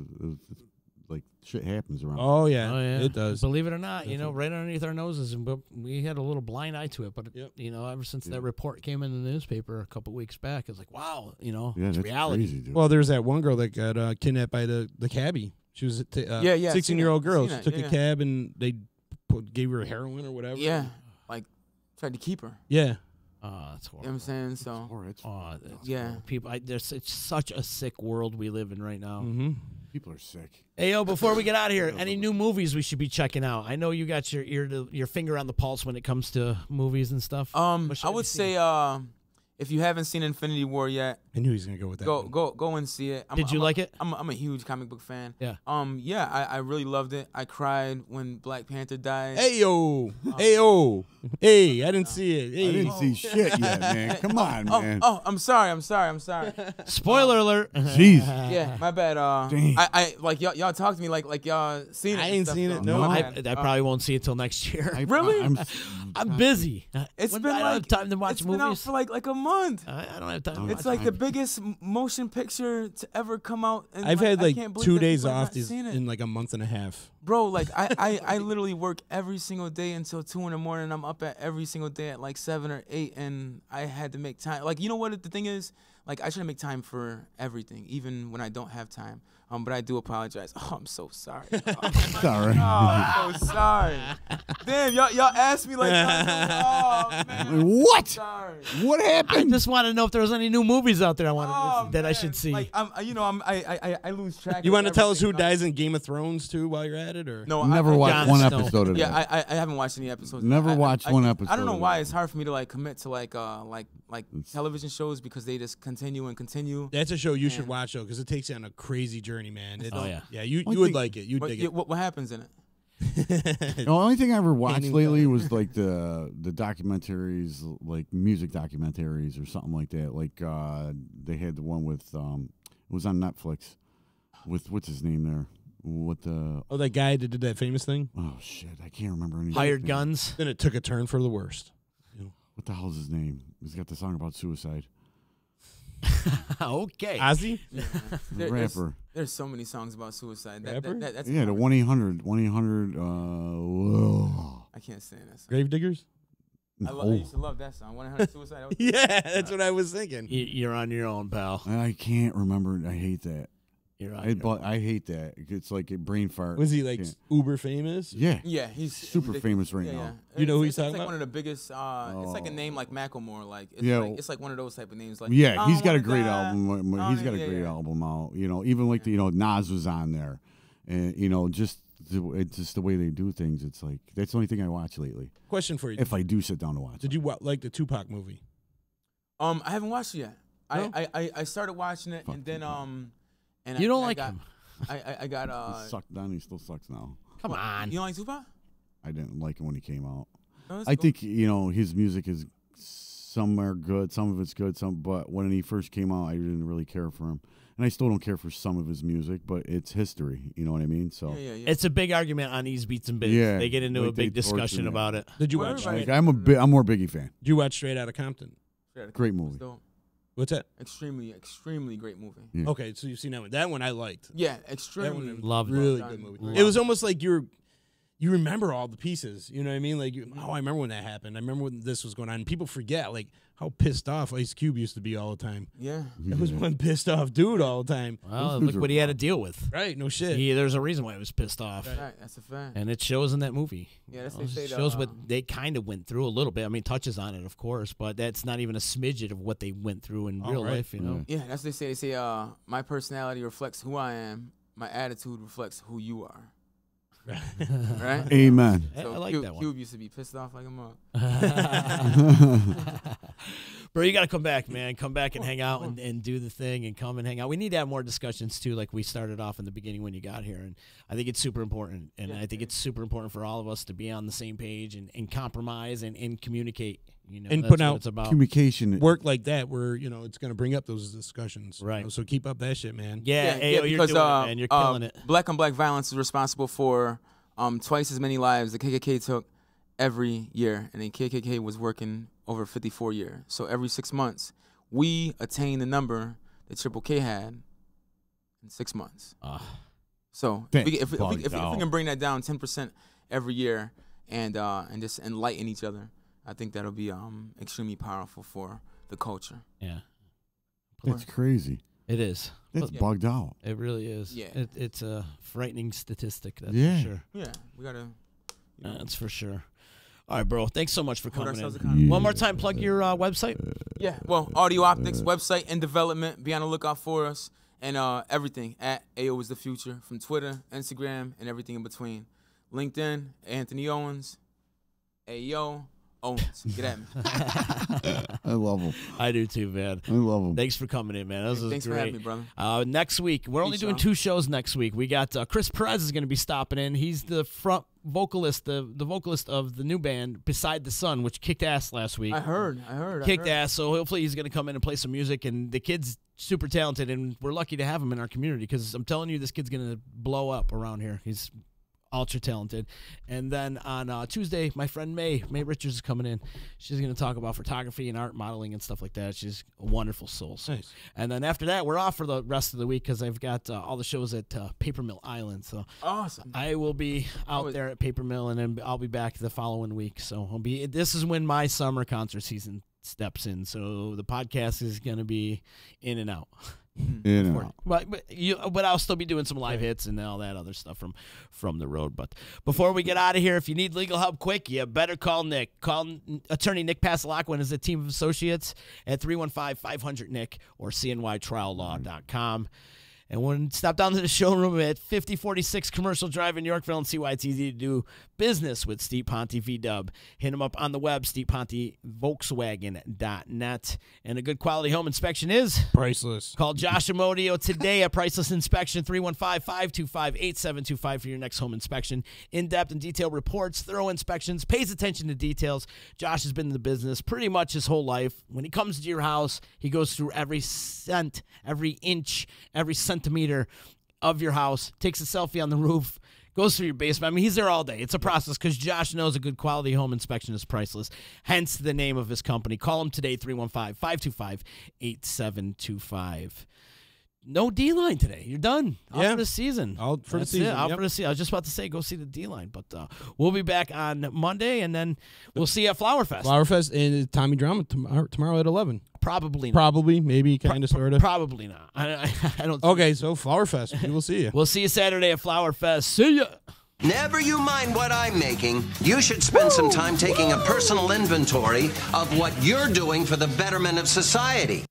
shit happens around. Oh yeah, it does. Believe it or not, right underneath our noses, and we had a little blind eye to it. But ever since that report came in the newspaper a couple weeks back, it's like, wow, it's reality. Crazy, dude. Well, there's that one girl that got kidnapped by the cabbie. She was a 16-year-old girl. She took a cab and they gave her heroin or whatever. Yeah, tried to keep her. Yeah. Oh, that's horrible. You know what I'm saying? So, horrible. People, it's such a sick world we live in right now. Mm-hmm. People are sick. Hey, before we get out of here, any new movies we should be checking out? I know you got your finger on the pulse when it comes to movies and stuff. I would say if you haven't seen Infinity War yet, I knew he was gonna go with that. Go and see it. Did you like it? I'm a huge comic book fan. Yeah. I really loved it. I cried when Black Panther died. Hey, I didn't see it. Hey. I didn't see shit yet, man. Come on, man. I'm sorry. Spoiler alert. Jeez. Yeah, my bad. I y'all talk to me like y'all seen it. I ain't seen it. No, I probably won't see it till next year. Really? I'm busy. I don't have time to watch it's movies. Been out for like a month. I don't have time. It's like the biggest motion picture to ever come out. And I've had I can't believe 2 that days people have off not seen it. in like a month and a half. Bro, like I literally work every single day until 2 in the morning. I'm up at every single day at like 7 or 8, and I had to make time. Like, you know what the thing is? Like, I try to make time for everything, even when I don't have time. But I do apologize. Oh, I'm so sorry. Sorry. Oh, I'm so sorry. Damn, y'all asked me like, oh man. What? Sorry. What happened? I just want to know if there was any new movies out there that I should see. Like, I lose track. You want to tell us who everything. dies in Game of Thrones too while you're at it, or No, Never watched Jon one Snow. episode of Yeah, that. I haven't watched any episodes. Never watched one episode I don't know of why that. it's hard for me to like commit to like television shows because they just continue and continue. That's a show you should watch though, because it takes you on a crazy journey, man. Oh, yeah. yeah. You I would think- like it. You'd But dig yeah, it. what happens in it? The only thing I ever watched even lately tell. was like the documentaries, like music documentaries or something like that. Like they had the one with it was on Netflix with what's his name there? What the Oh, that guy that did that famous thing. oh shit, I can't remember any Hired Guns. Then it took a turn for the worst. What the hell's his name? He's got the song about suicide. Okay. Ozzy. The There's rapper. there's so many songs about suicide. Rapper? That's Yeah, the 1-800 I can't stand that song. Gravediggers. I used to love that song. 100 Suicide. That was Yeah, that's what I was thinking. You're on your own, pal. I can't remember. I hate that. You're on I, your but I hate that. It's like a brain fart. Was he like Can't- uber famous? Yeah. Yeah, he's Super ridiculous. famous right Yeah, now. yeah. You know who he's It's talking like about? one of the biggest. It's like a name like Macklemore. Like it's Yeah. like it's like one of those type of names. Like Yeah, I he's don't got a wanna great die. album. He's got a Yeah, great yeah. album out. You know, even like Nas was on there, and it's just the way they do things. It's like that's the only thing I watch lately. Question for you. If I do sit down to watch, Did you like the Tupac movie? I haven't watched it yet. No? I started watching it and then and You don't I like got, him. I got he sucked then. He still sucks now. Come on. You don't like Tupac? I didn't like him when he came out. No, that's I cool. think his music is some are good, some of it's good, but when he first came out, I didn't really care for him, and I still don't care for some of his music. But it's history, you know what I mean? So Yeah, yeah. It's a big argument on Ease Beats and Biz. Yeah, They get into like a big they torture discussion me. about it. Did you Well, watch? everybody- like I'm more Biggie fan. Did you watch Straight Outta Compton? Great movie. Dope. What's that? Extremely great movie. Yeah. Okay, so you've seen that one. That one I liked. Yeah, That extremely. one Loved it. really Well good done. movie. Loved It was it. almost like you remember all the pieces. You know what I mean? Like, I remember when that happened. I remember when this was going on. And people forget like how pissed off Ice Cube used to be all the time. Yeah. It was one pissed off dude all the time. Well, Those look dudes what are he had to fun. deal with. Right? No shit. There's a reason why he was pissed off. Right, that's a fact. And it shows in that movie. Yeah, that's It what they say. shows what they kind of went through a little bit. I mean, touches on it, of course, but that's not even a smidget of what they went through in real right. life, you know? Yeah, that's what they say. They say, my personality reflects who I am. My attitude reflects who you are. Right? Amen. I like Cube, that one. Cube used to be pissed off like a mug. Bro, you got to come back, man. Come back and hang out and do the thing and come and hang out. We need to have more discussions, too, like we started off in the beginning when you got here. And I think it's super important. And I think it's super important for all of us to be on the same page and compromise and communicate. You know, And that's put what out it's about. Communication. Work like that where, it's going to bring up those discussions. you Right. know, so keep up that shit, man. Yeah, Ayo, you're because doing it, man. You're killing it. Black on black violence is responsible for twice as many lives the KKK took every year, and the KKK was working over 54 years. So every 6 months, we attain the number that Triple K had in 6 months. So That's if we bugged out. can bring that down 10% every year and just enlighten each other, I think that'll be extremely powerful for the culture. Yeah. That's crazy. It is. That's bugged out. It really is. Yeah. It's a frightening statistic, that's Yeah. for sure. Yeah, we gotta. That's for sure. All right, bro. Thanks so much for Hold coming ourselves in. accountable. One more time, plug your website. Yeah, well, Audio Optics website in development. Be on the lookout for us and everything at AO is the future from Twitter, Instagram, and everything in between. LinkedIn, Anthony Owens, AO Owens. Get at me. I love him. I do too, man. I love him. Thanks for coming in, man. This was Thanks for great. having me, brother. Next week, we're only Peace, doing y'all. 2 shows next week. We got Chris Perez is going to be stopping in. He's the front vocalist, the vocalist of the new band Beside the Sun, which kicked ass last week. I heard. Kicked ass. So hopefully he's going to come in and play some music. And the kid's super talented, and we're lucky to have him in our community because I'm telling you, this kid's going to blow up around here. He's ultra talented. And then on Tuesday, my friend May Richards is coming in. She's going to talk about photography and art modeling and stuff like that. She's a wonderful soul. So. Nice. And then after that, we're off for the rest of the week because I've got all the shows at Paper Mill Island. So awesome. I will be out there at Paper Mill, and then I'll be back the following week. So this is when my summer concert season steps in. So the podcast is going to be in and out. But I'll still be doing some live hits and all that other stuff from the road. But before we get out of here, if you need legal help quick, you better call Nick. Call attorney Nick Passalacqua and his team of associates at 315-500-NICK or cnytriallaw.com. And stop down to the showroom at 5046 Commercial Drive in Yorkville and see why it's easy to do business with Steve Ponte VW. Hit him up on the web, stevepontevolkswagen.net. And a good quality home inspection is priceless. Call Josh Amodio today at Priceless Inspection, 315-525-8725 for your next home inspection. In-depth and detailed reports, thorough inspections, pays attention to details. Josh has been in the business pretty much his whole life. When he comes to your house, he goes through every cent, every inch, every centimeter of your house, takes a selfie on the roof, goes through your basement. I mean, he's there all day. It's a process because Josh knows a good quality home inspection is priceless, hence the name of his company. Call him today, 315-525-8725. No D-line today. You're done. Out for the season. Out for the season. Out for the season. I was just about to say go see the D-line, but we'll be back on Monday, and then we'll see you at Flower Fest. Flower Fest and Tommy Drama tomorrow at 11. Probably not. Probably, maybe, kind of, sort of. Probably not. I don't. Okay, so Flower Fest. We will see you. We'll see you Saturday at Flower Fest. See ya. Never you mind what I'm making. You should spend some time taking a personal inventory of what you're doing for the betterment of society.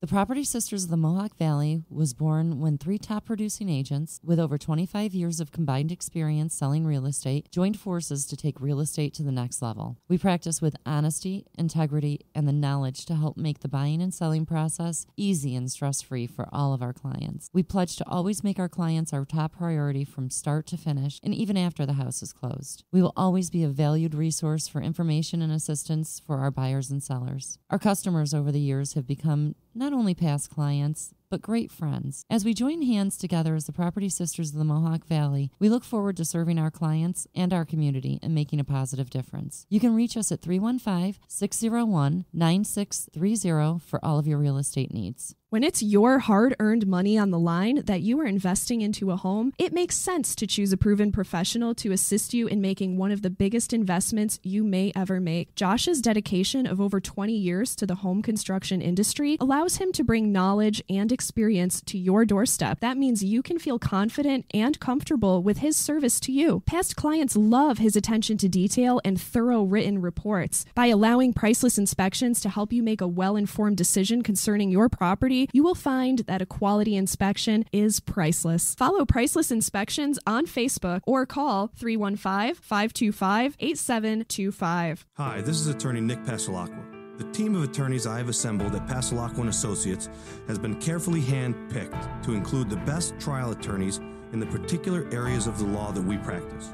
The Property Sisters of the Mohawk Valley was born when 3 top producing agents with over 25 years of combined experience selling real estate joined forces to take real estate to the next level. We practice with honesty, integrity, and the knowledge to help make the buying and selling process easy and stress-free for all of our clients. We pledge to always make our clients our top priority from start to finish and even after the house is closed. We will always be a valued resource for information and assistance for our buyers and sellers. Our customers over the years have become not only past clients, but great friends. As we join hands together as the Property Sisters of the Mohawk Valley, we look forward to serving our clients and our community and making a positive difference. You can reach us at 315-601-9630 for all of your real estate needs. When it's your hard-earned money on the line that you are investing into a home, it makes sense to choose a proven professional to assist you in making one of the biggest investments you may ever make. Josh's dedication of over 20 years to the home construction industry allows him to bring knowledge and experience to your doorstep. That means you can feel confident and comfortable with his service to you. Past clients love his attention to detail and thorough written reports. By allowing Priceless Inspections to help you make a well-informed decision concerning your property, you will find that a quality inspection is priceless. Follow Priceless Inspections on Facebook or call 315-525-8725. Hi, this is attorney Nick Passalacqua. The team of attorneys I have assembled at Passalacqua & Associates has been carefully hand-picked to include the best trial attorneys in the particular areas of the law that we practice.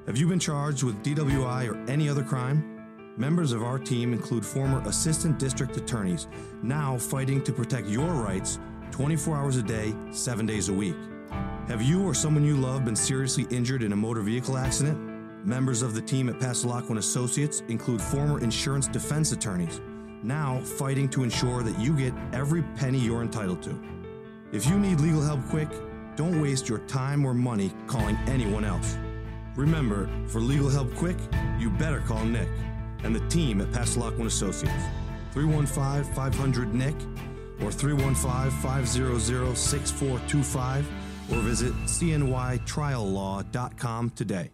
Have you been charged with DWI or any other crime? Members of our team include former assistant district attorneys, now fighting to protect your rights 24 hours a day, 7 days a week. Have you or someone you love been seriously injured in a motor vehicle accident? Members of the team at Passalacqua & Associates include former insurance defense attorneys, now fighting to ensure that you get every penny you're entitled to. If you need legal help quick, don't waste your time or money calling anyone else. Remember, for legal help quick, you better call Nick and the team at Passalacqua & Associates, 315-500-NICK or 315-500-6425 or visit cnytriallaw.com today.